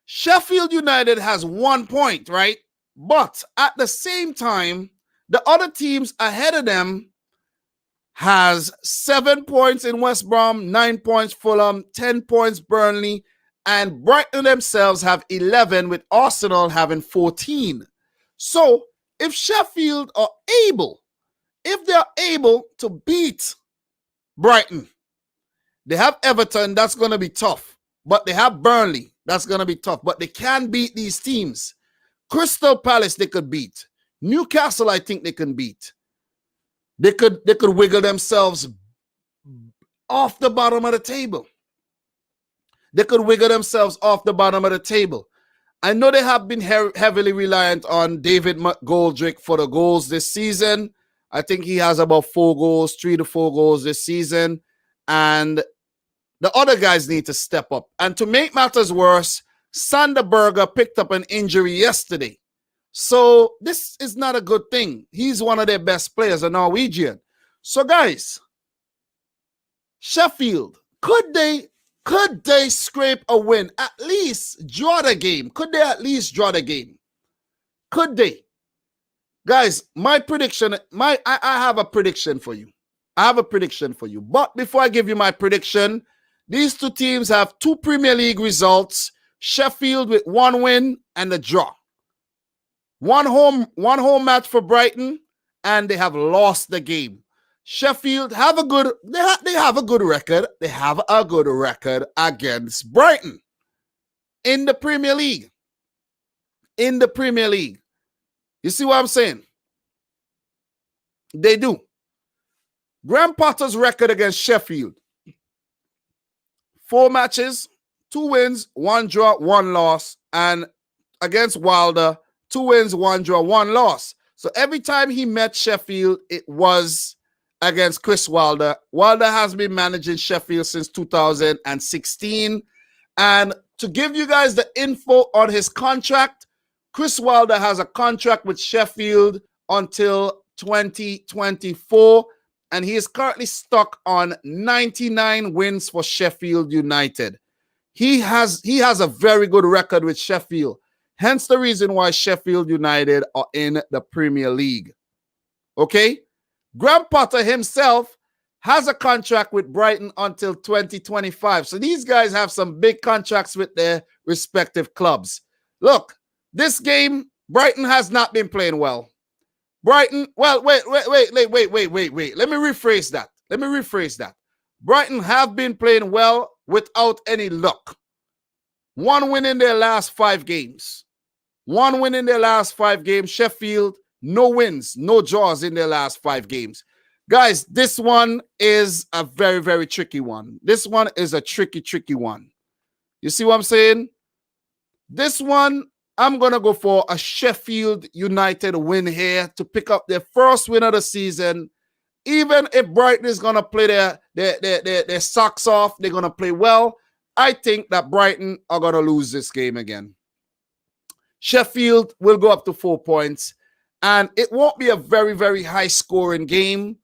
Sheffield United has 1 point, right? But at the same time, the other teams ahead of them has 7 points in West Brom, 9 points Fulham, 10 points Burnley, and Brighton themselves have 11, with Arsenal having 14. So if Sheffield are able, if they're able to beat Brighton, they have Everton, that's going to be tough. But they have Burnley, that's going to be tough. But they can beat these teams. Crystal Palace, they could beat. Newcastle, I think they can beat. They could wiggle themselves off the bottom of the table. They could wiggle themselves off the bottom of the table. I know they have been heavily reliant on David McGoldrick for the goals this season. I think he has about 3 to 4 goals this season. And the other guys need to step up. And to make matters worse, Sander Berger picked up an injury yesterday. So this is not a good thing. He's one of their best players, a Norwegian. So guys, Sheffield, could they scrape a win? At least draw the game. Could they at least draw the game? Could they? Guys, my prediction, I have a prediction for you. But before I give you my prediction, these two teams have 2 Premier League results. Sheffield with 1 win and a draw. One home match for Brighton, and they have lost the game. Sheffield have a good record. They have a good record against Brighton in the Premier League. You see what I'm saying? They do. Graham Potter's record against Sheffield: 4 matches, 2 wins, 1 draw, 1 loss. And against Wilder, 2 wins, 1 draw, 1 loss. So every time he met Sheffield, it was against Chris Wilder. Wilder has been managing Sheffield since 2016. And to give you guys the info on his contract, Chris Wilder has a contract with Sheffield until 2024, and he is currently stuck on 99 wins for Sheffield United. He has a very good record with Sheffield, hence the reason why Sheffield United are in the Premier League. Okay? Graham Potter himself has a contract with Brighton until 2025. So these guys have some big contracts with their respective clubs. Look, this game, Brighton has not been playing well. Brighton, well, wait. Let me rephrase that. Brighton have been playing well without any luck. One win in their last 5 games. Sheffield, no wins, no draws in their last 5 games. Guys, this one is a very, very tricky one. This one is a tricky one. You see what I'm saying? This one, I'm going to go for a Sheffield United win here to pick up their first win of the season. Even if Brighton is going to play their socks off, they're going to play well. I think that Brighton are going to lose this game again. Sheffield will go up to 4 points, and it won't be a very, very high-scoring game.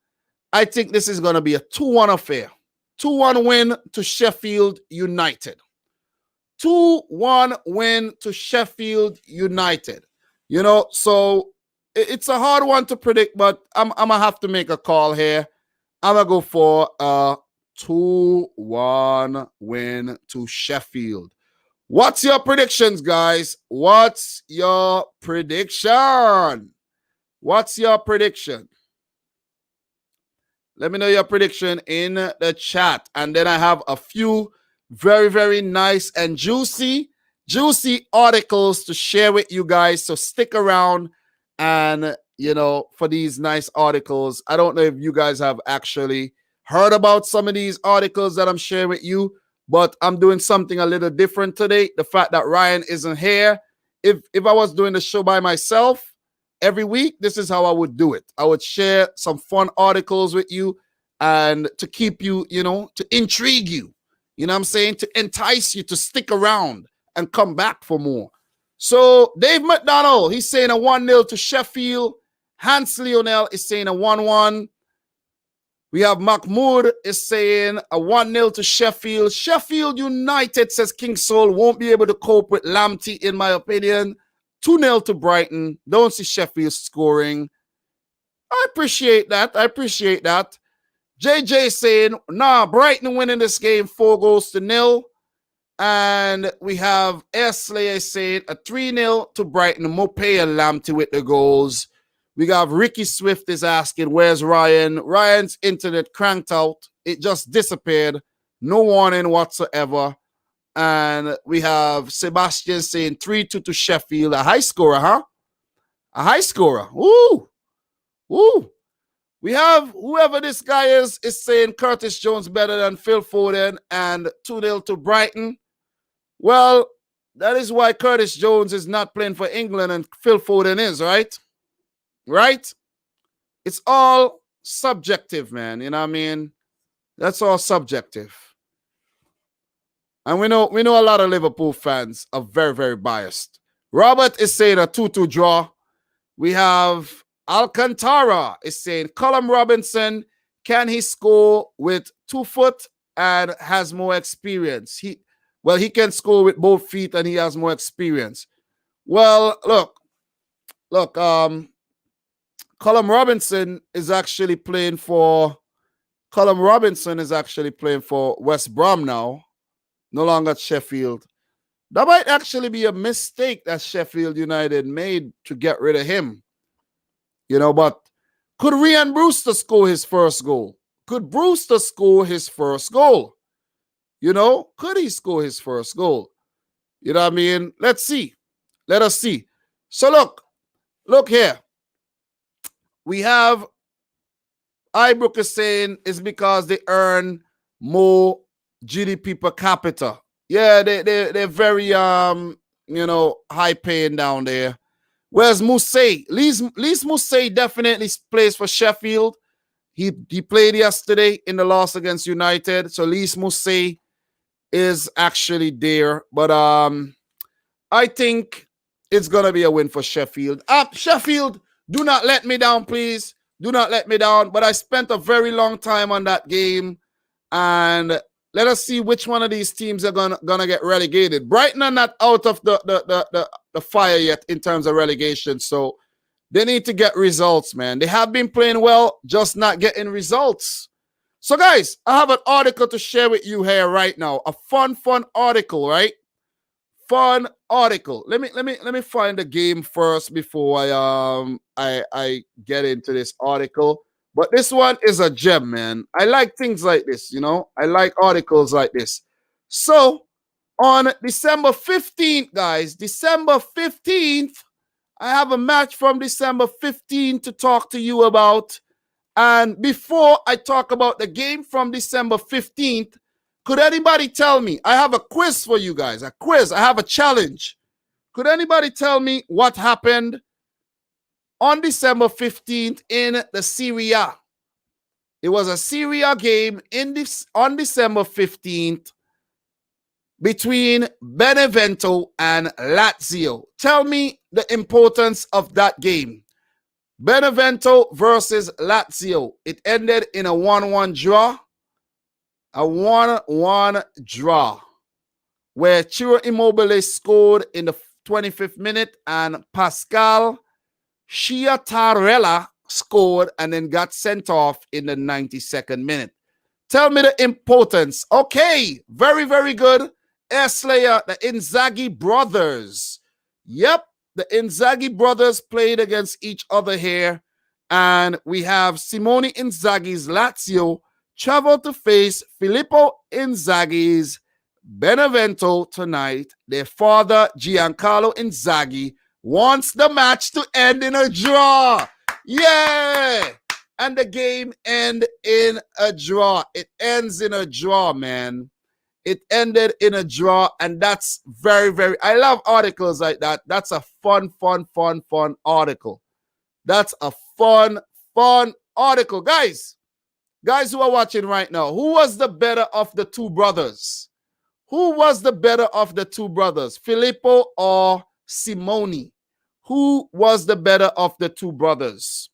I think this is going to be a 2-1 affair. 2-1 win to Sheffield United. 2-1 win to Sheffield United. You know, so it's a hard one to predict, but I'm going to have to make a call here. I'm going to go for a 2-1 win to Sheffield. What's your predictions, guys? What's your prediction? Let me know your prediction in the chat. And then I have a few very, very nice and juicy articles to share with you guys. So stick around and, you know, for these nice articles. I don't know if you guys have actually heard about some of these articles that I'm sharing with you, but I'm doing something a little different today. The fact that Ryan isn't here. If I was doing the show by myself, every week, this is how I would do it. I would share some fun articles with you and to keep you, you know, to intrigue you, you know what I'm saying, to entice you to stick around and come back for more. So Dave McDonald, he's saying a 1-0 to Sheffield. Hans Lionel is saying a 1-1. We have Mahmoud is saying a 1-0 to Sheffield. Sheffield United, says King Soul, won't be able to cope with Lamptey, in my opinion. 2-0 to Brighton. Don't see Sheffield scoring. I appreciate that. JJ saying, nah, Brighton winning this game 4-0. And we have Air Slayer saying a 3-0 to Brighton. Mopé and Lamptey with the goals. We got Ricky Swift is asking, where's Ryan? Ryan's internet cranked out. It just disappeared. No warning whatsoever. And we have Sebastian saying 3-2 to Sheffield. A high scorer, huh? A high scorer. Woo! We have whoever this guy is saying Curtis Jones better than Phil Foden and 2-0 to Brighton. Well, that is why Curtis Jones is not playing for England and Phil Foden is, right? Right? It's all subjective, man. You know what I mean? That's all subjective. And we know a lot of Liverpool fans are very, very biased. Robert is saying a 2-2 draw. We have Alcantara is saying Callum Robinson, can he score with 2 foot and has more experience? He can score with both feet and he has more experience. Well, look, Callum Robinson is actually playing for West Brom now. No longer at Sheffield. That might actually be a mistake that Sheffield United made to get rid of him. You know, but could Ryan Brewster score his first goal? Could Brewster score his first goal? You know, could he score his first goal? You know what I mean? Let's see. Let us see. So look here. We have Ibrook is saying it's because they earn more GDP per capita. Yeah, they're very high paying down there. Whereas Mousset, Lys Mousset definitely plays for Sheffield. He played yesterday in the loss against United. So Lys Mousset is actually there. But I think it's going to be a win for Sheffield. Sheffield, do not let me down, please. Do not let me down. But I spent a very long time on that game. And let us see which one of these teams are gonna get relegated. Brighton are not out of the fire yet in terms of relegation. So they need to get results, man. They have been playing well, just not getting results. So, guys, I have an article to share with you here right now. A fun article, right? Fun article. Let me find the game first before I get into this article. But this one is a gem, man. I like things like this, you know. I like articles like this. So on December 15th, guys, December 15th, I have a match from December 15th to talk to you about. And before I talk about the game from December 15th, could anybody tell me? I have a quiz for you guys. A quiz. I have a challenge. Could anybody tell me what happened on December 15th in the Serie A? It was a Serie A game on December 15th between Benevento and Lazio. Tell me the importance of that game. Benevento versus Lazio. It ended in a 1-1 draw. A 1-1 draw where Ciro Immobile scored in the 25th minute and Pascal Sciattarella scored and then got sent off in the 92nd minute. Tell me the importance. Okay, very, very good. Air Slayer, the Inzaghi brothers. Yep, the Inzaghi brothers played against each other here. And we have Simone Inzaghi's Lazio travel to face Filippo Inzaghi's Benevento tonight. Their father, Giancarlo Inzaghi, wants the match to end in a draw. Yeah! And the game ends in a draw. It ends in a draw, man. It ended in a draw, and that's very, very... I love articles like that. That's a fun article. That's a fun article. Guys who are watching right now, who was the better of the two brothers? Who was the better of the two brothers, Filippo or Simone? Who was the better of the two brothers?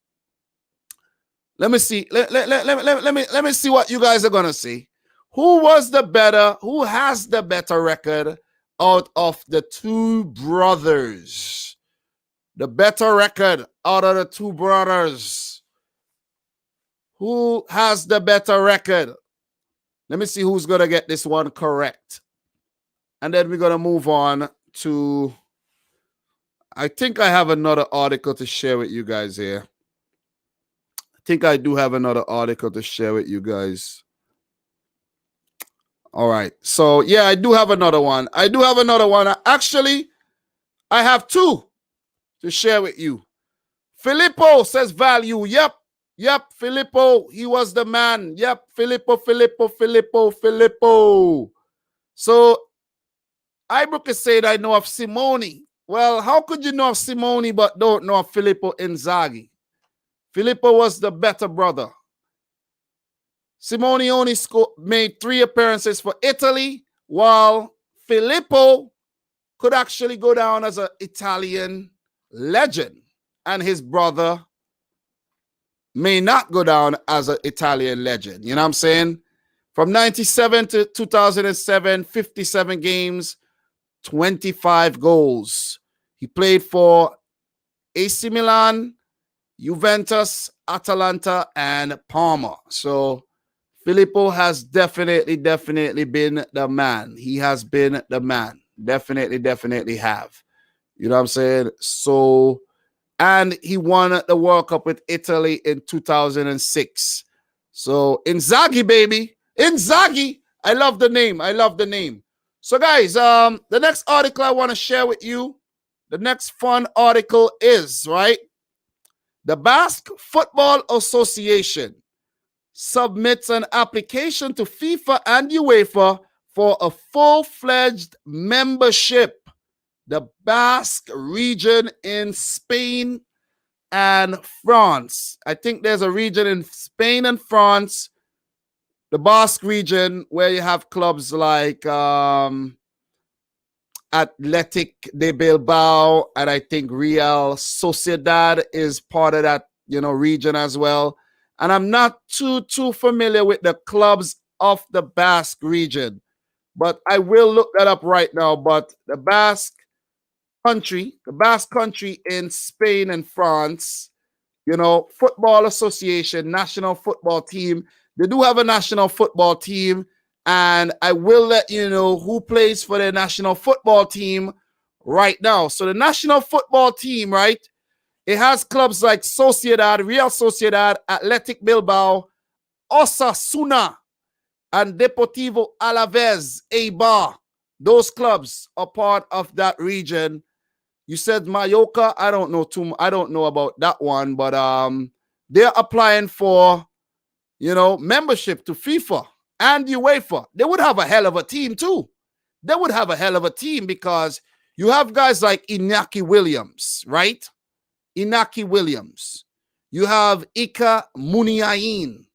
Let me see. Let me see what you guys are gonna see. Who was the better? Who has the better record out of the two brothers? The better record out of the two brothers. Who has the better record? Let me see who's going to get this one correct. And then we're going to move on to... I think I have another article to share with you guys here. I think I do have another article to share with you guys. All right. So, yeah, I do have another one. Actually, I have two to share with you. Filippo says value. Yep, Filippo, he was the man. Yep, Filippo. So, Ibrook is saying I know of Simone. Well, how could you know of Simone but don't know of Filippo Inzaghi? Filippo was the better brother. Simone only made 3 appearances for Italy, while Filippo could actually go down as an Italian legend. And his brother may not go down as an Italian legend. You know what I'm saying? From 97 to 2007, 57 games, 25 goals. He played for AC Milan, Juventus, Atalanta, and Parma. So Filippo has definitely been the man. He has been the man. Definitely have. You know what I'm saying? So... And he won the World Cup with Italy in 2006. So, Inzaghi, baby. Inzaghi. I love the name. So, guys, the next article I want to share with you, the next fun article is, right? The Basque Football Association submits an application to FIFA and UEFA for a full-fledged membership. The Basque region in Spain and France. I think there's a region in Spain and France, the Basque region, where you have clubs like Athletic de Bilbao, and I think Real Sociedad is part of that, region as well. And I'm not too familiar with the clubs of the Basque region, but I will look that up right now. But the Basque country in Spain and France, Football Association, national football team. They do have a national football team, and I will let you know who plays for the national football team right now. So the national football team, right? It has clubs like Sociedad, Real Sociedad, Athletic Bilbao, Osasuna, and Deportivo Alaves, Eibar. Those clubs are part of that region. You said Mallorca. I don't know about that one, but they're applying for, membership to FIFA and UEFA. They would have a hell of a team too. They would have a hell of a team because you have guys like Iñaki Williams, right? Iñaki Williams. You have Ika Muniain.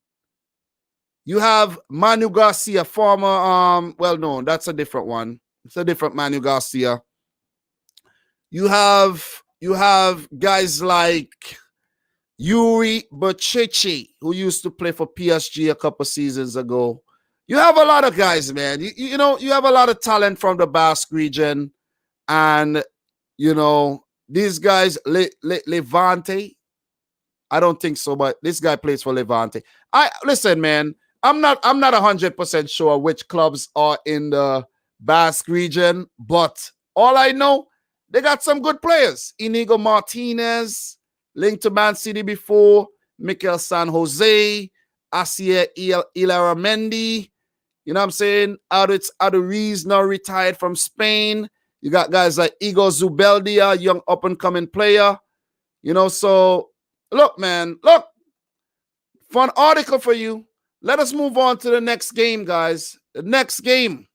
You have Manu Garcia, former, no, that's a different one. It's a different Manu Garcia. You have guys like Yuri Berchichi, who used to play for PSG a couple seasons ago. You have a lot of guys, man. You have a lot of talent from the Basque region. And, these guys, Levante, I don't think so, but this guy plays for Levante. Listen, man, I'm not 100% sure which clubs are in the Basque region, but all I know, they got some good players. Inigo Martinez, linked to Man City before, Mikel San Jose, Asier Ilaramendi, you know what I'm saying? Aduriz now retired from Spain. You got guys like Igor Zubeldia, young up-and-coming player. So look, man, fun article for you. Let us move on to the next game, guys. The next game.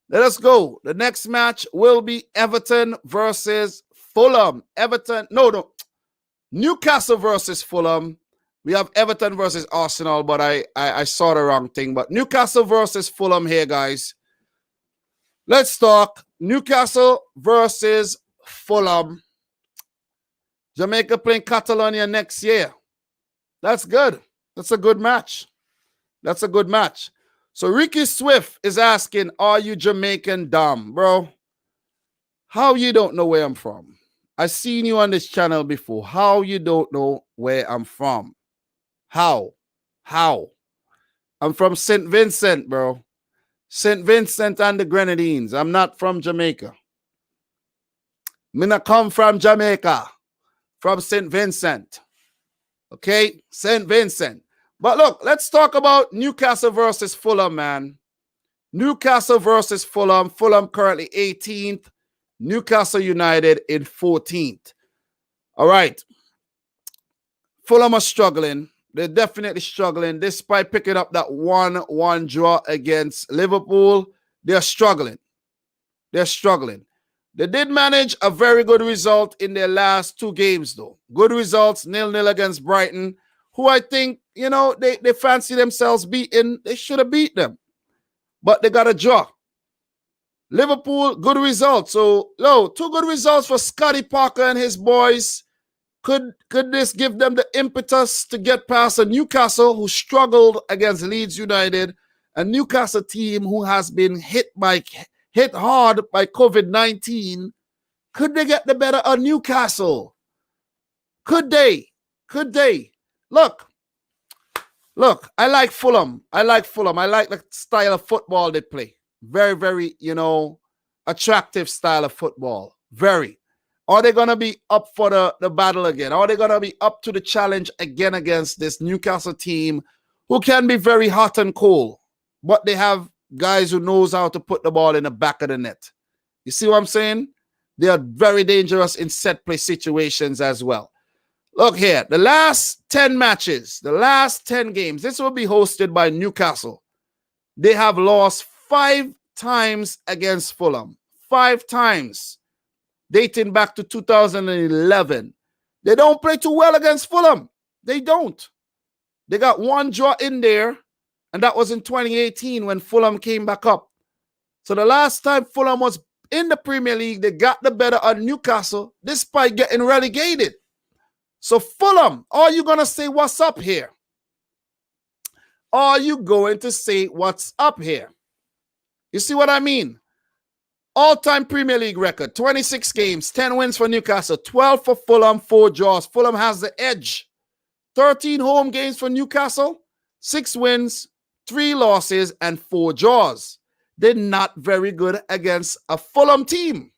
Let us go. The next match will be Everton versus Fulham. Newcastle versus Fulham. We have Everton versus Arsenal, but I saw the wrong thing. But Newcastle versus Fulham here, guys. Let's talk Newcastle versus Fulham. Jamaica playing Catalonia next year. That's good. That's a good match. So Ricky Swift is asking, are you Jamaican, Dom? Bro, how you don't know where I'm from? I've seen you on this channel before. How you don't know where I'm from? How? I'm from St. Vincent, bro. St. Vincent and the Grenadines. I'm not from Jamaica. Me not come from Jamaica. From St. Vincent. Okay? St. Vincent. But look, let's talk about Newcastle versus Fulham, man. Newcastle versus Fulham. Fulham currently 18th. Newcastle United in 14th. All right. Fulham are struggling. They're definitely struggling. Despite picking up that 1-1 draw against Liverpool, they're struggling. They did manage a very good result in their last two games, though. Good results, 0-0 against Brighton, who I think, they fancy themselves beating. They should have beat them. But they got a draw. Liverpool, good results. So, two good results for Scotty Parker and his boys. Could this give them the impetus to get past a Newcastle who struggled against Leeds United, a Newcastle team who has been hit hard by COVID-19? Could they get the better of Newcastle? Could they? Look, I like Fulham. I like the style of football they play. Very, very, attractive style of football. Very. Are they going to be up for the battle again? Are they going to be up to the challenge again against this Newcastle team who can be very hot and cold, but they have guys who knows how to put the ball in the back of the net? You see what I'm saying? They are very dangerous in set play situations as well. Look here, the last 10 matches, the last 10 games, this will be hosted by Newcastle. They have lost 5 times against Fulham. 5 times. Dating back to 2011. They don't play too well against Fulham. They don't. They got 1 draw in there, and that was in 2018 when Fulham came back up. So the last time Fulham was in the Premier League. They got the better of Newcastle despite getting relegated. So Fulham, are you going to say what's up here? Are you going to say what's up here? You see what I mean? All-time Premier League record, 26 games, 10 wins for Newcastle, 12 for Fulham, 4 draws. Fulham has the edge. 13 home games for Newcastle, 6 wins, 3 losses, and 4 draws. They're not very good against a Fulham team.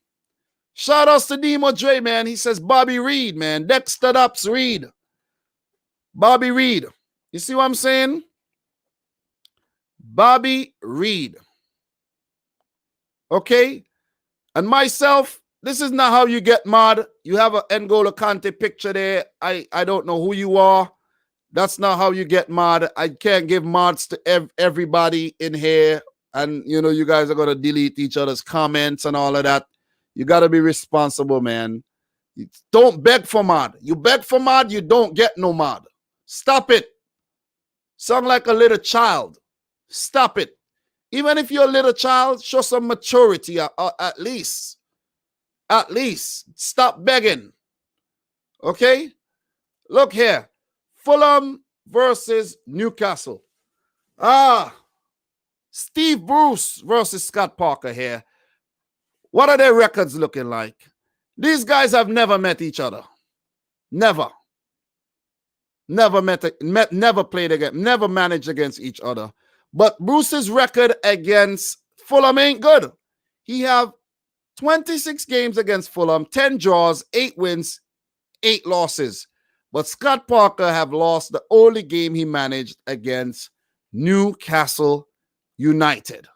Shout outs to Demo Dre, man. He says, Bobby Reed, man. Dexter Ups Reed. Bobby Reed. You see what I'm saying? Bobby Reed. Okay? And myself, this is not how you get mad. You have an N'Golo Kante picture there. I don't know who you are. That's not how you get mad. I can't give mods to everybody in here. And, you know, you guys are going to delete each other's comments and all of that. You got to be responsible, man. Don't beg for mod. You beg for mod, you don't get no mod. Stop it. Sound like a little child. Stop it. Even if you're a little child, show some maturity at least. At least. Stop begging. Okay? Look here. Fulham versus Newcastle. Steve Bruce versus Scott Parker here. What are their records looking like? These guys have never met each other. Never. Never never played against, never managed against each other. But Bruce's record against Fulham ain't good. He have 26 games against Fulham, 10 draws, 8 wins, 8 losses. But Scott Parker have lost the only game he managed against Newcastle United.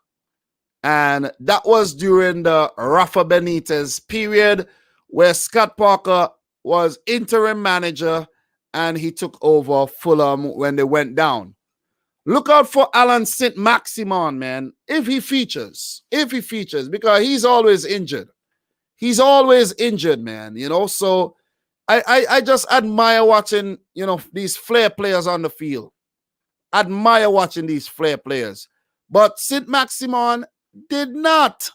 And that was during the Rafa Benitez period where Scott Parker was interim manager and he took over Fulham when they went down. Look out for Alan Saint-Maximin, man, if he features, because he's always injured. He's always injured, man, you know. So I just admire watching, you know, these flair players on the field. Admire watching these flair players. But Saint-Maximin did not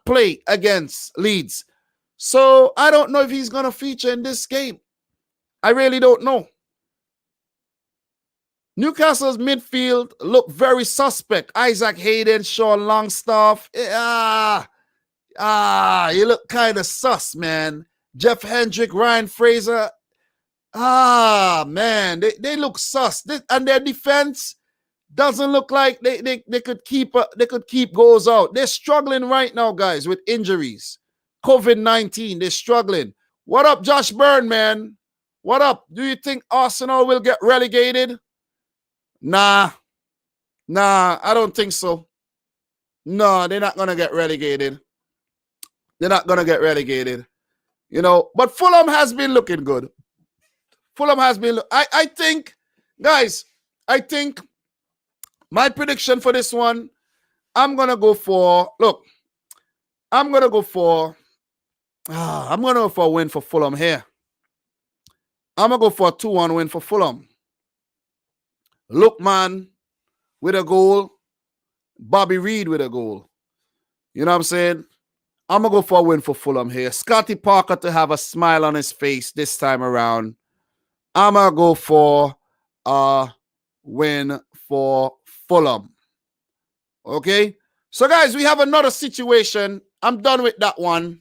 play against Leeds. So I don't know if he's going to feature in this game. I really don't know. Newcastle's midfield look very suspect. Isaac Hayden, Sean Longstaff. You look kind of sus, man. Jeff Hendrick, Ryan Fraser. Man, they look sus. And their defense doesn't look like they could keep goals out. They're struggling right now, guys, with injuries. COVID-19, they're struggling. What up, Josh Byrne, man? What up? Do you think Arsenal will get relegated? Nah, I don't think so. No, they're not going to get relegated. They're not going to get relegated. You know, but Fulham has been looking good. Fulham has been, I think, guys, my prediction for this one, I'm going to go for a win for Fulham here. I'm going to go for a 2-1 win for Fulham. Lookman with a goal. Bobby Reed with a goal. You know what I'm saying? I'm going to go for a win for Fulham here. Scotty Parker to have a smile on his face this time around. I'm going to go for a win for Fulham. Okay? So, guys, we have another situation. I'm done with that one.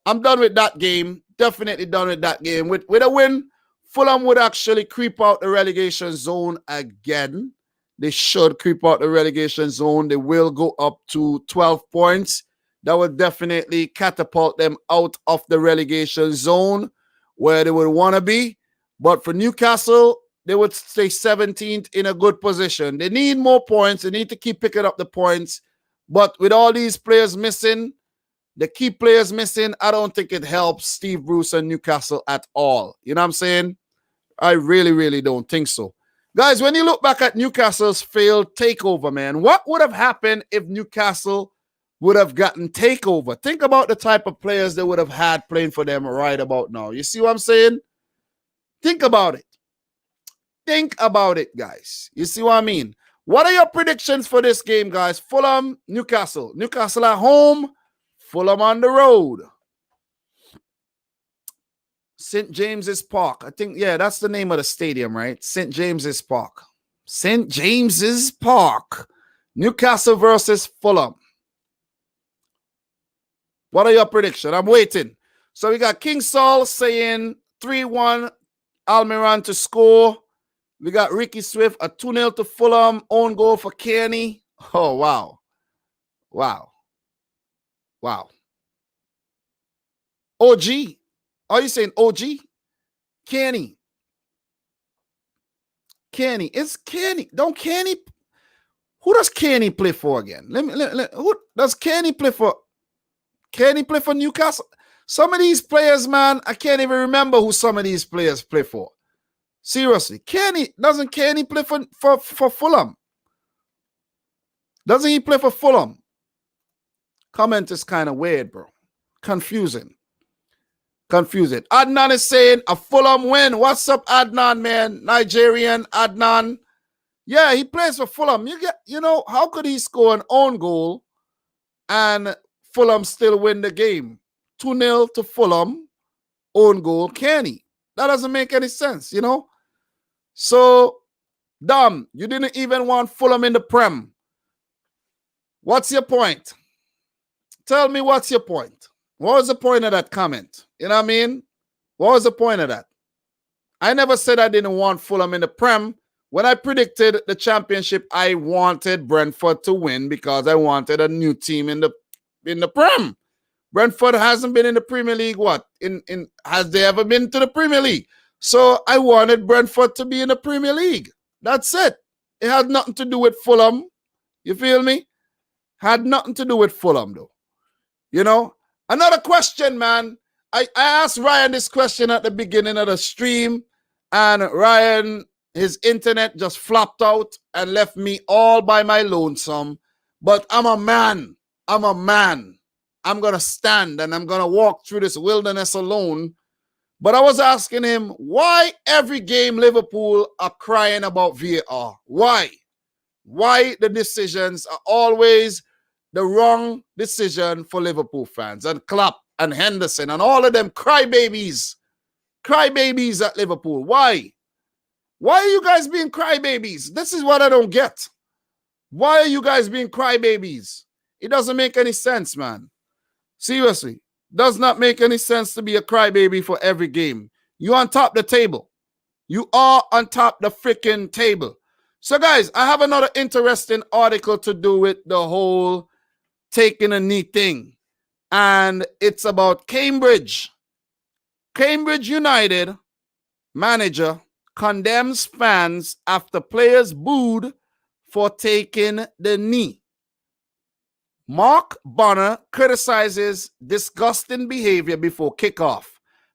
I'm done with that game. Definitely done with that game. With a win, Fulham would actually creep out the relegation zone again. They should creep out the relegation zone. They will go up to 12 points. That would definitely catapult them out of the relegation zone where they would want to be. But for Newcastle, they would stay 17th in a good position. They need more points. They need to keep picking up the points. But with all these players missing, the key players missing, I don't think it helps Steve Bruce and Newcastle at all. You know what I'm saying? I really, really don't think so. Guys, when you look back at Newcastle's failed takeover, man, what would have happened if Newcastle would have gotten takeover? Think about the type of players they would have had playing for them right about now. You see what I'm saying? Think about it. Think about it, guys. You see what I mean? What are your predictions for this game, guys? Fulham, Newcastle. Newcastle at home, Fulham on the road. St. James's Park. I think, yeah, that's the name of the stadium, right? St. James's Park. St. James's Park. Newcastle versus Fulham. What are your predictions? I'm waiting. So we got King Saul saying 3-1 Almiron to score. We got Ricky Swift, a 2-0 to Fulham. Own goal for Kearney. Oh, wow. Wow. Wow. OG. Are you saying OG? Kearney. Kearney. It's Kearney. Don't Kearney. Who does Kearney play for again? Who does Kearney play for? Kearney play for Newcastle? Some of these players, man, I can't even remember who some of these players play for. Seriously. Doesn't Kearney play for Fulham? Doesn't he play for Fulham? Comment is kind of weird, bro. Confusing. Adnan is saying a Fulham win. What's up, Adnan, man? Nigerian Adnan. Yeah, he plays for Fulham. How could he score an own goal and Fulham still win the game? 2-0 to Fulham, own goal, Kearney. That doesn't make any sense, So, Dom, you didn't even want Fulham in the Prem. What's your point? Tell me what's your point. What was the point of that comment? You know what I mean? What was the point of that? I never said I didn't want Fulham in the Prem. When I predicted the championship, I wanted Brentford to win because I wanted a new team in the Prem. Brentford hasn't been in the Premier League. Has they ever been to the Premier League? So I wanted Brentford to be in the Premier League. That's it. It had nothing to do with Fulham. You feel me? Had nothing to do with Fulham, though. Another question, man. I asked Ryan this question at the beginning of the stream, and Ryan, his internet just flopped out and left me all by my lonesome. But I'm a man. I'm going to stand and I'm going to walk through this wilderness alone. But I was asking him, why every game Liverpool are crying about VAR? Why? Why the decisions are always the wrong decision for Liverpool fans? And Klopp and Henderson and all of them crybabies at Liverpool. Why? Why are you guys being crybabies? This is what I don't get. Why are you guys being crybabies? It doesn't make any sense, man. Seriously. Does not make any sense to be a crybaby for every game. You on top the table. You are on top the freaking table. So, guys, I have another interesting article to do with the whole taking a knee thing. And it's about Cambridge. Cambridge United manager condemns fans after players booed for taking the knee. Mark Bonner criticizes disgusting behavior before kickoff.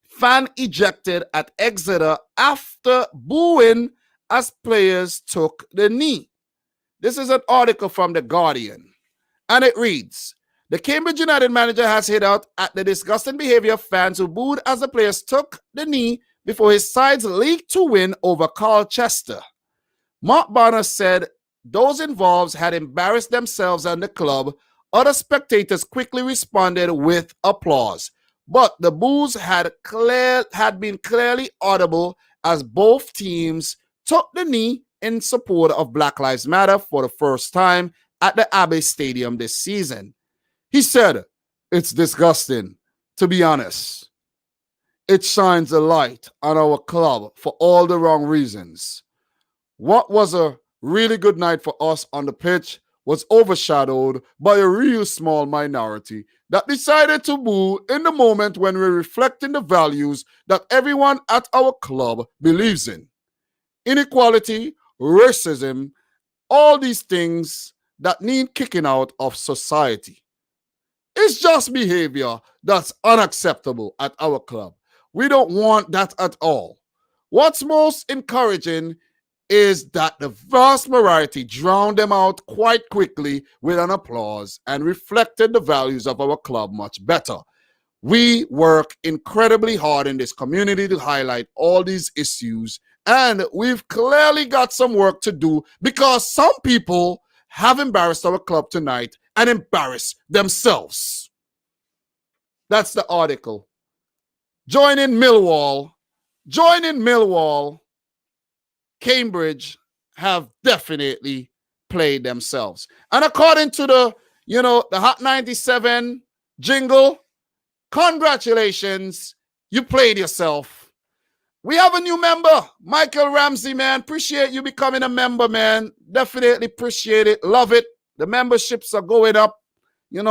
Fan ejected at Exeter after booing as players took the knee. This is an article from The Guardian. And it reads, the Cambridge United manager has hit out at the disgusting behavior of fans who booed as the players took the knee before his side's League 2 win over Colchester. Mark Bonner said those involved had embarrassed themselves and the club. Other spectators quickly responded with applause, but the boos had been clearly audible as both teams took the knee in support of Black Lives Matter for the first time at the Abbey Stadium this season. He said, it's disgusting, to be honest. It shines a light on our club for all the wrong reasons. What was a really good night for us on the pitch was overshadowed by a real small minority that decided to boo in the moment when we're reflecting the values that everyone at our club believes in. Inequality, racism, all these things that need kicking out of society. It's just behavior that's unacceptable at our club. We don't want that at all. What's most encouraging is that the vast majority drowned them out quite quickly with an applause and reflected the values of our club much better. We work incredibly hard in this community to highlight all these issues, and we've clearly got some work to do because some people have embarrassed our club tonight and embarrassed themselves. That's the article. Joining Millwall, Cambridge have definitely played themselves. And according to the Hot 97 jingle, congratulations, you played yourself. We have a new member, Michael Ramsey, man. Appreciate you becoming a member, man. Definitely appreciate it. Love it. The memberships are going up,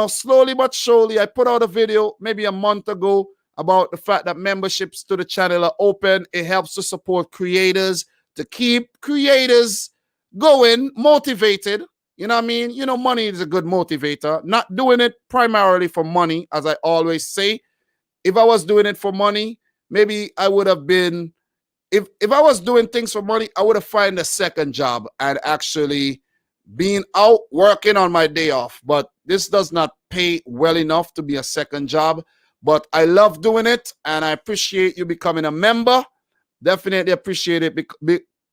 slowly but surely. I put out a video maybe a month ago about the fact that memberships to the channel are open. It helps to support creators, to keep creators going, motivated. You know what I mean? Money is a good motivator. Not doing it primarily for money, as I always say. If I was doing it for money, maybe I would have been, if I was doing things for money, I would have found a second job and actually been out working on my day off. But this does not pay well enough to be a second job. But I love doing it, and I appreciate you becoming a member. Definitely appreciate it.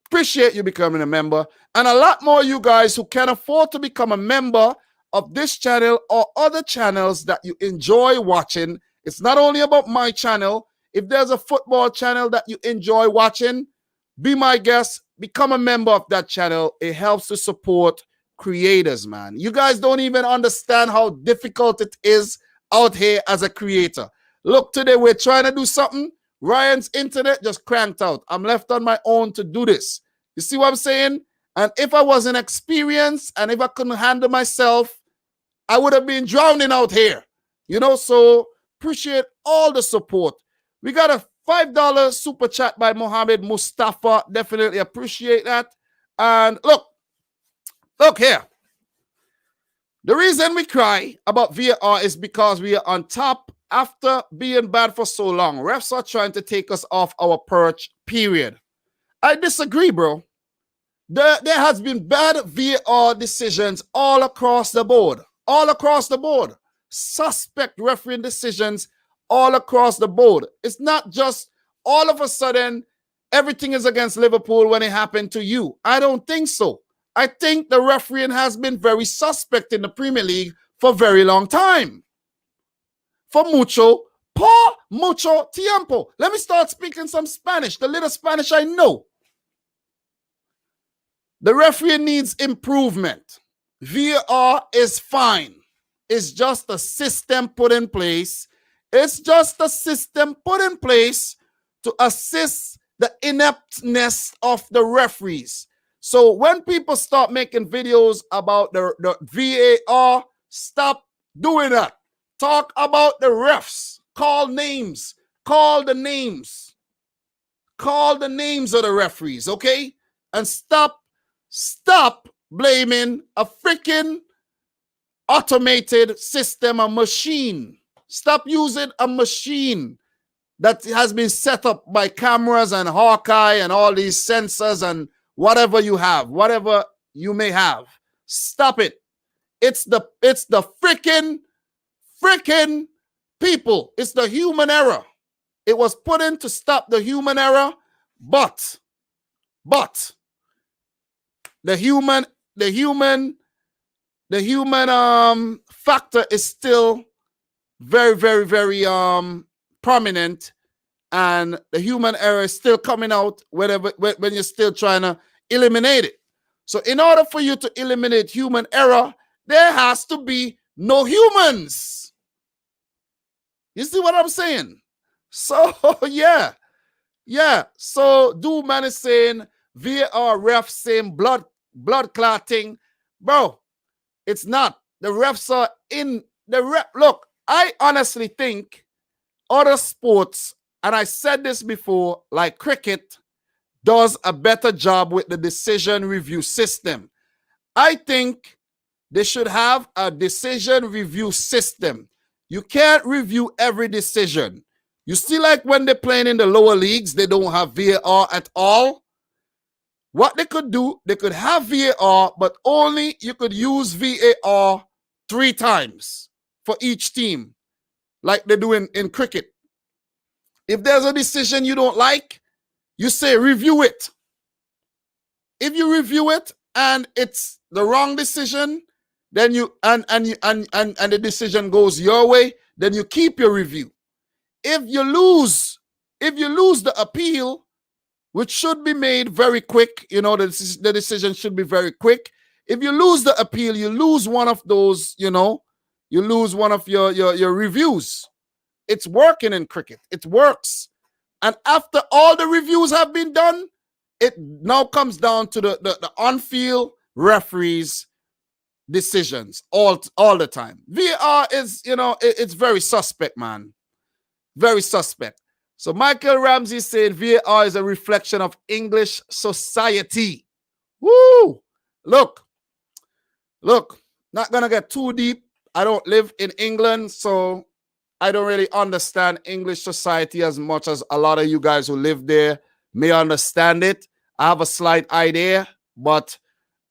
Appreciate you becoming a member. And a lot more you guys who can afford to become a member of this channel or other channels that you enjoy watching. It's not only about my channel. If there's a football channel that you enjoy watching, be my guest. Become a member of that channel. It helps to support creators, man. You guys don't even understand how difficult it is out here as a creator. Look, today we're trying to do something. Ryan's internet just cranked out. I'm left on my own to do this. You see what I'm saying? And if I wasn't experienced and if I couldn't handle myself, I would have been drowning out here. So appreciate all the support. We got a $5 super chat by Mohammed Mustafa. Definitely appreciate that. And look here. The reason we cry about VAR is because we are on top after being bad for so long. Refs are trying to take us off our perch, period. I disagree, bro. There has been bad VAR decisions all across the board. All across the board. Suspect refereeing decisions all across the board. It's not just all of a sudden everything is against Liverpool when it happened to you. I don't think so. I think the refereeing has been very suspect in the Premier League for a very long time. For mucho tiempo. Let me start speaking some Spanish, the little Spanish I know. The referee needs improvement. VAR is fine. It's just a system put in place. It's just a system put in place to assist the ineptness of the referees. So when people start making videos about the VAR, stop doing that. Talk about the refs. Call names. Call the names. Call the names of the referees, okay? And stop blaming a freaking automated system, a machine. Stop using a machine that has been set up by cameras and Hawkeye and all these sensors and whatever you have, whatever you may have. Stop it. It's the freaking people. It's the human error. It was put in to stop the human error, but the human factor is still very, very, very prominent, and the human error is still coming out when you're still trying to eliminate it. So in order for you to eliminate human error, there has to be no humans. You see what I'm saying? So yeah. So man is saying VAR ref saying blood clotting. Bro, it's not. The refs are in the ref. Look, I honestly think other sports, and I said this before, like cricket, does a better job with the decision review system. I think they should have a decision review system. You can't review every decision. You see, like when they're playing in the lower leagues, they don't have VAR at all. What they could do, they could have VAR, but only you could use VAR 3 times for each team, like they do in cricket. If there's a decision you don't like, you say review it. If you review it and it's the wrong decision, then you and the decision goes your way, then you keep your review. If you lose the appeal, which should be made very quick, the decision should be very quick. If you lose the appeal, you lose one of those, you lose one of your reviews. It's working in cricket. It works. And after all the reviews have been done, it now comes down to the on-field referees' decisions all the time. VAR is, it's very suspect, man. Very suspect. So Michael Ramsey said VAR is a reflection of English society. Woo! Look, not gonna get too deep. I don't live in England, so I don't really understand English society as much as a lot of you guys who live there may understand it. I have a slight idea, but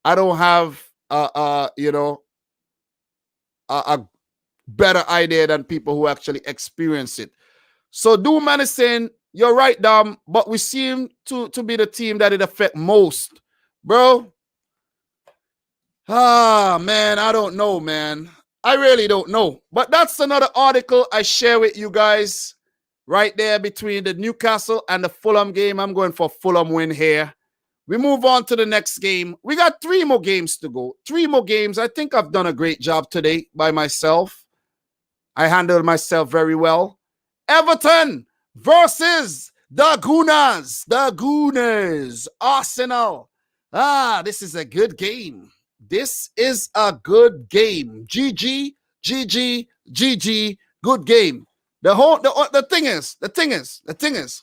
I don't have a better idea than people who actually experience it. So Doom is saying, you're right, Dom, but we seem to be the team that it affect most. Bro, man, I don't know, man. I really don't know. But that's another article I share with you guys right there between the Newcastle and the Fulham game. I'm going for Fulham win here. We move on to the next game. We got 3 more games to go. 3 more games. I think I've done a great job today by myself. I handled myself very well. Everton versus the Gooners. Arsenal. This is a good game. This is a good game. GG. Good game. The thing is,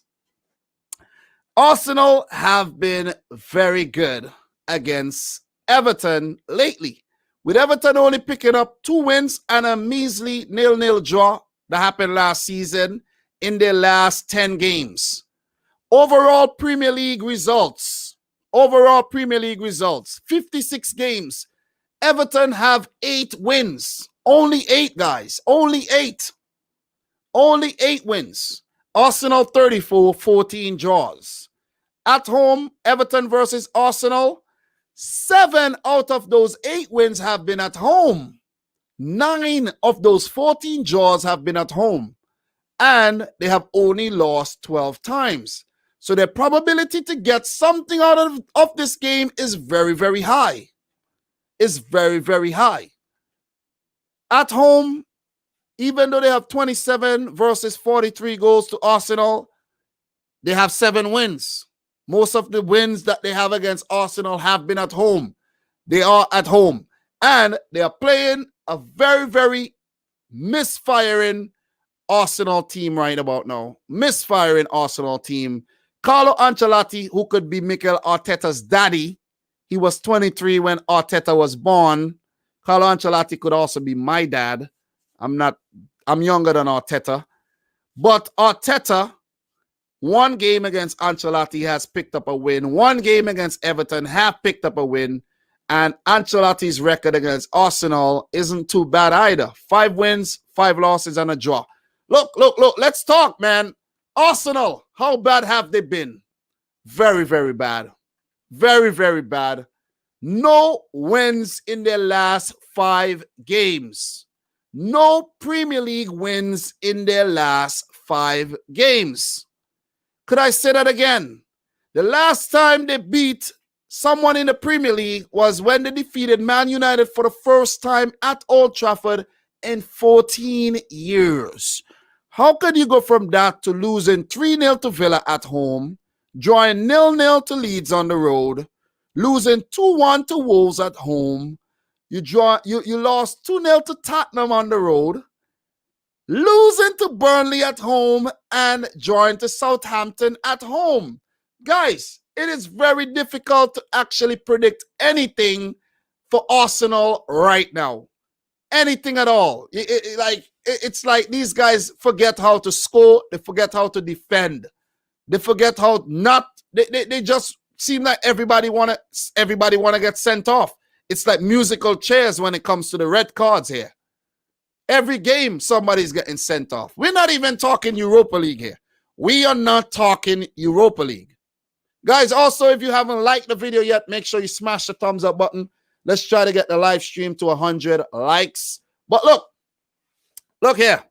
Arsenal have been very good against Everton lately. With Everton only picking up 2 wins and a measly 0-0 draw that happened last season in their last 10 games. Overall Premier League results, 56 games. Everton have 8 wins. Only 8, guys. Only 8 wins. Arsenal 34, 14 draws. At home, Everton versus Arsenal, 7 out of those 8 wins have been at home. 9 of those 14 draws have been at home. And they have only lost 12 times. So their probability to get something out of this game is very, very high. Is very, very high. At home, even though they have 27 versus 43 goals to Arsenal, they have 7 wins. Most of the wins that they have against Arsenal have been at home. They are at home. And they are playing a very, very misfiring Arsenal team right about now. Misfiring Arsenal team. Carlo Ancelotti, who could be Mikel Arteta's daddy. He was 23 when Arteta was born. Carlo Ancelotti could also be my dad. I'm younger than Arteta. But Arteta, 1 game against Ancelotti has picked up a win. 1 game against Everton have picked up a win. And Ancelotti's record against Arsenal isn't too bad either. 5 wins, 5 losses, and a draw. Look. Let's talk, man. Arsenal, how bad have they been? Very, very bad. Very, very bad. No wins in their last 5 games. No Premier League wins in their last 5 games. Could I say that again? The last time they beat someone in the Premier League was when they defeated Man United for the first time at Old Trafford in 14 years. How could you go from that to losing 3-0 to Villa at home, drawing 0-0 to Leeds on the road, losing 2-1 to Wolves at home, you lost 2-0 to Tottenham on the road, losing to Burnley at home, and drawing to Southampton at home? Guys, it is very difficult to actually predict anything for Arsenal right now. Anything at all. It's like these guys forget how to score. They forget how to defend. They forget how not. They just seem like everybody wanna get sent off. It's like musical chairs when it comes to the red cards here. Every game somebody's getting sent off. We're not even talking Europa League here. We are not talking Europa League. Guys, also, if you haven't liked the video yet, make sure you smash the thumbs up button. Let's try to get the live stream to 100 likes. But look here.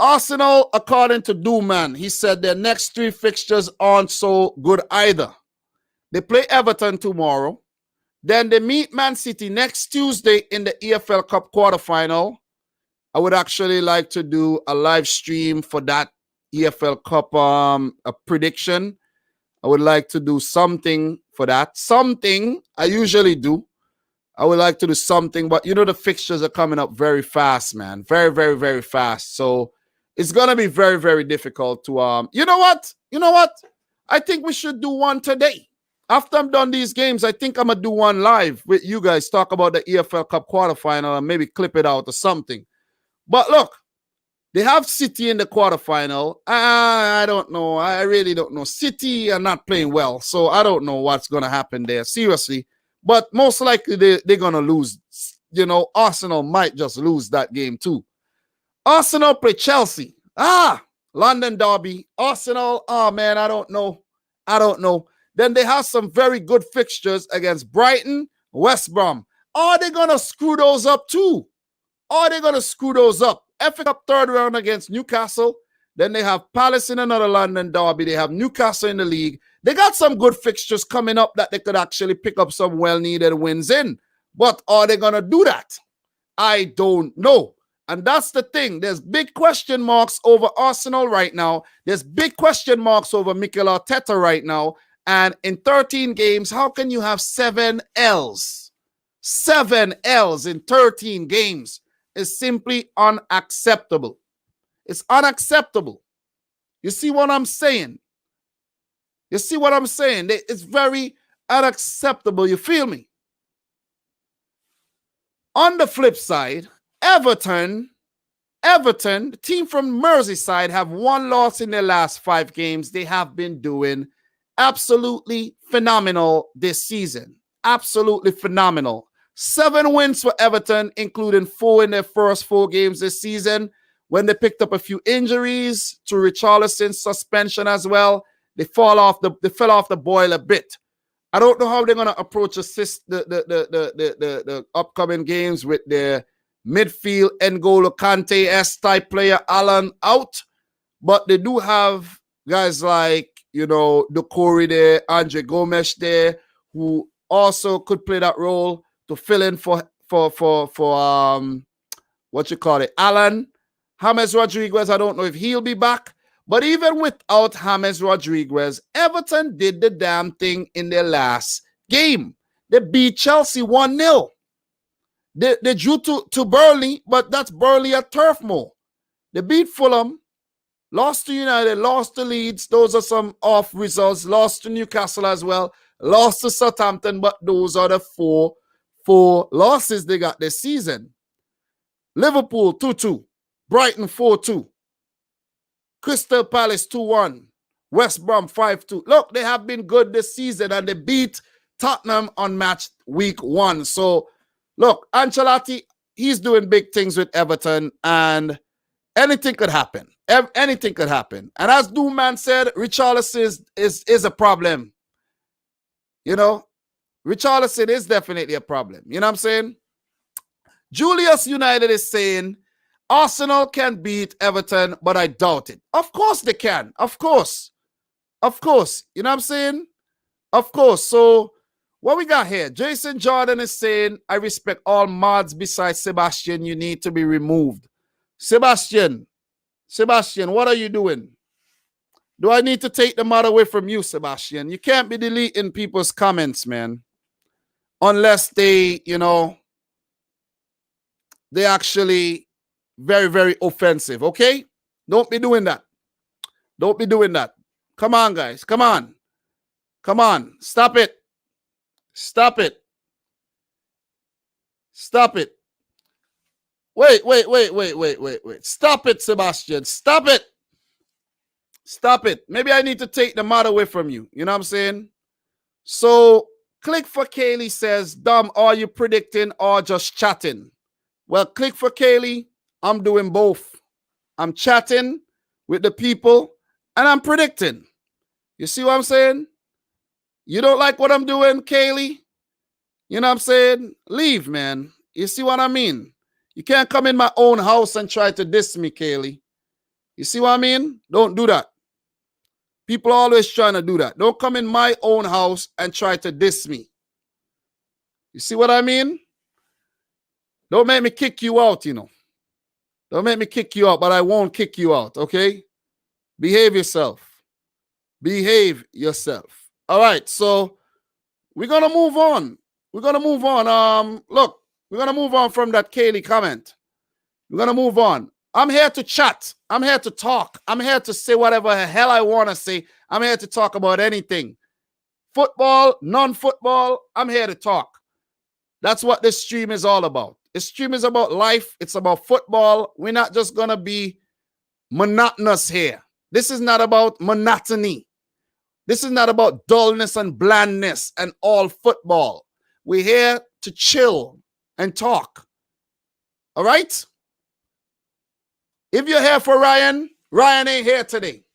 Arsenal, according to Dooman, he said their next 3 fixtures aren't so good either. They play Everton tomorrow. Then they meet Man City next Tuesday in the EFL Cup quarterfinal. I would actually like to do a live stream for that EFL Cup a prediction. I would like to do something for that. Something I usually do. I would like to do something, but you know the fixtures are coming up very fast, man. Very, very, very fast. So it's gonna be very, very difficult to you know what? You know what? I think we should do one today. After I'm done these games, I think I'm gonna do one live with you guys, talk about the EFL Cup quarterfinal and maybe clip it out or something. But look, they have City in the quarterfinal. I don't know. I really don't know. City are not playing well, so I don't know what's gonna happen there. Seriously. But most likely they're going to lose. You know, Arsenal might just lose that game too. Arsenal play Chelsea. London derby. Arsenal, man, I don't know. Then they have some very good fixtures against Brighton, West Brom. Are they going to screw those up too? FA Cup third round against Newcastle. Then they have Palace in another London derby. They have Newcastle in the league. They got some good fixtures coming up that they could actually pick up some well-needed wins in. But are they going to do that? I don't know. And that's the thing. There's big question marks over Arsenal right now. There's big question marks over Mikel Arteta right now. And in 13 games, how can you have 7 L's? 7 L's in 13 games is simply unacceptable. It's unacceptable. You see what I'm saying? It's very unacceptable. You feel me? On the flip side, Everton, the team from Merseyside, have 1 loss in their last 5 games. They have been doing absolutely phenomenal this season. Absolutely phenomenal. 7 wins for Everton, including 4 in their first 4 games this season. When they picked up a few injuries to Richarlison's suspension as well, they fell off the boil a bit. I don't know how they're gonna approach the upcoming games with their midfield N'Golo Kante-esque type player Alan out, but they do have guys like Doucouré there, Andre Gomes there, who also could play that role to fill in for Alan. James Rodriguez, I don't know if he'll be back. But even without James Rodriguez, Everton did the damn thing in their last game. They beat Chelsea 1-0. They drew to Burnley, but that's Burnley at Turf Moor. They beat Fulham, lost to United, lost to Leeds. Those are some off results. Lost to Newcastle as well. Lost to Southampton, but those are the four losses they got this season. Liverpool 2-2. Brighton 4-2. Crystal Palace 2-1. West Brom 5-2. Look, they have been good this season and they beat Tottenham on match week 1. So, look, Ancelotti, he's doing big things with Everton and anything could happen. Anything could happen. And as Doomman said, Richarlison is a problem. Richarlison is definitely a problem. You know what I'm saying? Julius United is saying, Arsenal can beat Everton, but I doubt it. Of course they can. Of course. You know what I'm saying? Of course. So what we got here? Jason Jordan is saying, I respect all mods besides Sebastian. You need to be removed. Sebastian, what are you doing? Do I need to take the mod away from you, Sebastian? You can't be deleting people's comments, man. Unless they, they actually very, very offensive, okay? Don't be doing that. Come on, guys. Come on. Stop it. Wait. Stop it, Sebastian. Stop it. Maybe I need to take the mod away from you. You know what I'm saying? So, Click for Kaylee says, Dom, are you predicting or just chatting? Well, Click for Kaylee, I'm doing both. I'm chatting with the people and I'm predicting. You see what I'm saying? You don't like what I'm doing, Kaylee? You know what I'm saying? Leave, man. You see what I mean? You can't come in my own house and try to diss me, Kaylee. You see what I mean? Don't do that. People are always trying to do that. Don't come in my own house and try to diss me. You see what I mean? Don't make me kick you out, you know. Don't make me kick you out, but I won't kick you out, okay? Behave yourself. Behave yourself. All right, so we're going to move on. We're going to move on. Look, we're going to move on from that Kaylee comment. We're going to move on. I'm here to chat. I'm here to talk. I'm here to say whatever the hell I want to say. I'm here to talk about anything. Football, non-football, I'm here to talk. That's what this stream is all about. This stream is about life. It's about football. We're not just going to be monotonous here. This is not about monotony. This is not about dullness and blandness and all football. We're here to chill and talk. All right? If you're here for Ryan, Ryan ain't here today.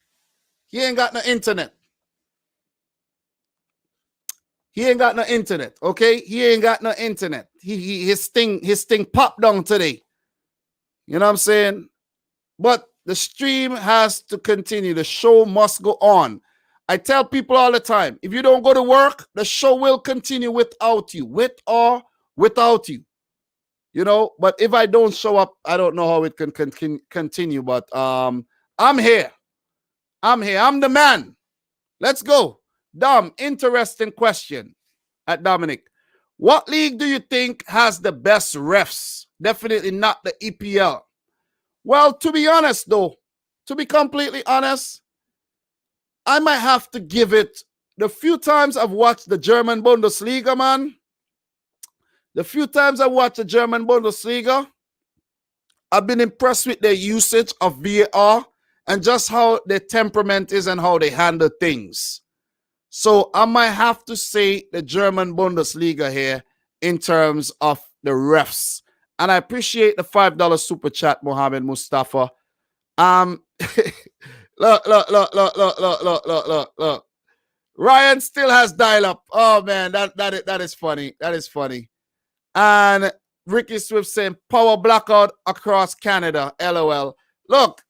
He ain't got no internet. He ain't got no internet, okay? He ain't got no internet. His thing popped down today. You know what I'm saying? But the stream has to continue. The show must go on. I tell people all the time, if you don't go to work, the show will continue without you, with or without you. You know, but if I don't show up, I don't know how it can continue. But I'm here. I'm here. I'm the man. Let's go. Dom, interesting question at Dominic. What league do you think has the best refs? Definitely not the EPL. Well, to be honest, though, to be completely honest, I might have to give it the few times I've watched the German Bundesliga, man. The few times I watched the German Bundesliga, I've been impressed with their usage of VAR and just how their temperament is and how they handle things. So I might have to say the German Bundesliga here in terms of the refs. And I appreciate the $5 super chat, Mohammed Mustafa. Look. Ryan still has dial-up. Oh, man, that is funny. That is funny. And Ricky Swift saying, power blackout across Canada. LOL. Look.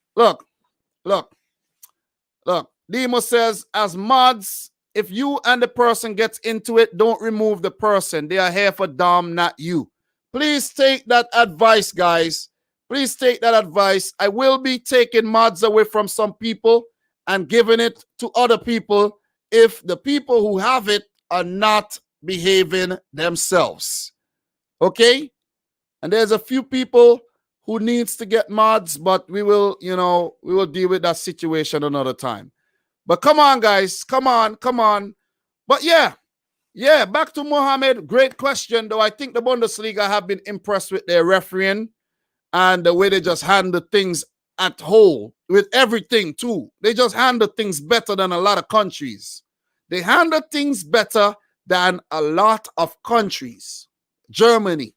Demo says, as mods, if you and the person gets into it, don't remove the person. They are here for Dom, not you. Please take that advice, guys. Please take that advice. I will be taking mods away from some people and giving it to other people if the people who have it are not behaving themselves. Okay? And there's a few people who needs to get mods, but we will deal with that situation another time. But come on, guys. Come on. But yeah, back to Mohammed. Great question, though. I think the Bundesliga have been impressed with their refereeing and the way they just handle things at whole with everything, too. They just handle things better than a lot of countries. They handle things better than a lot of countries. Germany.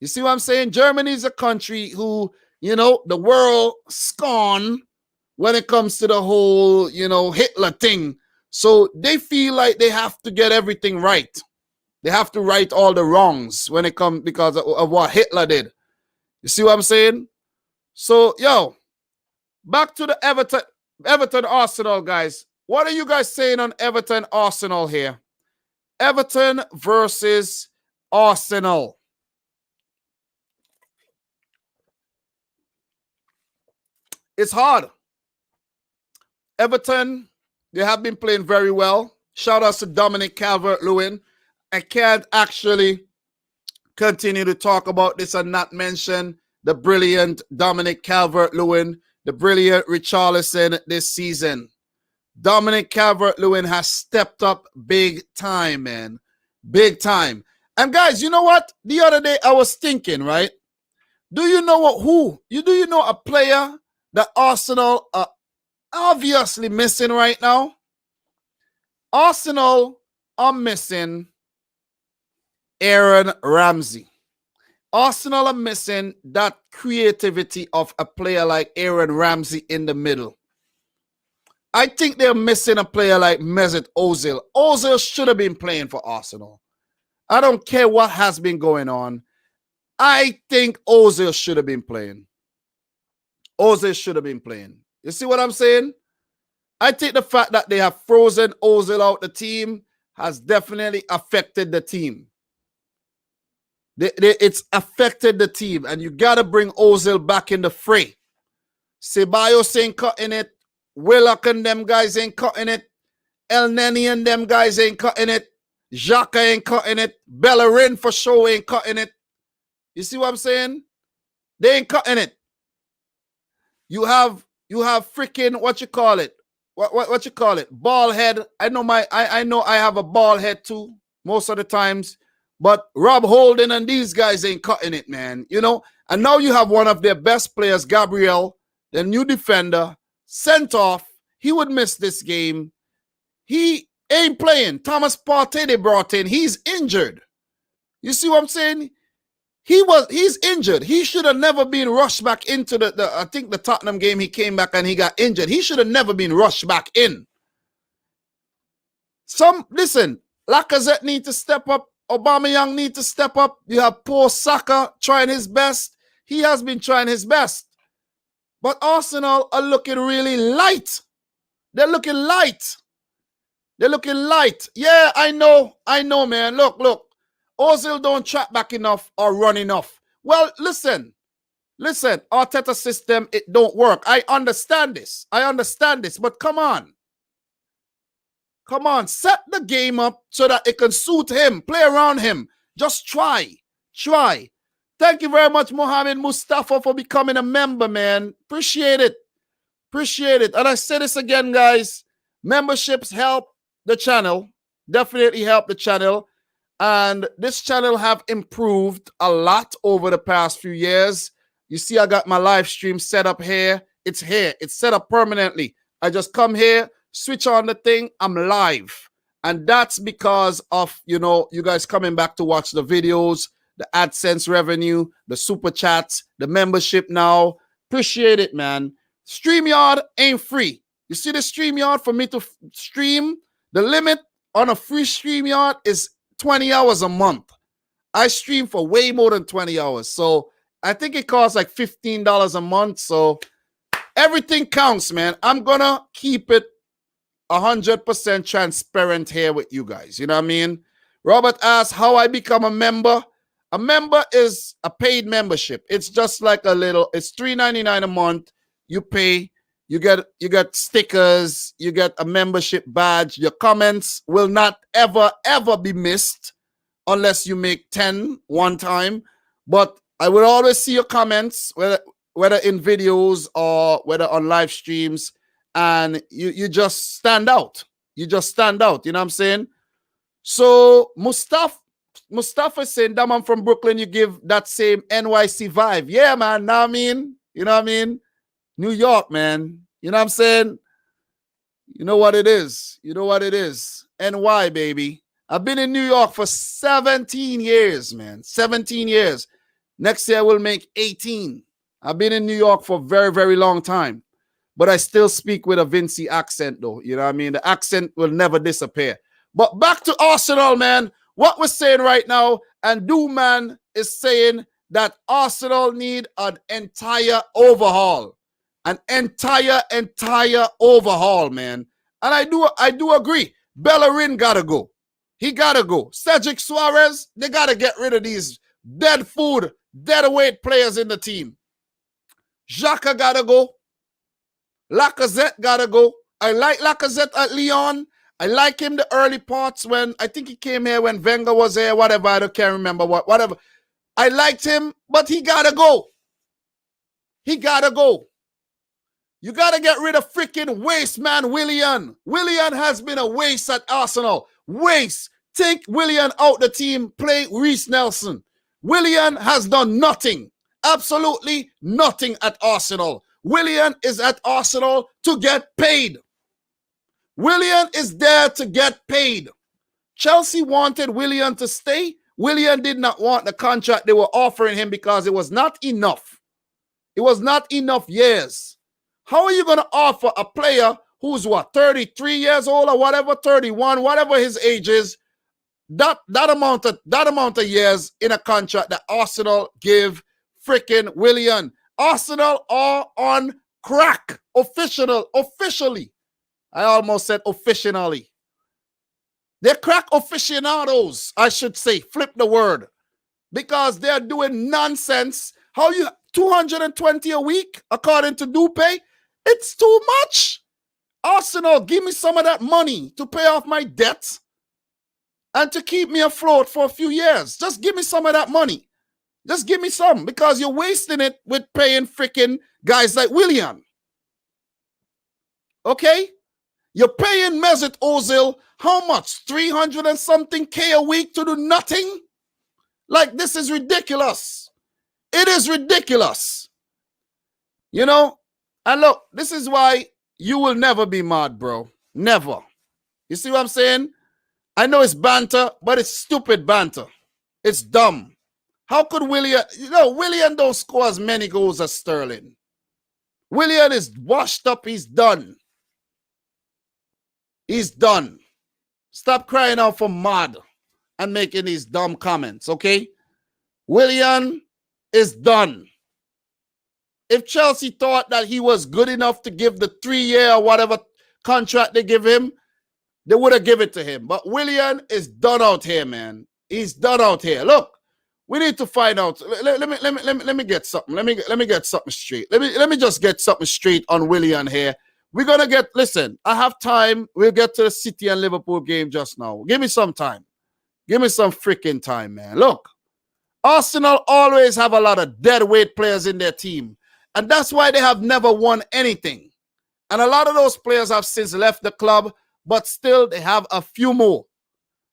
You see what I'm saying? Germany is a country who, the world scorn when it comes to the whole, Hitler thing. So they feel like they have to get everything right. They have to right all the wrongs when it comes because of what Hitler did. You see what I'm saying? So, back to the Everton Arsenal, guys. What are you guys saying on Everton Arsenal here? Everton versus Arsenal. It's hard. Everton, they have been playing very well. Shout out to Dominic Calvert-Lewin. I can't actually continue to talk about this and not mention the brilliant Dominic Calvert-Lewin, the brilliant Richarlison this season. Dominic Calvert-Lewin has stepped up big time, man. Big time. And guys, you know what? The other day I was thinking, right? Do you know a player that Arsenal are obviously missing right now? Arsenal are missing Aaron Ramsey. Arsenal are missing that creativity of a player like Aaron Ramsey in the middle. I think they're missing a player like Mesut Ozil. Ozil should have been playing for Arsenal. I don't care what has been going on. I think Ozil should have been playing. Ozil should have been playing. You see what I'm saying? I think the fact that they have frozen Ozil out the team has definitely affected the team. It's affected the team, and you got to bring Ozil back in the fray. Ceballos ain't cutting it. Willock and them guys ain't cutting it. El Neni and them guys ain't cutting it. Xhaka ain't cutting it. Bellerin for sure ain't cutting it. You see what I'm saying? They ain't cutting it. You have freaking what you call it? What you call it? Ball head. I know I have a ball head too most of the times, but Rob Holding and these guys ain't cutting it, man. You know, and now you have one of their best players, Gabriel, the new defender, sent off. He would miss this game. He ain't playing. Thomas Partey they brought in. He's injured. You see what I'm saying? He's injured. He should have never been rushed back into I think the Tottenham game. He came back and he got injured. He should have never been rushed back in. Listen, Lacazette need to step up. Aubameyang need to step up. You have poor Saka trying his best. He has been trying his best. But Arsenal are looking really light. They're looking light. They're looking light. Yeah, I know, man. Look. Ozil don't track back enough or run enough. Well, listen. Arteta system, it don't work. I understand this. But come on. Set the game up so that it can suit him. Play around him. Just try. Thank you very much, Mohammed Mustafa, for becoming a member, man. Appreciate it. And I say this again, guys. Memberships help the channel. Definitely help the channel. And this channel have improved a lot over the past few years. You see, I got my live stream set up here. It's here. It's set up permanently. I just come here, switch on the thing. I'm live. And that's because of, you guys coming back to watch the videos, the AdSense revenue, the super chats, the membership now. Appreciate it, man. StreamYard ain't free. You see the StreamYard for me to stream? The limit on a free StreamYard is 20 hours a month. I stream for way more than 20 hours. So I think it costs like $15 a month. So everything counts, man. I'm going to keep it 100% transparent here with you guys. You know what I mean? Robert asked how I become a member. A member is a paid membership. It's just like it's $3.99 a month. You pay. You get stickers, you get a membership badge. Your comments will not ever be missed unless you make 10 one time. But I will always see your comments, whether in videos or whether on live streams, and you just stand out. You know what I'm saying? So Mustafa is saying, that man from Brooklyn, you give that same NYC vibe. Yeah, man. Now I mean, you know what I mean? New York, man. You know what I'm saying? You know what it is. NY, baby. I've been in New York for 17 years, man. 17 years. Next year we'll make 18. I've been in New York for a very, very long time. But I still speak with a Vincy accent, though. You know what I mean? The accent will never disappear. But back to Arsenal, man. What we're saying right now, and Man is saying that Arsenal need an entire overhaul. An entire overhaul, man. And I do agree. Bellerin gotta go. He gotta go. Cedric Suarez, they gotta get rid of these dead weight players in the team. Xhaka gotta go. Lacazette gotta go. I like Lacazette at Lyon. I like him the early parts when I think he came here when Wenger was here, whatever. I can't remember whatever. I liked him, but he gotta go. He gotta go. You got to get rid of freaking waste, man, Willian. Willian has been a waste at Arsenal. Waste. Take Willian out the team, play Reece Nelson. Willian has done nothing. Absolutely nothing at Arsenal. Willian is at Arsenal to get paid. Willian is there to get paid. Chelsea wanted Willian to stay. Willian did not want the contract they were offering him because it was not enough. It was not enough years. How are you going to offer a player who's 33 years old or whatever, 31, whatever his age is, that amount of years in a contract that Arsenal give freaking Willian? Arsenal are on crack officially. I almost said officially. They're crack aficionados, I should say. Flip the word. Because they're doing nonsense. How you 220 a week, according to Dupe? It's too much. Arsenal, give me some of that money to pay off my debt and to keep me afloat for a few years. Just give me some of that money. Just give me some, because you're wasting it with paying freaking guys like Willian. Okay? You're paying Mesut Ozil how much? 300 and something K a week to do nothing? Like, this is ridiculous. It is ridiculous. You know? And look, this is why you will never be mad, bro. Never. You see what I'm saying? I know it's banter, but it's stupid banter. It's dumb. How could Willian, Willian don't score as many goals as Sterling. Willian is washed up. He's done. He's done. Stop crying out for mad and making these dumb comments, okay? Willian is done. If Chelsea thought that he was good enough to give the 3-year or whatever contract they give him, they would have given it to him. But Willian is done out here, man. He's done out here. Look, we need to find out. Let me get something. Let me get something straight. Let me just get something straight on Willian here. We're gonna get. Listen, I have time. We'll get to the City and Liverpool game just now. Give me some time. Give me some freaking time, man. Look, Arsenal always have a lot of dead weight players in their team, and that's why they have never won anything. And a lot of those players have since left the club, but still they have a few more.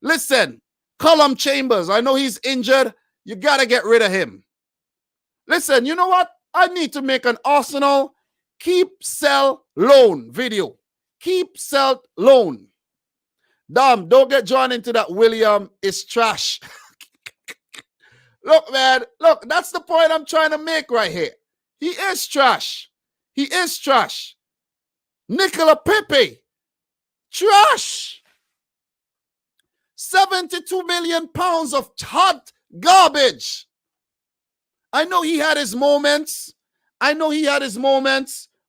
Listen, Callum Chambers, I know he's injured. You got to get rid of him. Listen, you know what? I need to make an Arsenal keep, sell, loan video. Keep, sell, loan. Damn, don't get drawn into that. William is trash. Look, man. Look, that's the point I'm trying to make right here. He is trash. He is trash. Nicola Pepe. Trash. 72 million pounds of hot garbage. I know he had his moments.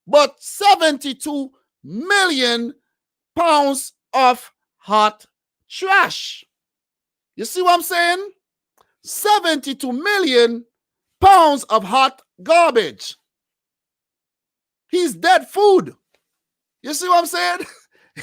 But 72 million pounds of hot trash. You see what I'm saying? 72 million pounds of hot garbage. He's dead food. You see what I'm saying?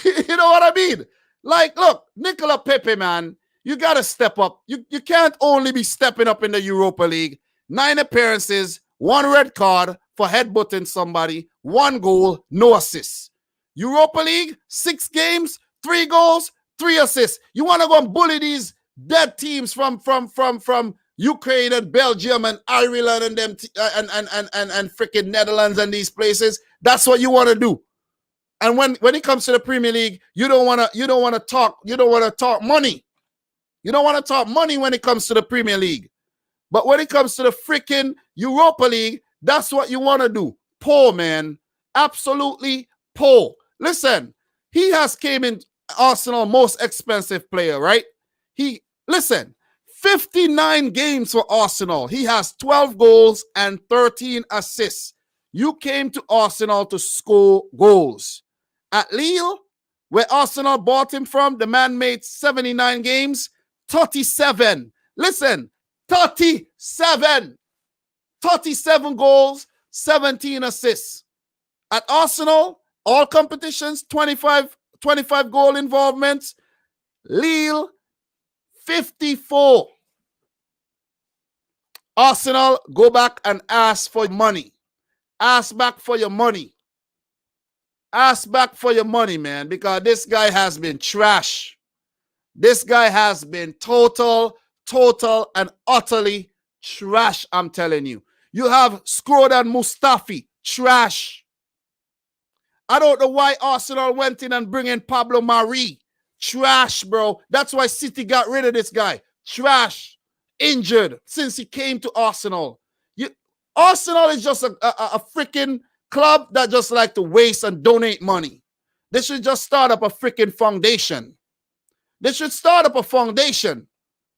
You know what I mean? Like, look, Nicola Pepe, man, you got to step up. You can't only be stepping up in the Europa League. 9 appearances, 1 red card for headbutting somebody, 1 goal, no assists. Europa League, 6 games, 3 goals, 3 assists. You want to go and bully these dead teams from Ukraine and Belgium and Ireland and them and freaking Netherlands and these places? That's what you want to do. And when it comes to the Premier League, you don't want to talk money. You don't want to talk money when it comes to the Premier League. But when it comes to the freaking Europa League, that's what you want to do. Poor, man. Absolutely poor. Listen, he has came in Arsenal most expensive player, right? 59 games for Arsenal. He has 12 goals and 13 assists. You came to Arsenal to score goals. At Lille, where Arsenal bought him from, the man made 79 games, 37. Listen, 37. 37 goals, 17 assists. At Arsenal, all competitions, 25 goal involvements. Lille, 54. Arsenal, go back and ask for money. Ask back for your money. Ask back for your money, man, because this guy has been trash. This guy has been total and utterly trash, I'm telling you. You have Skrodan Mustafi, trash. I don't know why Arsenal went in and bring in Pablo Mari. Trash, bro. That's why City got rid of this guy. Trash. Injured since he came to Arsenal. Arsenal is just a freaking club that just like to waste and donate money. They should just start up a freaking foundation. They should start up a foundation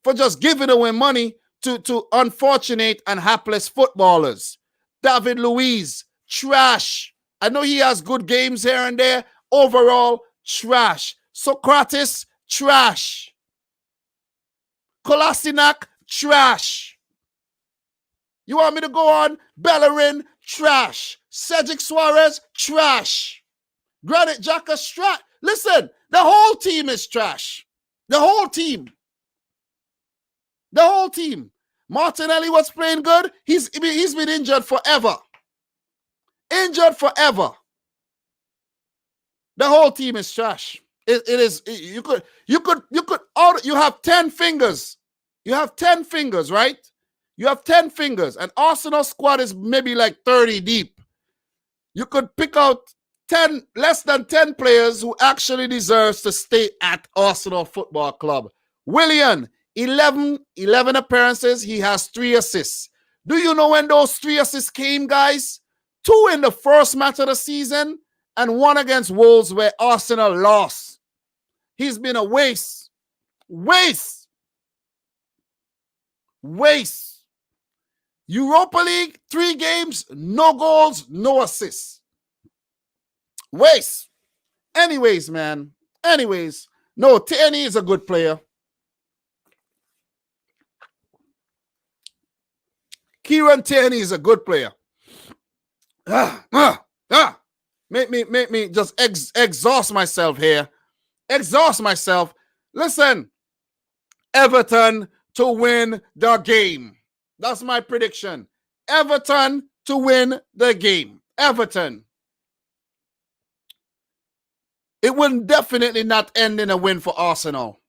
for just giving away money to unfortunate and hapless footballers. David Luiz, trash. I know he has good games here and there. Overall, trash. Socrates, trash. Kolasinac, trash. You want me to go on? Bellerin, trash. Cedric Suarez, trash. Granit Xhaka, trash. Listen, the whole team is trash. The whole team. The whole team. Martinelli was playing good. He's been injured forever. Injured forever. The whole team is trash. It is. You have 10 fingers. You have 10 fingers, right? You have 10 fingers. And Arsenal squad is maybe like 30 deep. You could pick out less than 10 players who actually deserves to stay at Arsenal Football Club. Willian, 11 appearances. He has 3 assists. Do you know when those 3 assists came, guys? 2 in the first match of the season and 1 against Wolves where Arsenal lost. He's been a waste. Waste. Waste. Europa League, 3 games, no goals, no assists. Waste. Anyways, man. Anyways. No, Tierney is a good player. Kieran Tierney is a good player. Make me just exhaust myself here. Exhaust myself. Listen, Everton to win the game. That's my prediction. Everton to win the game. Everton. It will definitely not end in a win for Arsenal.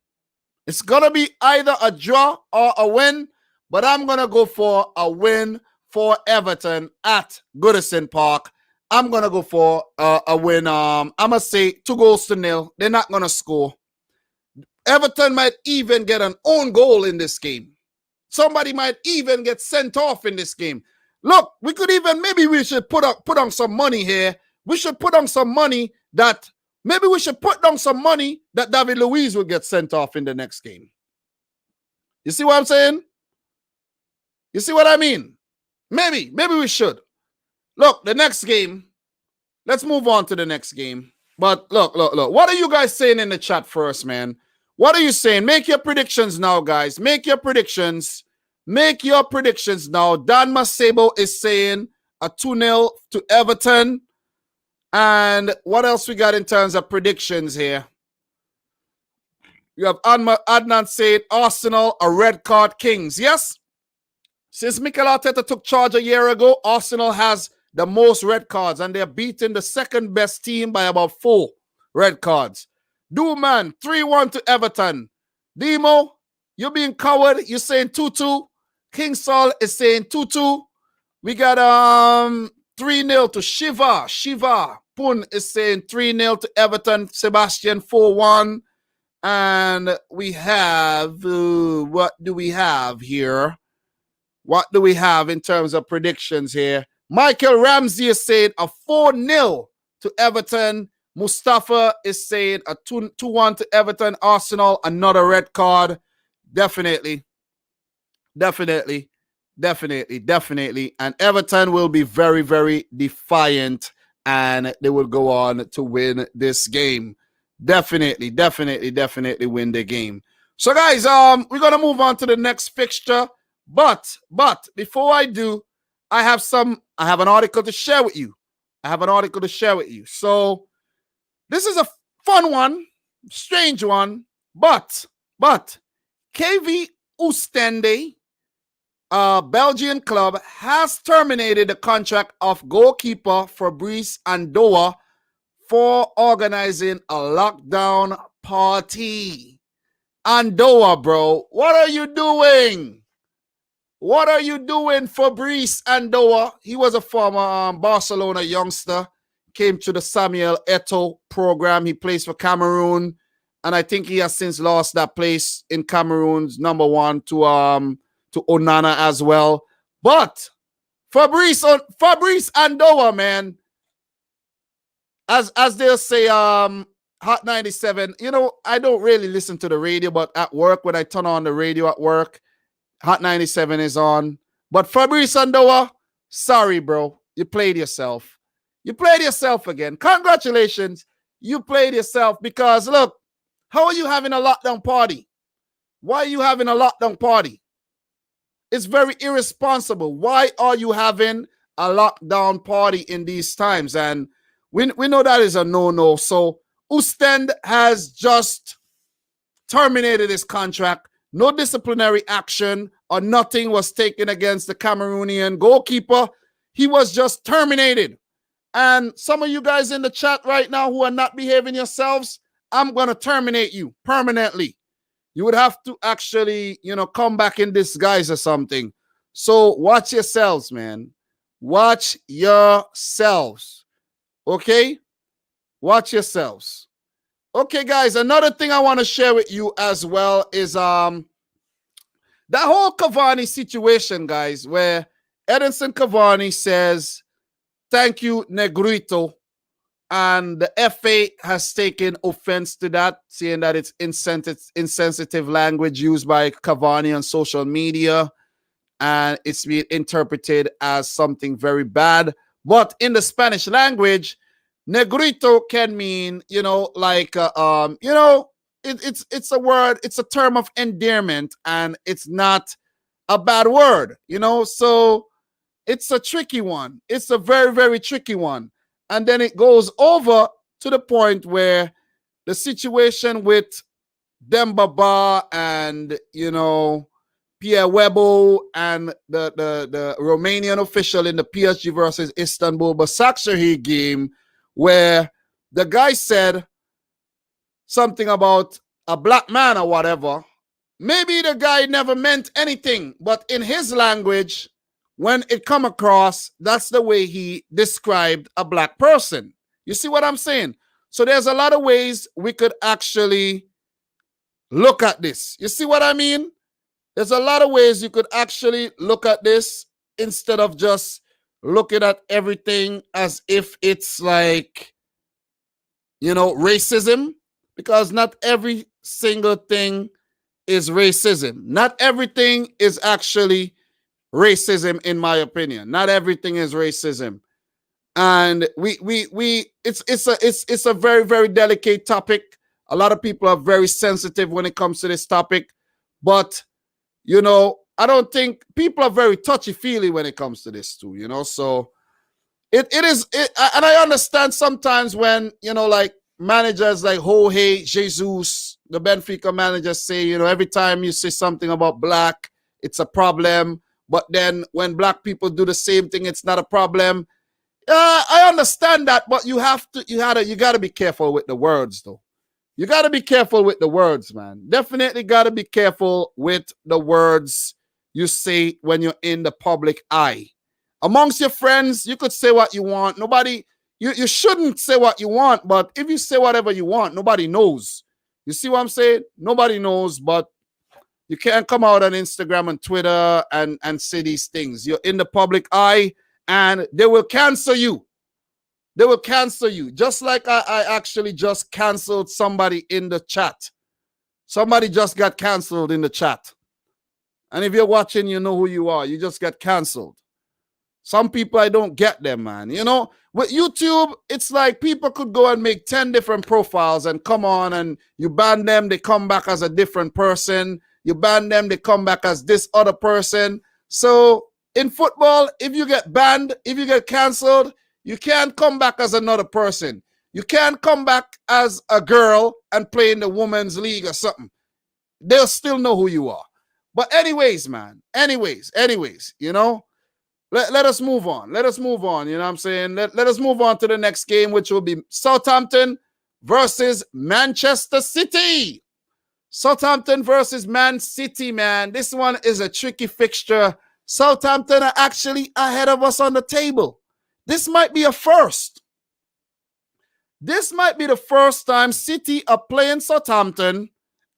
It's going to be either a draw or a win, but I'm going to go for a win for Everton at Goodison Park. I'm going to go for a win. I'm going to say 2-0. They're not going to score. Everton might even get an own goal in this game. Somebody might even get sent off in this game. Look, we could even, maybe we should put on some money here. We should put on some money that, maybe we should put down some money that David Luiz will get sent off in the next game. You see what I'm saying? You see what I mean? Maybe we should. Look, the next game, let's move on to the next game. But look. What are you guys saying in the chat first, man? What are you saying? Make your predictions now, guys. Make your predictions. Make your predictions now. Dan Masebo is saying a 2-0 to Everton. And what else we got in terms of predictions here? You have Adnan saying Arsenal, a red card kings. Yes? Since Mikel Arteta took charge a year ago, Arsenal has the most red cards, and they're beating the second best team by about 4 red cards. Duman, 3-1 to Everton. Demo, you're being coward. You're saying 2-2. King Saul is saying 2-2. We got 3-0 to Shiva. Shiva Pun is saying 3-0 to Everton. Sebastian 4-1. And we have, what do we have here? What do we have in terms of predictions here? Michael Ramsey is saying a 4-0 to Everton. Mustafa is saying a 2-1 to Everton. Arsenal, another red card. Definitely. And Everton will be very, very defiant, and they will go on to win this game. Definitely win the game. So, guys, we're going to move on to the next fixture. But before I do, I have an article to share with you. So, this is a fun one, strange one, but KV Oostende, a Belgian club, has terminated the contract of goalkeeper Fabrice Andoa for organizing a lockdown party. Andoa, bro, what are you doing? What are you doing, Fabrice Andoa? He was a former Barcelona youngster. Came to the Samuel Eto'o program. He plays for Cameroon, and I think he has since lost that place in Cameroon's number 1 to Onana as well. But Fabrice Andoa, man, as they'll say, Hot 97. You know, I don't really listen to the radio, but at work, when I turn on the radio at work, Hot 97 is on. But Fabrice Andoa, sorry, bro, you played yourself. You played yourself again. Congratulations. You played yourself because, look, how are you having a lockdown party? Why are you having a lockdown party? It's very irresponsible. Why are you having a lockdown party in these times? And we know that is a no-no. So Ostend has just terminated his contract. No disciplinary action or nothing was taken against the Cameroonian goalkeeper. He was just terminated. And some of you guys in the chat right now who are not behaving yourselves, I'm going to terminate you permanently. You would have to actually, come back in disguise or something. So watch yourselves, man. Watch yourselves. Okay? Watch yourselves. Okay, guys, another thing I want to share with you as well is that whole Cavani situation, guys, where Edinson Cavani says, thank you, Negrito. And the FA has taken offense to that, saying that it's insensitive language used by Cavani on social media. And it's being interpreted as something very bad. But in the Spanish language, Negrito can mean, it's a word, it's a term of endearment, and it's not a bad word, so it's a tricky one. It's a very, very tricky one. And then it goes over to the point where the situation with Demba Ba and, Pierre Webo and the Romanian official in the PSG versus Istanbul Başakşehir game, where the guy said something about a black man or whatever. Maybe the guy never meant anything, but in his language, when it come across, that's the way he described a black person. You see what I'm saying? So there's a lot of ways we could actually look at this. You see what I mean? There's a lot of ways you could actually look at this instead of just looking at everything as if it's like, racism, because not every single thing is racism. Not everything is actually racism, in my opinion. Not everything is racism. And it's a very, very delicate topic. A lot of people are very sensitive when it comes to this topic. But, I don't think people are very touchy-feely when it comes to this too, So it is, and I understand sometimes when, like managers like Jorge Jesus, the Benfica managers say, every time you say something about black, it's a problem. But then when black people do the same thing, it's not a problem. I understand that, but you got to be careful with the words, though. You got to be careful with the words, man. Definitely got to be careful with the words you say when you're in the public eye. Amongst your friends, you could say what you want. You shouldn't say what you want, but if you say whatever you want, nobody knows. You see what I'm saying? Nobody knows, but you can't come out on Instagram and Twitter and say these things. You're in the public eye, and they will cancel you. They will cancel you. Just like I actually just canceled somebody in the chat. Somebody just got canceled in the chat. And if you're watching, you know who you are. You just got canceled. Some people, I don't get them, man. With YouTube, it's like people could go and make 10 different profiles and come on, and you ban them, they come back as a different person. You ban them, they come back as this other person. So in football, if you get banned, if you get canceled, you can't come back as another person. You can't come back as a girl and play in the women's league or something. They'll still know who you are. But anyways, man, anyways, let us move on. Let us move on. You know what I'm saying? Let us move on to the next game, which will be Southampton versus Manchester City. Southampton versus Man City, man. This one is a tricky fixture. Southampton are actually ahead of us on the table. This might be a first. This might be the first time City are playing Southampton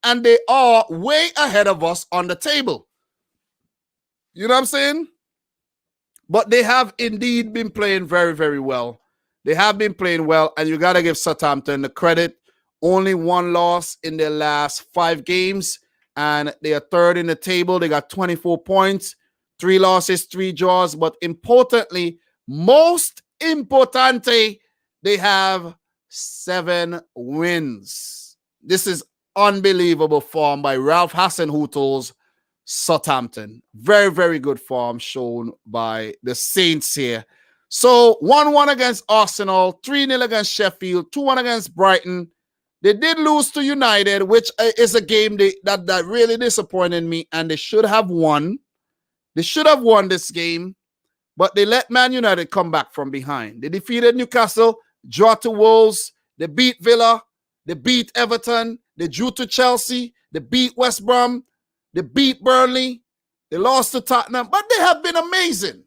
and they are way ahead of us on the table. You know what I'm saying? But they have indeed been playing very, very well. They have been playing well, and you got to give Southampton the credit. Only one loss in their last 5 games, and they are third in the table. They got 24 points, 3 losses, 3 draws. But importantly, most importante, they have 7 wins. This is unbelievable form by Ralph Hasenhüttl's Southampton. Very, very good form shown by the Saints here. So 1-1 against Arsenal, 3-0 against Sheffield, 2-1 against Brighton. They did lose to United, which is a game that really disappointed me, and they should have won. They should have won this game, but they let Man United come back from behind. They defeated Newcastle, draw to Wolves, they beat Villa, they beat Everton, they drew to Chelsea, they beat West Brom, they beat Burnley, they lost to Tottenham, but they have been amazing.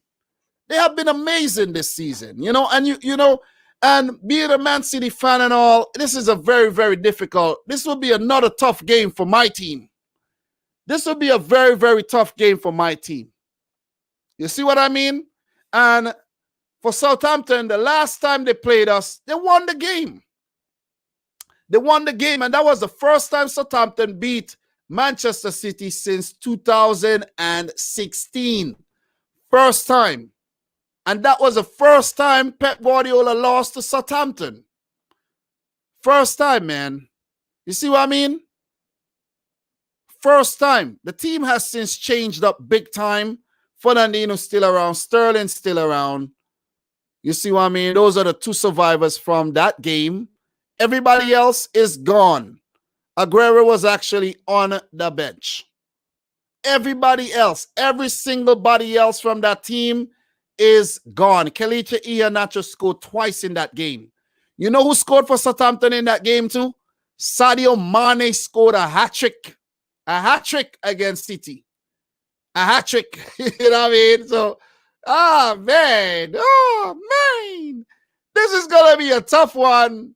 They have been amazing this season, and and being a Man City fan and all, this is a very, very difficult. This will be another tough game for my team. This will be a very, very tough game for my team. You see what I mean? And for Southampton, the last time they played us, they won the game. They won the game, and that was the first time Southampton beat Manchester City since 2016. First time. And that was the first time Pep Guardiola lost to Southampton. First time, man. You see what I mean? First time. The team has since changed up big time. Fernandinho's still around. Sterling's still around. You see what I mean? Those are the 2 survivors from that game. Everybody else is gone. Aguero was actually on the bench. Everybody else, every single body else from that team is gone. Kelechi Iheanacho scored twice in that game. You know who scored for Southampton in that game too? Sadio Mane scored a hat-trick. A hat-trick against City. A hat-trick. You know what I mean? So, man. This is going to be a tough one.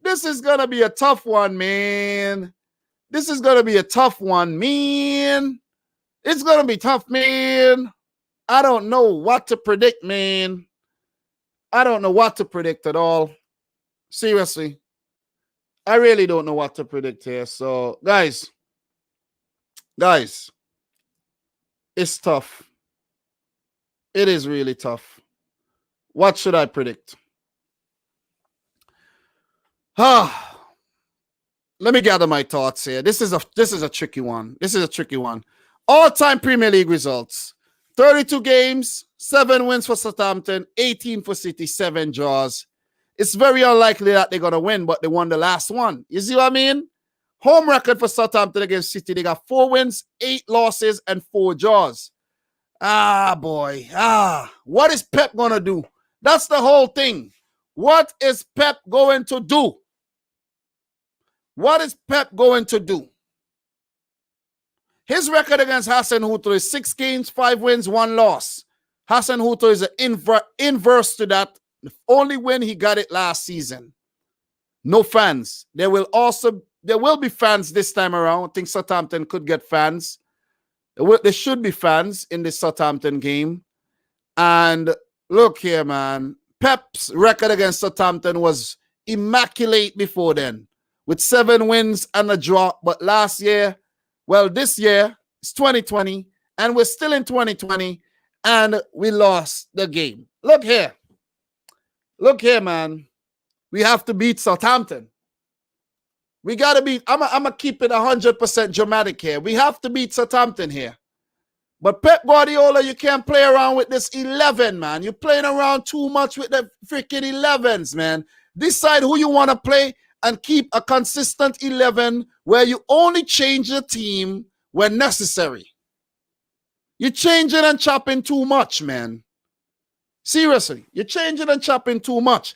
This is going to be a tough one, man. This is going to be a tough one, man. It's going to be tough, man. I don't know what to predict, man. I don't know what to predict at all. Seriously. I really don't know what to predict here. So, guys, it's tough. It is really tough. What should I predict? Let me gather my thoughts here. This is a tricky one. This is a tricky one. All-time Premier League results. 32 games, 7 wins for Southampton, 18 for City, 7 draws. It's very unlikely that they're going to win, but they won the last one. You see what I mean? Home record for Southampton against City. They got 4 wins, 8 losses, and 4 draws. Boy. What is Pep going to do? That's the whole thing. What is Pep going to do? What is Pep going to do? His record against Hasenhüttl is 6 games, 5 wins, 1 loss. Hasenhüttl is an inverse to that. The only win he got it last season. No fans. There will be fans this time around. I think Southampton could get fans. There should be fans in the Southampton game. And look here, man. Pep's record against Southampton was immaculate before then, with 7 wins and a draw. But last year, this year, it's 2020, and we're still in 2020, and we lost the game. Look here. Look here, man. We have to beat Southampton. We got to beat, I'm going to keep it 100% dramatic here. We have to beat Southampton here. But Pep Guardiola, you can't play around with this 11, man. You're playing around too much with the freaking 11s, man. Decide who you want to play and keep a consistent 11 where you only change the team when necessary. You're changing and chopping too much, man. Seriously, you're changing and chopping too much.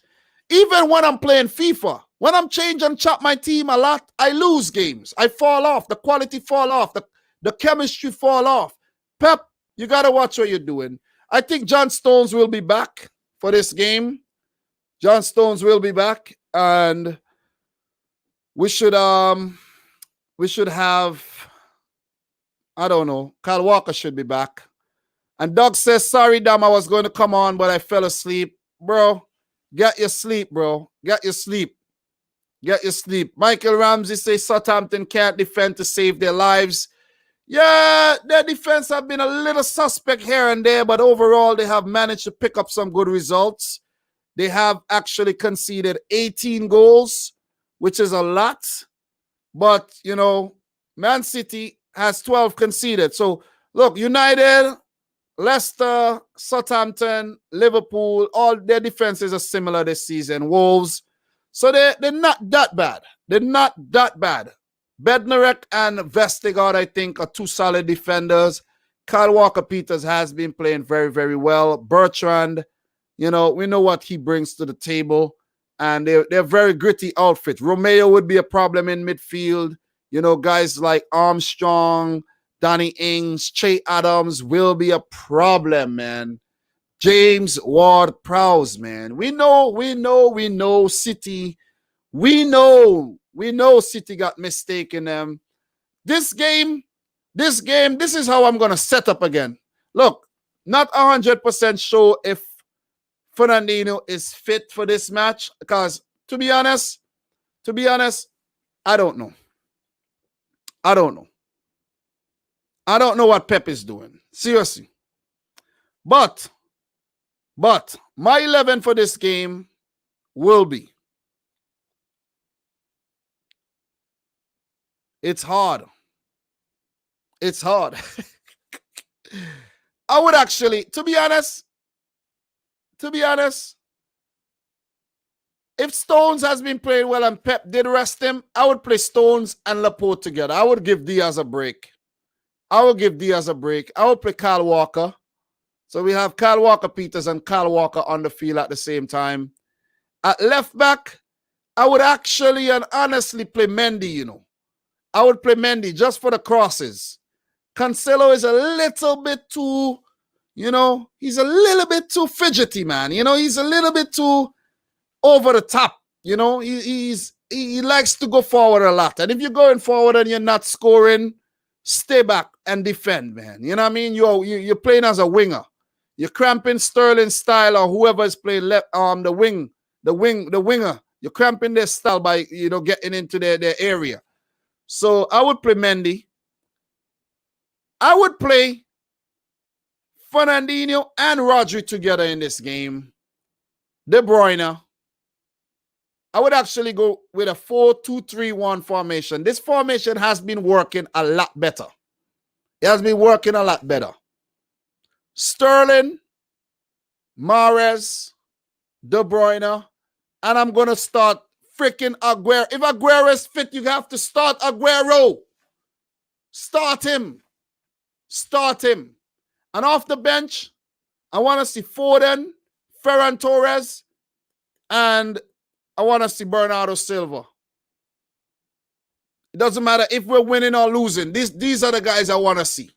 Even when I'm playing FIFA, when I'm changing and chop my team a lot, I lose games. I fall off. The quality fall off. The chemistry fall off. Pep, you got to watch what you're doing. I think John Stones will be back for this game. John Stones will be back, and we should have, I don't know, Kyle Walker should be back. And Doug says, sorry, Dam, I was going to come on, but I fell asleep. Bro, get your sleep, bro. Get your sleep. Get your sleep. Michael Ramsey says Southampton can't defend to save their lives. Yeah, their defense have been a little suspect here and there, but overall they have managed to pick up some good results. They have actually conceded 18 goals, which is a lot. But, you know, Man City has 12 conceded. So, look, United, Leicester, Southampton, Liverpool, all their defenses are similar this season. Wolves. So they're not that bad. They're not that bad. Bednarek and Vestergaard, I think, are two solid defenders. Kyle Walker-Peters has been playing very, very well. Bertrand, you know, we know what he brings to the table. And they're very gritty outfit. Romeo would be a problem in midfield. You know, guys like Armstrong, Danny Ings, Che Adams will be a problem, man. James Ward-Prowse, man. We know City. We know City got mistaken them. This is how I'm going to set up again. Look, not 100% sure if Fernandinho is fit for this match because, to be honest, I don't know. I don't know what Pep is doing. Seriously. But my 11 for this game will be. It's hard. I would actually, to be honest, if Stones has been playing well and Pep did rest him, I would play Stones and Laporte together. I would give Diaz a break. I would play Kyle Walker. So we have Kyle Walker-Peters and Kyle Walker on the field at the same time. At left back, I would actually and honestly play Mendy, you know. I would play Mendy just for the crosses. Cancelo is a little bit too, you know, he's a little bit too fidgety, man. You know, he's a little bit too over the top. You know, he likes to go forward a lot. And if you're going forward and you're not scoring, stay back and defend, man. You know what I mean? You're playing as a winger. You're cramping Sterling style or whoever is playing left the winger. You're cramping their style by, you know, getting into their area. So I would play Mendy. I would play Fernandinho and Rodri together in this game. De Bruyne. I would actually go with a 4-2-3-1 formation. This formation has been working a lot better. It has been working a lot better. Sterling, Mahrez, De Bruyne, and I'm going to start freaking Aguero. If Aguero is fit, you have to start Aguero. Start him. And off the bench, I want to see Foden, Ferran Torres, and I want to see Bernardo Silva. It doesn't matter if we're winning or losing. These are the guys I want to see.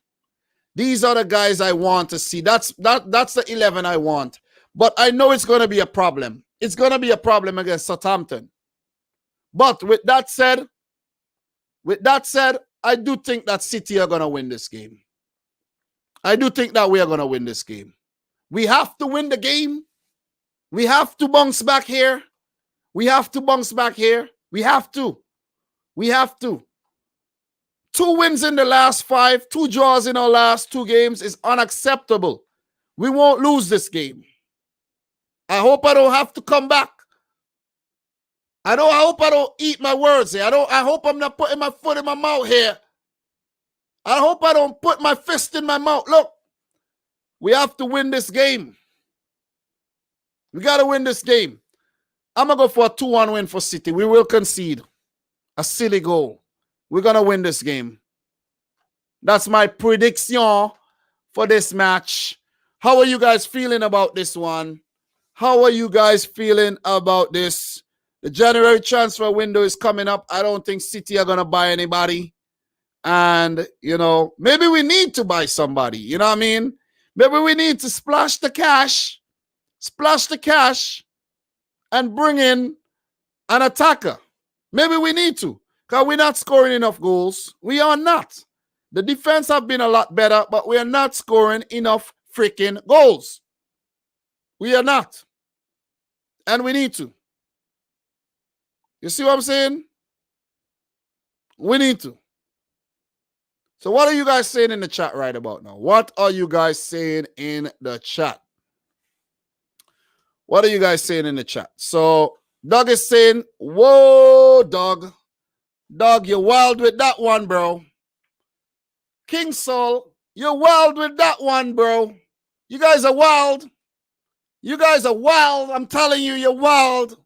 These are the guys I want to see. That's the 11 I want. But I know it's going to be a problem. It's going to be a problem against Southampton. But with that said, I do think that City are going to win this game. I do think that we are going to win this game. We have to win the game. We have to bounce back here. We have to. 2 wins in the last 5, 2 draws in our last 2 games is unacceptable. We won't lose this game. I hope I don't have to come back. I hope I don't eat my words here. I hope I'm not putting my foot in my mouth here. I hope I don't put my fist in my mouth. Look, we have to win this game. We got to win this game. I'm going to go for a 2-1 win for City. We will concede a silly goal. We're going to win this game. That's my prediction for this match. How are you guys feeling about this one? How are you guys feeling about this? The January transfer window is coming up. I don't think City are going to buy anybody. And, you know, maybe we need to buy somebody. You know what I mean? Maybe we need to splash the cash and bring in an attacker. Maybe we need to, because we're not scoring enough goals. We are not. The defense have been a lot better, but we are not scoring enough freaking goals. We are not. And we need to. You see what I'm saying? We need to. So what are you guys saying in the chat right about now? What are you guys saying in the chat? What are you guys saying in the chat? So Doug is saying, whoa, Doug. Doug, you're wild with that one, bro. King Soul, you're wild with that one, bro. You guys are wild. You guys are wild. I'm telling you, you're wild.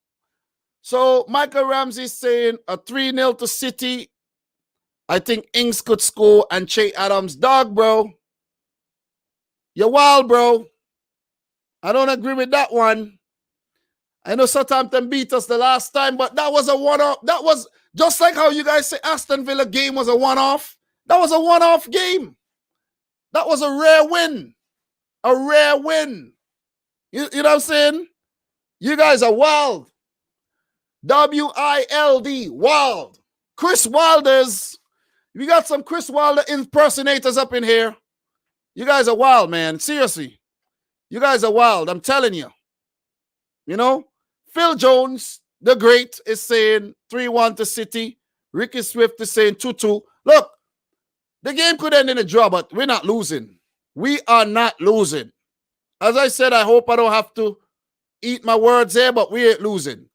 So Michael Ramsey saying a 3-0 to City. I think Ings could score and Che Adams. Dog, bro. You're wild, bro. I don't agree with that one. I know Southampton beat us the last time, but that was a one-off. That was just like how you guys say Aston Villa game was a one-off. That was a one-off game. That was a rare win. A rare win. You know what I'm saying? You guys are wild. W-I-L-D, wild. Chris Wilders. We got some Chris Wilder impersonators up in here. You guys are wild, man. Seriously. You guys are wild. I'm telling you. You know? Phil Jones, the great, is saying 3-1 to City. Ricky Swift is saying 2-2. Look, the game could end in a draw, but we're not losing. We are not losing. As I said, I hope I don't have to eat my words here, but we ain't losing.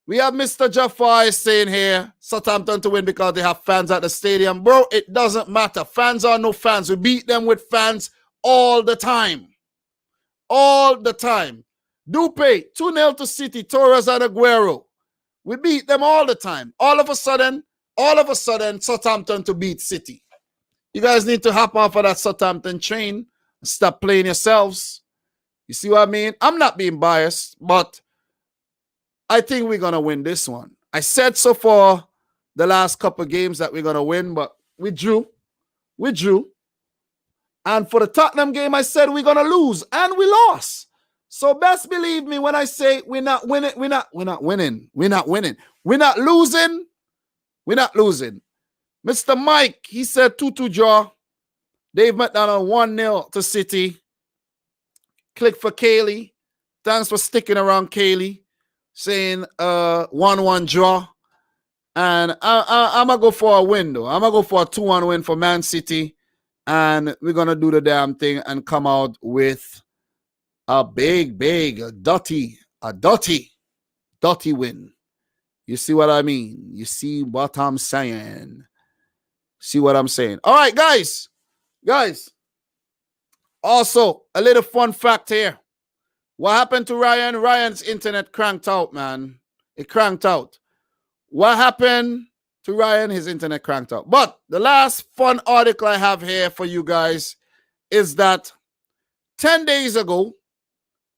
We have Mr. Jafar saying here, Southampton to win because they have fans at the stadium. Bro, it doesn't matter. Fans are no fans. We beat them with fans all the time. All the time. Dupe, 2-0 to City, Torres and Aguero. We beat them all the time. All of a sudden, Southampton to beat City. You guys need to hop off of that Southampton train and stop playing yourselves. You see what I mean? I'm not being biased, but I think we're going to win this one. I said so for the last couple of games that we're going to win, but we drew. We drew. And for the Tottenham game, I said we're going to lose, and we lost. So best believe me when I say we're not winning. We're not winning. We're not winning. We're not losing. We're not losing. Mr. Mike, he said 2-2 draw. Dave McDonald 1-0 to City. Click for Kaylee. Thanks for sticking around, Kaylee. Saying 1-1 draw. And I'm going to go for a win, though. I'm going to go for a 2-1 win for Man City. And we're going to do the damn thing and come out with a big, dirty win. You see what I mean? You see what I'm saying? See what I'm saying? All right, guys. Also, a little fun fact here. What happened to Ryan? Ryan's internet cranked out, man. It cranked out. What happened to Ryan? His internet cranked out. But the last fun article I have here for you guys is that 10 days ago,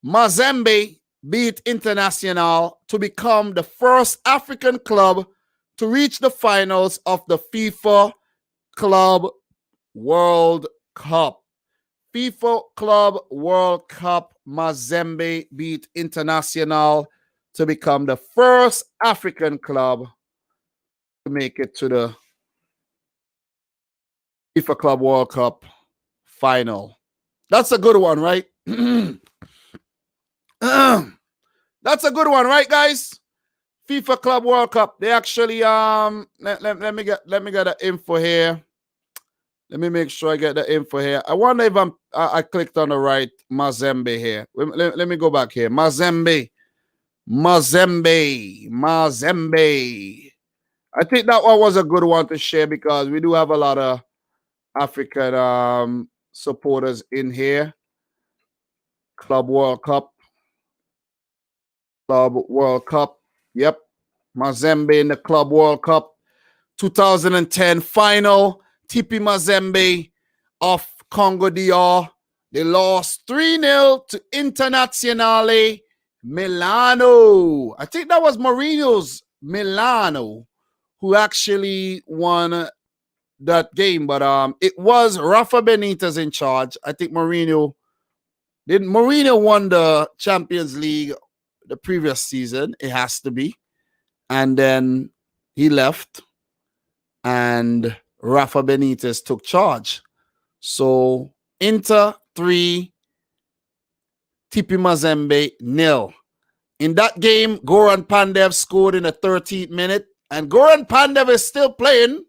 Mazembe beat Internacional to become the first African club to reach the finals of the FIFA Club World Cup. FIFA Club World Cup, Mazembe beat Internacional to become the first African club to make it to the FIFA Club World Cup final. That's a good one, right? That's a good one, right, guys? FIFA Club World Cup. They actually let me get the info here. Let me make sure I get the info here. I wonder if I clicked on the right Mazembe here. Let me go back here. Mazembe. I think that one was a good one to share because we do have a lot of African supporters in here. Club World Cup. Yep. Mazembe in the Club World Cup 2010 final. TP Mazembe of Congo DR. They lost 3-0 to Internazionale Milano. I think that was Mourinho's Milano who actually won that game. But it was Rafa Benitez in charge. I think Mourinho won the Champions League the previous season. It has to be. And then he left. And Rafa Benitez took charge. So Inter 3, TP Mazembe 0. In that game, Goran Pandev scored in the 13th minute. And Goran Pandev is still playing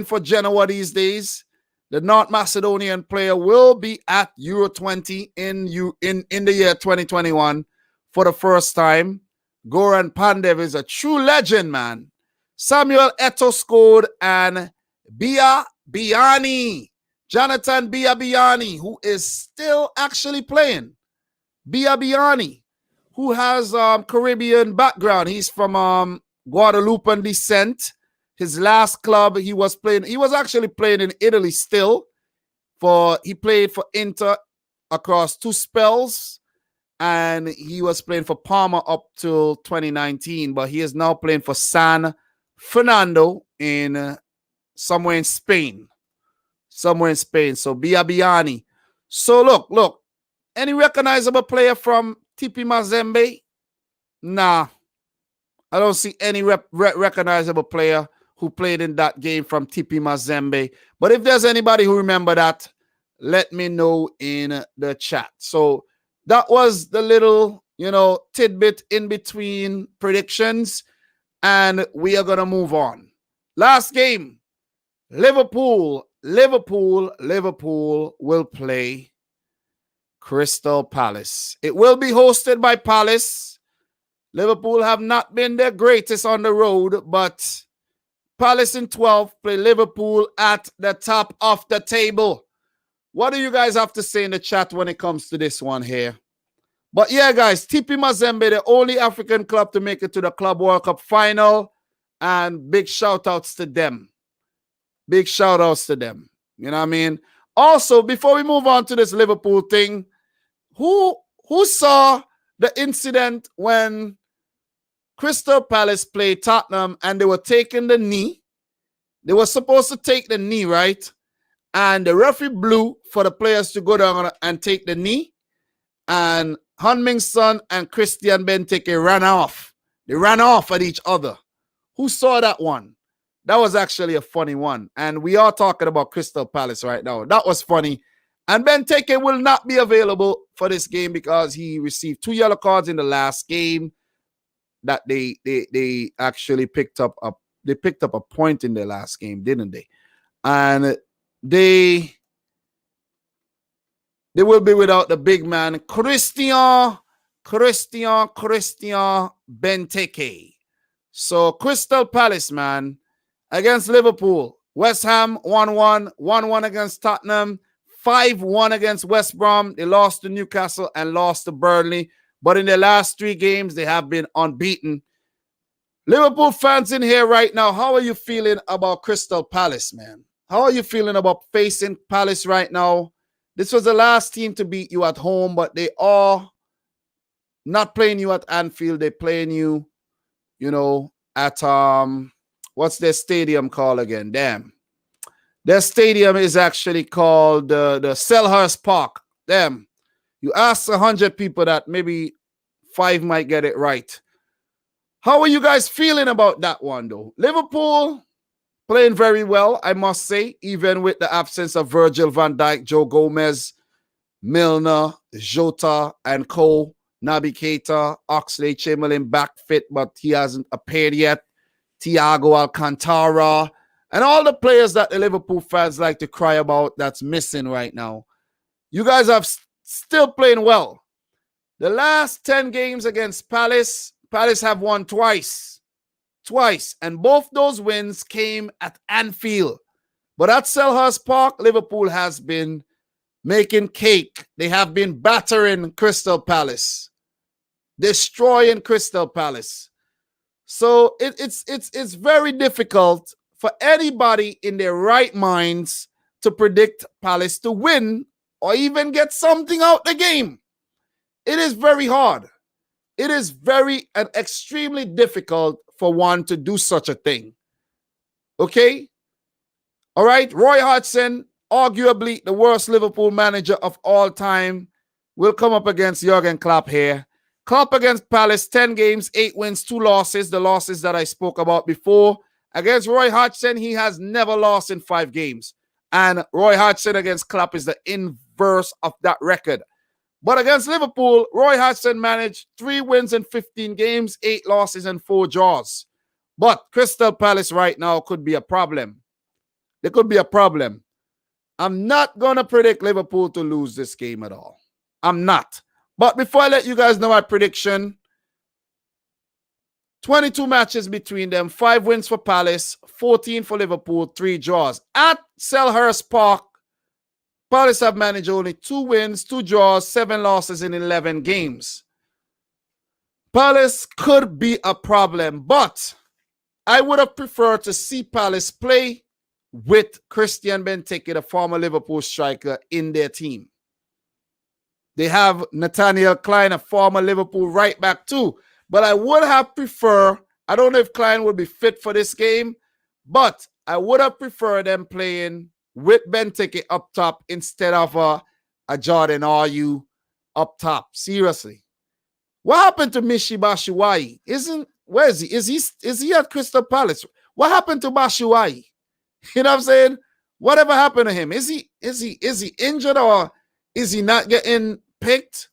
for Genoa these days. the North Macedonian player, will be at Euro 20 in the year 2021 for the first time. Goran Pandev is a true legend, man. Samuel Eto'o scored, and Jonathan Biabiani, who is still actually playing. Biabiani, who has Caribbean background. He's from Guadeloupean descent. His last club he was actually playing in Italy still. He played for Inter across 2 spells, and he was playing for Parma up till 2019, but he is now playing for San Fernando in somewhere in Spain. So Biabiani. So look, any recognizable player from TP Mazembe? Nah, I don't see any recognizable player who played in that game from TP Mazembe. But if there's anybody who remember that, let me know in the chat. So that was the little, tidbit in between predictions, and we are going to move on. Last game, Liverpool will play Crystal Palace. It will be hosted by Palace. Liverpool have not been their greatest on the road, but Palace in 12 play Liverpool at the top of the table. What do you guys have to say in the chat when it comes to this one here? But yeah, guys, TP Mazembe, the only African club to make it to the Club World Cup final, and big shout-outs to them. Big shout-outs to them. You know what I mean? Also, before we move on to this Liverpool thing, who saw the incident when Crystal Palace played Tottenham and they were taking the knee? They were supposed to take the knee, right? And the referee blew for the players to go down and take the knee. And Heung-min Son and Christian Benteke ran off. They ran off at each other. Who saw that one? That was actually a funny one. And we are talking about Crystal Palace right now. That was funny. And Benteke will not be available for this game because he received 2 yellow cards in the last game that they actually picked up a point in their last game, didn't they? And they will be without the big man, Christian Benteke. So Crystal Palace, man, against Liverpool. West Ham 1-1, 1-1 against Tottenham, 5-1 against West Brom. They lost to Newcastle and lost to Burnley. But in their last 3 games, they have been unbeaten. Liverpool fans in here right now, how are you feeling about Crystal Palace, man? How are you feeling about facing Palace right now? This was the last team to beat you at home, but they are not playing you at Anfield. They're playing you, at what's their stadium called again? Damn. Their stadium is actually called the Selhurst Park. Damn. You ask 100 people that, maybe 5 might get it right. How are you guys feeling about that one, though? Liverpool playing very well, I must say, even with the absence of Virgil van Dijk, Joe Gomez, Milner, Jota, and co. Naby Keita, Oxlade Chamberlain back fit, but he hasn't appeared yet. Thiago Alcantara, and all the players that the Liverpool fans like to cry about that's missing right now. You guys have still playing well. The last 10 games against Palace have won twice, and both those wins came at Anfield. But at Selhurst Park, Liverpool has been making cake. They have been battering Crystal Palace, destroying Crystal Palace. So it's very difficult for anybody in their right minds to predict Palace to win or even get something out the game. It is very hard. It is very and extremely difficult for one to do such a thing. Okay? All right? Roy Hodgson, arguably the worst Liverpool manager of all time, will come up against Jurgen Klopp here. Klopp against Palace, 10 games, 8 wins, 2 losses, the losses that I spoke about before. Against Roy Hodgson, he has never lost in 5 games. And Roy Hodgson against Klopp is the inverse of that record. But against Liverpool, Roy Hodgson managed 3 wins in 15 games, 8 losses, and 4 draws. But Crystal Palace right now could be a problem. There could be a problem. I'm not going to predict Liverpool to lose this game at all. I'm not. But before I let you guys know my prediction, 22 matches between them, 5 wins for Palace, 14 for Liverpool, 3 draws. At Selhurst Park, Palace have managed only 2 wins, 2 draws, 7 losses in 11 games. Palace could be a problem, but I would have preferred to see Palace play with Christian Benteke, the former Liverpool striker, in their team. They have Nathaniel Klein, a former Liverpool right back too. But I would have preferred, I don't know if Klein would be fit for this game, but I would have preferred them playing with Benteke up top instead of a Jordan Ayew up top. Seriously. What happened to Michy Batshuayi? Where is he? Is he at Crystal Palace? What happened to Batshuayi? You know what I'm saying? Whatever happened to him? Is he injured or is he not getting picked?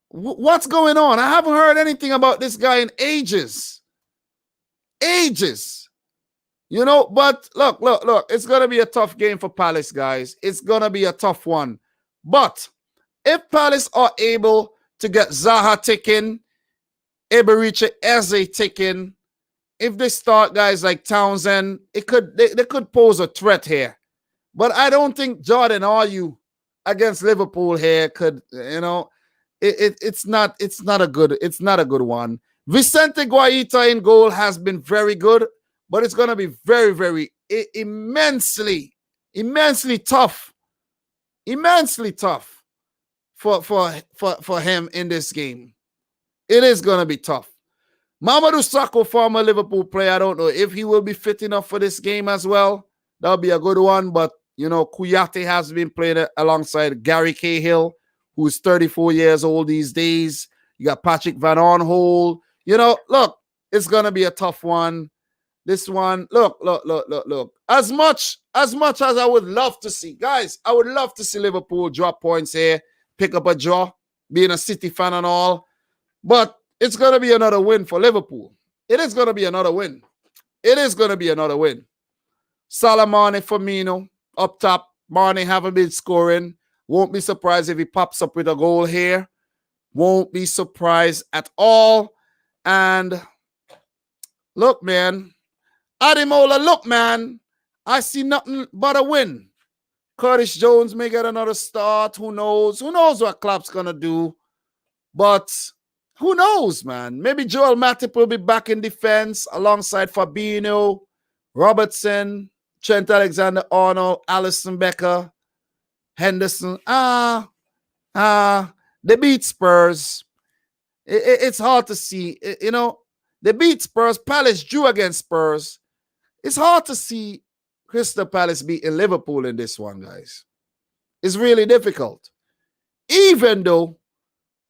What's going on? I haven't heard anything about this guy in ages. Ages. You know, but look. It's going to be a tough game for Palace, guys. It's going to be a tough one. But if Palace are able to get Zaha ticking, Eberechi Eze ticking, if they start guys like Townsend, they could pose a threat here. But I don't think Jordan Ayew against Liverpool here could, you know, it's not a good one. Vicente Guaita in goal has been very good, but it's going to be very, very immensely tough. Immensely tough for him in this game. It is going to be tough. Mamadou Sakho, former Liverpool player, I don't know if he will be fit enough for this game as well. That'll be a good one, but you know, Kouyaté has been playing alongside Gary Cahill, who's 34 years old these days. You got Patrick Van Aanholt. You know, look, it's going to be a tough one. This one, look. As much as I would love to see, guys, I would love to see Liverpool drop points here, pick up a draw, being a City fan and all. But it's going to be another win for Liverpool. It is going to be another win. Salah, Mane, Firmino up top. Mane haven't been scoring. Won't be surprised if he pops up with a goal here. Won't be surprised at all. And look, man. Ademola, look, man. I see nothing but a win. Curtis Jones may get another start. Who knows? Who knows what Klopp's going to do? But who knows, man? Maybe Joel Matip will be back in defense alongside Fabinho, Robertson, Trent Alexander-Arnold, Alisson Becker, Henderson. They beat Spurs. It's hard to see. You know, they beat Spurs. Palace drew against Spurs. It's hard to see Crystal Palace beating Liverpool in this one, guys. It's really difficult. Even though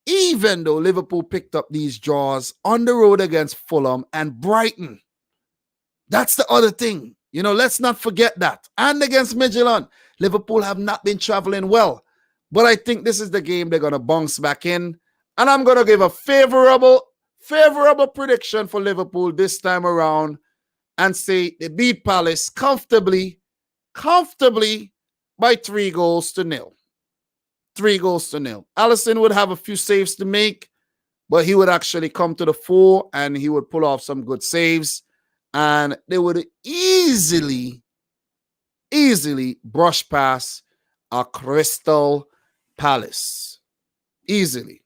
Liverpool picked up these draws on the road against Fulham and Brighton. That's the other thing. You know, let's not forget that. And against Midtjylland, Liverpool have not been traveling well. But I think this is the game they're going to bounce back in. And I'm going to give a favorable prediction for Liverpool this time around and say they beat Palace comfortably by 3-0. 3-0. Alisson would have a few saves to make, but he would actually come to the fore and he would pull off some good saves. And they would easily brush past a Crystal Palace. Easily.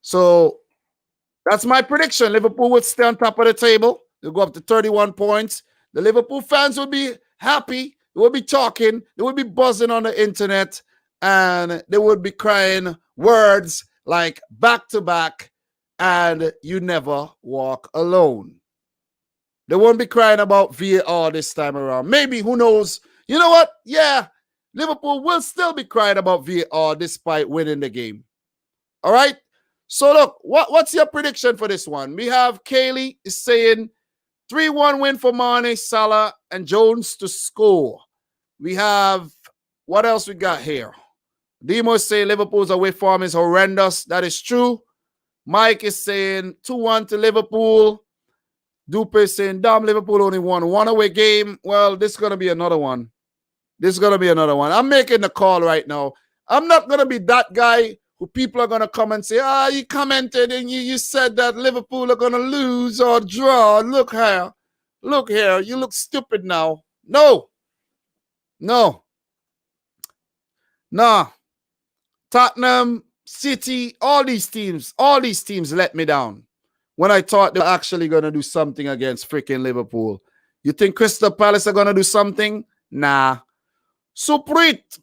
So that's my prediction. Liverpool would stay on top of the table. They'll go up to 31 points. The Liverpool fans will be happy. They will be talking. They will be buzzing on the internet. And they would be crying words like back to back and you never walk alone. They won't be crying about VAR this time around. Maybe, who knows? You know what? Yeah, Liverpool will still be crying about VAR despite winning the game. All right? So look, what's your prediction for this one? We have Kaylee is saying 3-1 win for Mane, Salah, and Jones to score. We have, what else we got here? Demo is saying Liverpool's away form is horrendous. That is true. Mike is saying 2-1 to Liverpool. Dupe saying, damn, Liverpool only won one away game. Well, this is going to be another one. This is going to be another one. I'm making the call right now. I'm not going to be that guy who people are going to come and say, you commented and you said that Liverpool are going to lose or draw. Look here. Look here. You look stupid now. No. Nah. Tottenham, City, all these teams let me down when I thought they were actually going to do something against freaking Liverpool. You think Crystal Palace are going to do something? Nah. Suprit,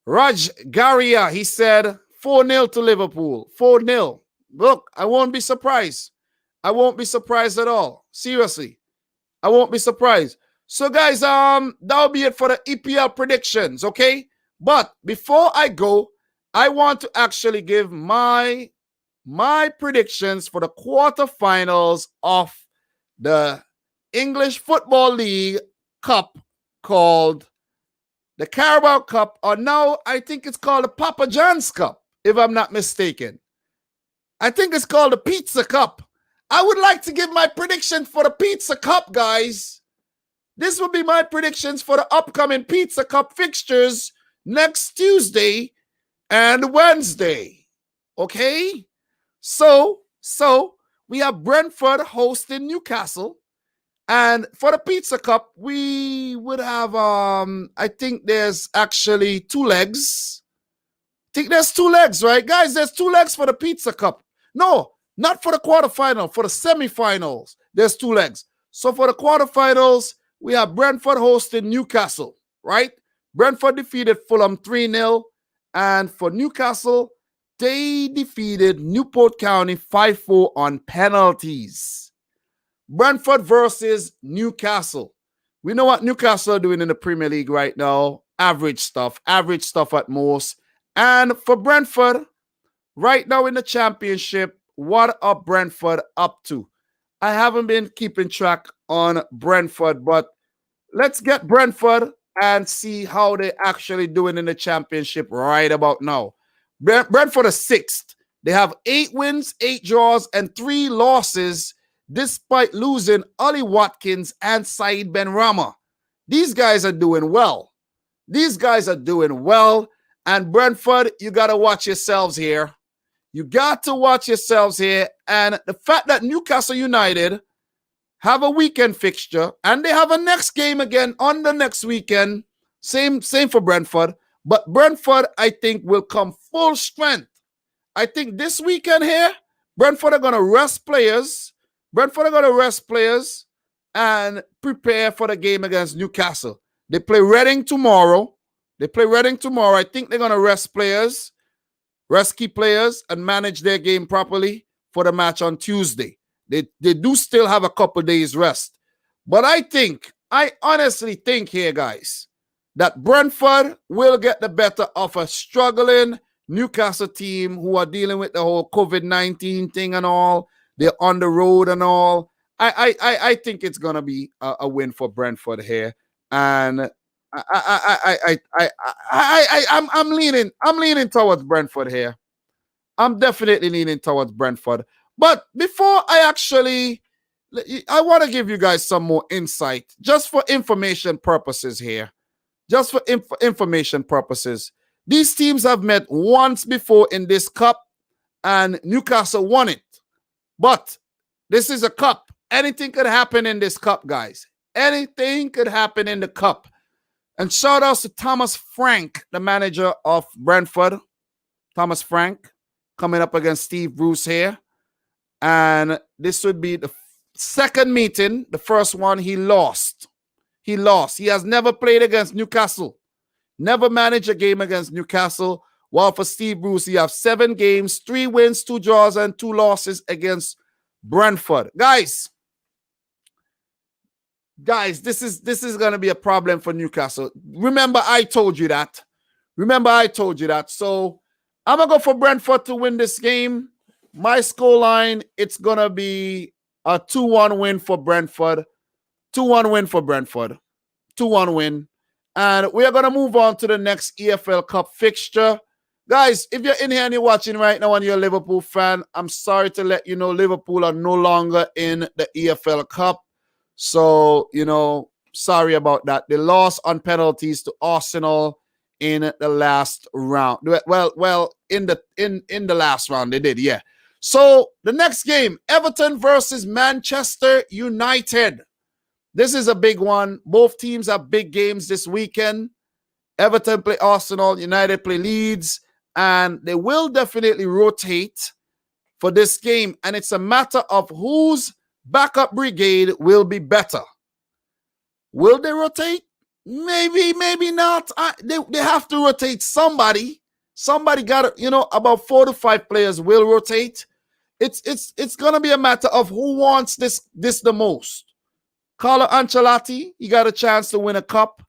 Raj Garia, he said 4-0 to Liverpool. 4-0. Look, I won't be surprised. I won't be surprised at all. Seriously. I won't be surprised. So, guys, that'll be it for the EPL predictions, okay? But before I go, I want to actually give my predictions for the quarterfinals of the English Football League Cup called the Carabao Cup, or now I think it's called the Papa John's Cup, if I'm not mistaken. I think it's called the Pizza Cup. I would like to give my prediction for the Pizza Cup, guys. This will be my predictions for the upcoming Pizza Cup fixtures next Tuesday and Wednesday. Okay? So we have Brentford hosting Newcastle. And for the Pizza Cup, we would have, I think there's actually 2 legs. I think there's 2 legs, right? Guys, there's 2 legs for the Pizza Cup. No, not for the quarterfinal. For the semifinals, there's 2 legs. So for the quarterfinals, we have Brentford hosting Newcastle, right? Brentford defeated Fulham 3-0. And for Newcastle, they defeated Newport County 5-4 on penalties. Brentford versus Newcastle. We know what Newcastle are doing in the Premier League right now. Average stuff at most. And for Brentford, right now in the championship, what are Brentford up to? I haven't been keeping track on Brentford, but let's get Brentford and see how they're actually doing in the championship right about now. Brentford is 6th. They have 8 wins, 8 draws, and 3 losses, despite losing Ollie Watkins and Said Benrahma. These guys are doing well. And Brentford, you got to watch yourselves here. And the fact that Newcastle United have a weekend fixture and they have a next game again on the next weekend, same for Brentford. But Brentford, I think, will come full strength. I think this weekend here, Brentford are going to rest players. And prepare for the game against Newcastle. They play Reading tomorrow. I think they're going to rest key players, and manage their game properly for the match on Tuesday. They do still have a couple days rest. But I honestly think here, guys, that Brentford will get the better of a struggling Newcastle team who are dealing with the whole COVID-19 thing and all. They're on the road and all. I think it's gonna be a win for Brentford here, and I'm leaning towards Brentford here. I'm definitely leaning towards Brentford. But before I want to give you guys some more insight, just for information purposes here. These teams have met once before in this cup, and Newcastle won it. But this is a cup. Anything could happen in this cup, guys. Anything could happen in the cup. And shout outs to Thomas Frank, the manager of Brentford. Thomas Frank coming up against Steve Bruce here. And this would be the second meeting. The first one he lost. He has never played against Newcastle. Never managed a game against Newcastle. While for Steve Bruce, he has 7 games, 3 wins, 2 draws, and 2 losses against Brentford. Guys, this is going to be a problem for Newcastle. Remember, I told you that. So I'm going to go for Brentford to win this game. My scoreline, it's going to be a 2-1 win for Brentford. 2-1 win. And we are going to move on to the next EFL Cup fixture. Guys, if you're in here and you're watching right now and you're a Liverpool fan, I'm sorry to let you know Liverpool are no longer in the EFL Cup. So, sorry about that. They lost on penalties to Arsenal in the last round. Well, in the last round they did, yeah. So, the next game, Everton versus Manchester United. This is a big one. Both teams have big games this weekend. Everton play Arsenal, United play Leeds, and they will definitely rotate for this game. And it's a matter of whose backup brigade will be better. Will they rotate? Maybe, maybe not. They have to rotate somebody. Somebody got to, about 4 to 5 players will rotate. It's gonna be a matter of who wants this the most. Carlo Ancelotti, he got a chance to win a cup.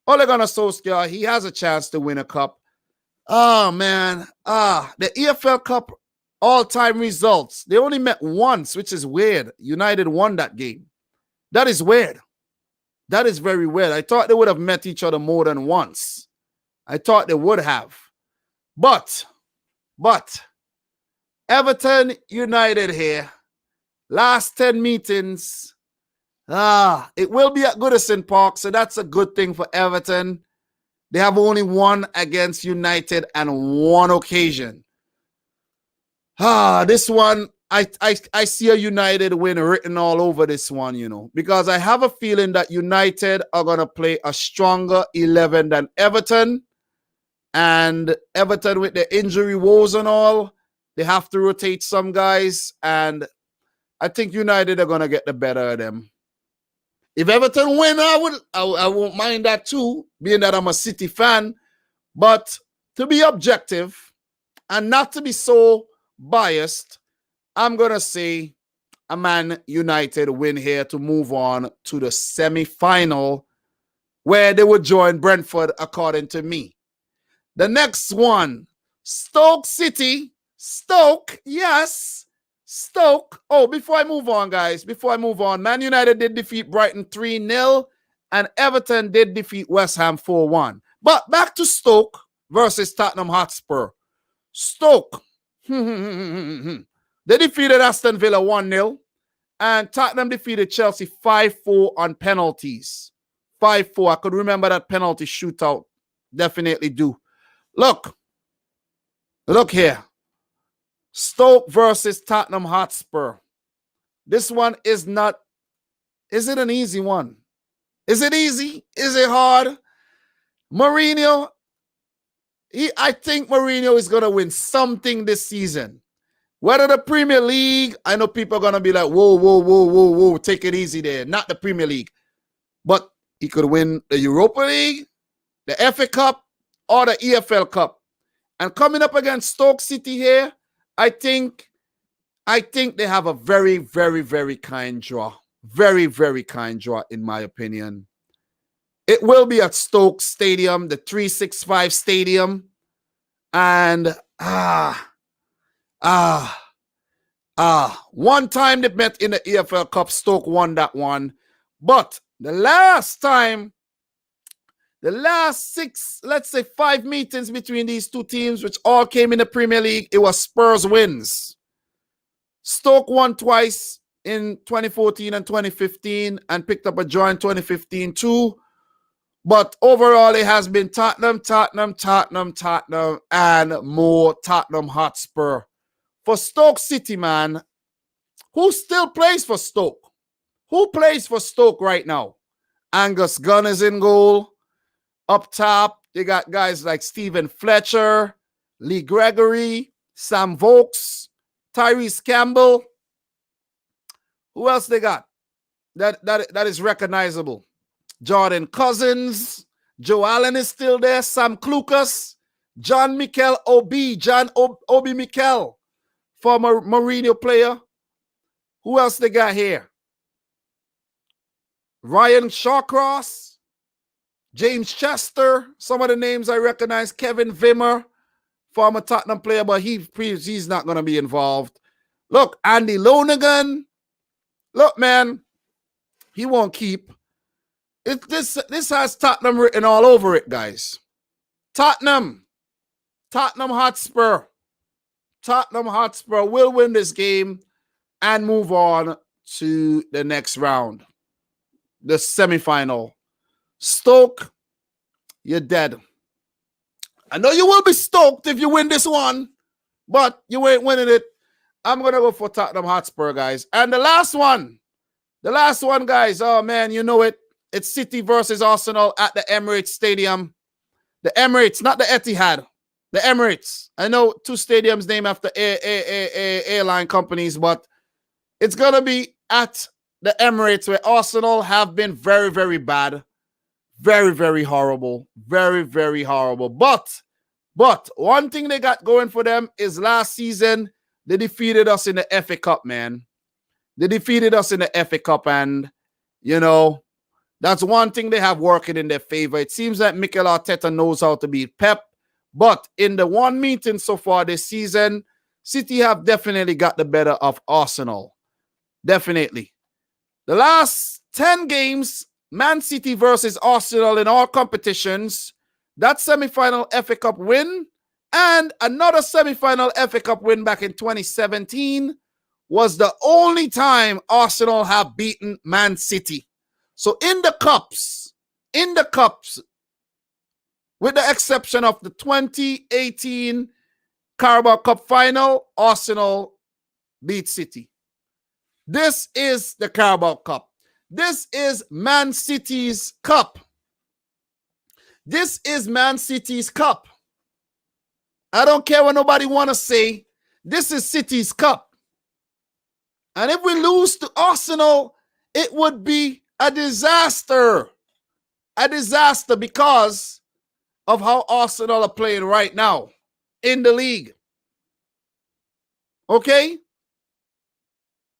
Ole Gunnar Solskjaer, he has a chance to win a cup. Oh, man. The EFL Cup all-time results. They only met once, which is weird. United won that game. That is weird. That is very weird. I thought they would have met each other more than once. I thought they would have. But, Everton United here. Last 10 meetings. It will be at Goodison Park, so that's a good thing for Everton. They have only won against United on one occasion. This one, I see a United win written all over this one, because I have a feeling that United are going to play a stronger 11 than Everton. And Everton, with their injury woes and all, they have to rotate some guys. And I think United are going to get the better of them. If Everton win, I won't mind that too, being that I'm a City fan. But to be objective and not to be so biased, I'm going to say a Man United win here to move on to the semi-final where they would join Brentford, according to me. The next one, Stoke City. Stoke, yes. Stoke. Oh, before I move on, guys, Man United did defeat Brighton 3-0 and Everton did defeat West Ham 4-1. But back to Stoke versus Tottenham Hotspur. Stoke. They defeated Aston Villa 1-0 and Tottenham defeated Chelsea 5-4 on penalties. 5-4. I could remember that penalty shootout. Definitely do. Look here. Stoke versus Tottenham Hotspur. This one is not. Is it an easy one? Is it easy? Is it hard? Mourinho. I think Mourinho is going to win something this season. Whether the Premier League, I know people are going to be like, whoa, take it easy there. Not the Premier League. But he could win the Europa League, the FA Cup, or the EFL Cup. And coming up against Stoke City here, I think they have a very, very, very kind draw. Very, very kind draw, in my opinion. It will be at Stoke Stadium, the 365 Stadium. And, one time they met in the EFL Cup, Stoke won that one. But the last 5 meetings between these two teams, which all came in the Premier League, it was Spurs wins. Stoke won twice in 2014 and 2015 and picked up a draw in 2015 too. But overall, it has been Tottenham, and more Tottenham Hotspur. For Stoke City, man, who still plays for Stoke? Who plays for Stoke right now? Angus Gunn is in goal. Up top, they got guys like Stephen Fletcher, Lee Gregory, Sam Vokes, Tyrese Campbell. Who else they got that is recognizable? Jordan Cousins, Joe Allen is still there, Sam Klukas, John Obi Mikel, former Mourinho player. Who else they got here? Ryan Shawcross, James Chester, some of the names I recognize. Kevin Vimmer, former Tottenham player, but he's not going to be involved. Look, Andy Lonergan. Look, man, he won't keep. This has Tottenham written all over it, guys. Tottenham. Tottenham Hotspur. Tottenham Hotspur will win this game and move on to the next round, the semi-final. Stoke, you're dead. I know you will be stoked if you win this one, but you ain't winning it. I'm going to go for Tottenham Hotspur, guys. And the last one, guys, oh, man, you know it. It's City versus Arsenal at the Emirates Stadium. The Emirates, not the Etihad. The Emirates. I know two stadiums named after airline companies, but it's going to be at the Emirates where Arsenal have been very, very bad. Very, very horrible. Very, very horrible. But one thing they got going for them is last season, they defeated us in the FA Cup, man. They defeated us in the FA Cup, and, you know, that's one thing they have working in their favor. It seems that Mikel Arteta knows how to beat Pep, but in the one meeting so far this season, City have definitely got the better of Arsenal. Definitely. The last 10 games, Man City versus Arsenal in all competitions, that semi-final FA Cup win and another semi-final FA Cup win back in 2017 was the only time Arsenal have beaten Man City. So in the cups, with the exception of the 2018 Carabao Cup final, Arsenal beat City. This is the Carabao Cup. This is Man City's cup. This is Man City's cup. I don't care what nobody want to say. This is City's cup. And if we lose to Arsenal, it would be a disaster. A disaster because of how Arsenal are playing right now in the league. Okay?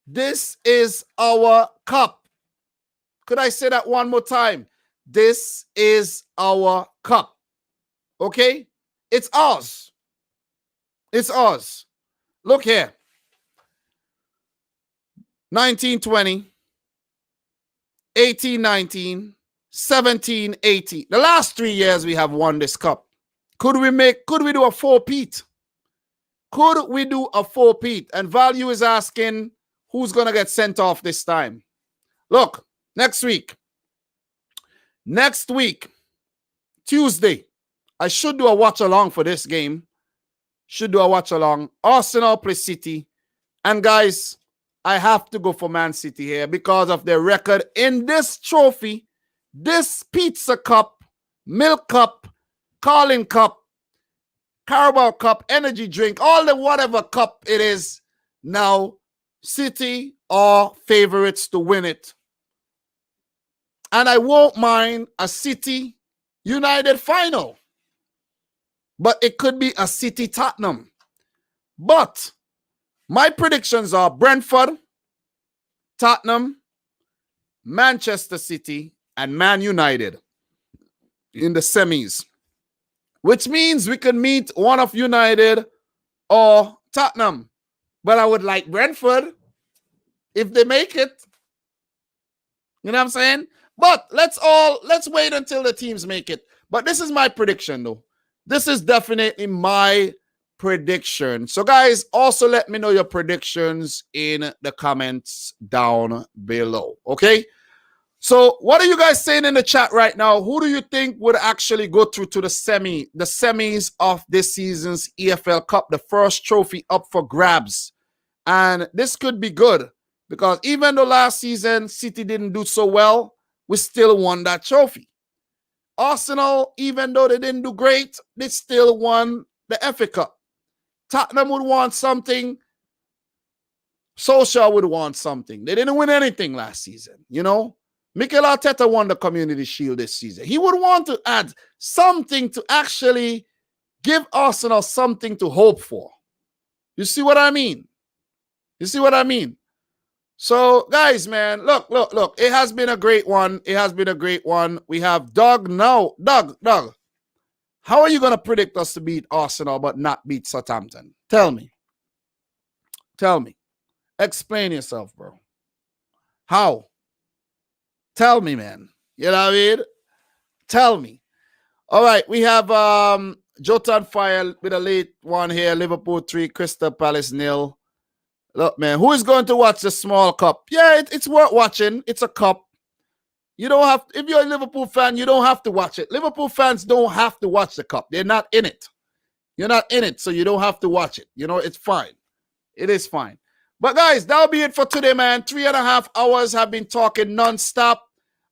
This is our cup. Could I say that one more time? This is our cup. Okay? It's ours. It's ours. Look here. 1920, 1819, 1718. The last 3 years we have won this cup. Could we do a four-peat? Could we do a four-peat? And Value is asking who's going to get sent off this time. Look, next week, Tuesday, I should do a watch-along for this game. Should do a watch-along. Arsenal play City. And guys, I have to go for Man City here because of their record in this trophy, this Pizza Cup, Milk Cup, Carling Cup, Carabao Cup, Energy Drink, all the whatever cup it is. Now, City are favorites to win it. And I won't mind a City United final. But it could be a City Tottenham. But my predictions are Brentford, Tottenham, Manchester City, and Man United in the semis. Which means we could meet one of United or Tottenham. But I would like Brentford if they make it. You know what I'm saying? But let's wait until the teams make it. But this is my prediction, though. This is definitely my prediction. So, guys, also let me know your predictions in the comments down below. Okay? So, what are you guys saying in the chat right now? Who do you think would actually go through to the semis of this season's EFL Cup, the first trophy up for grabs? And this could be good because even though last season City didn't do so well, we still won that trophy. Arsenal, even though they didn't do great, they still won the FA Cup. Tottenham would want something. Solskjaer would want something. They didn't win anything last season, you know. Mikel Arteta won the Community Shield this season. He would want to add something to actually give Arsenal something to hope for. You see what I mean? You see what I mean? So, guys, man, look. It has been a great one. It has been a great one. We have Doug now. Doug, how are you going to predict us to beat Arsenal but not beat Southampton? Tell me. Explain yourself, bro. How? Tell me, man. You know what I mean? Tell me. All right, we have Jota on fire with a late one here. Liverpool 3, Crystal Palace 0. Look, man, who is going to watch the small cup? Yeah, it's worth watching. It's a cup. You don't have, if you're a Liverpool fan, you don't have to watch it. Liverpool fans don't have to watch the cup. They're not in it. You're not in it, so you don't have to watch it. You know, it's fine. It is fine. But guys, that'll be it for today, man. 3.5 hours have been talking nonstop.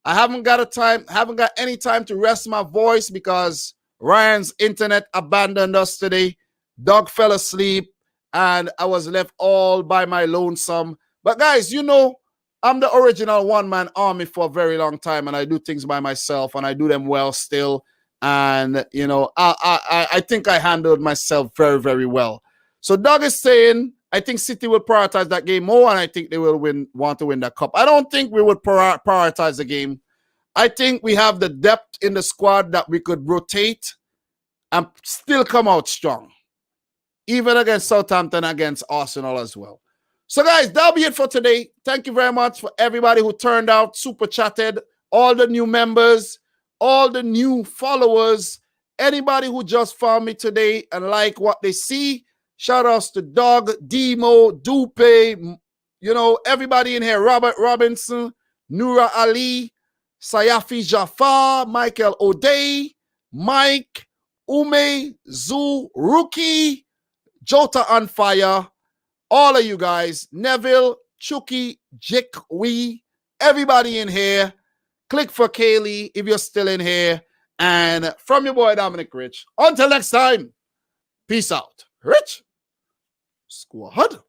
I haven't got any time to rest my voice because Ryan's internet abandoned us today. Doug fell asleep, and I was left all by my lonesome. But guys, you know, I'm the original one-man army for a very long time, and I do things by myself, and I do them well still. And, you know, I think I handled myself very, very well. So Doug is saying, I think City will prioritize that game more, and I think they will want to win that cup. I don't think we would prioritize the game. I think we have the depth in the squad that we could rotate and still come out strong, even against Southampton, against Arsenal as well. So, guys, that'll be it for today. Thank you very much for everybody who turned out, super chatted, all the new members, all the new followers, anybody who just found me today and like what they see. Shout outs to Doug, Demo, Dupe, you know, everybody in here, Robert Robinson, Nura Ali, Sayafi Jafar, Michael O'Day, Mike, Ume, Zoo, Rookie, Jota on fire, all of you guys, Neville, Chucky, Jick, everybody in here. Click for Kaylee if you're still in here. And from your boy, Dominic Rich. Until next time, peace out. Rich Squad.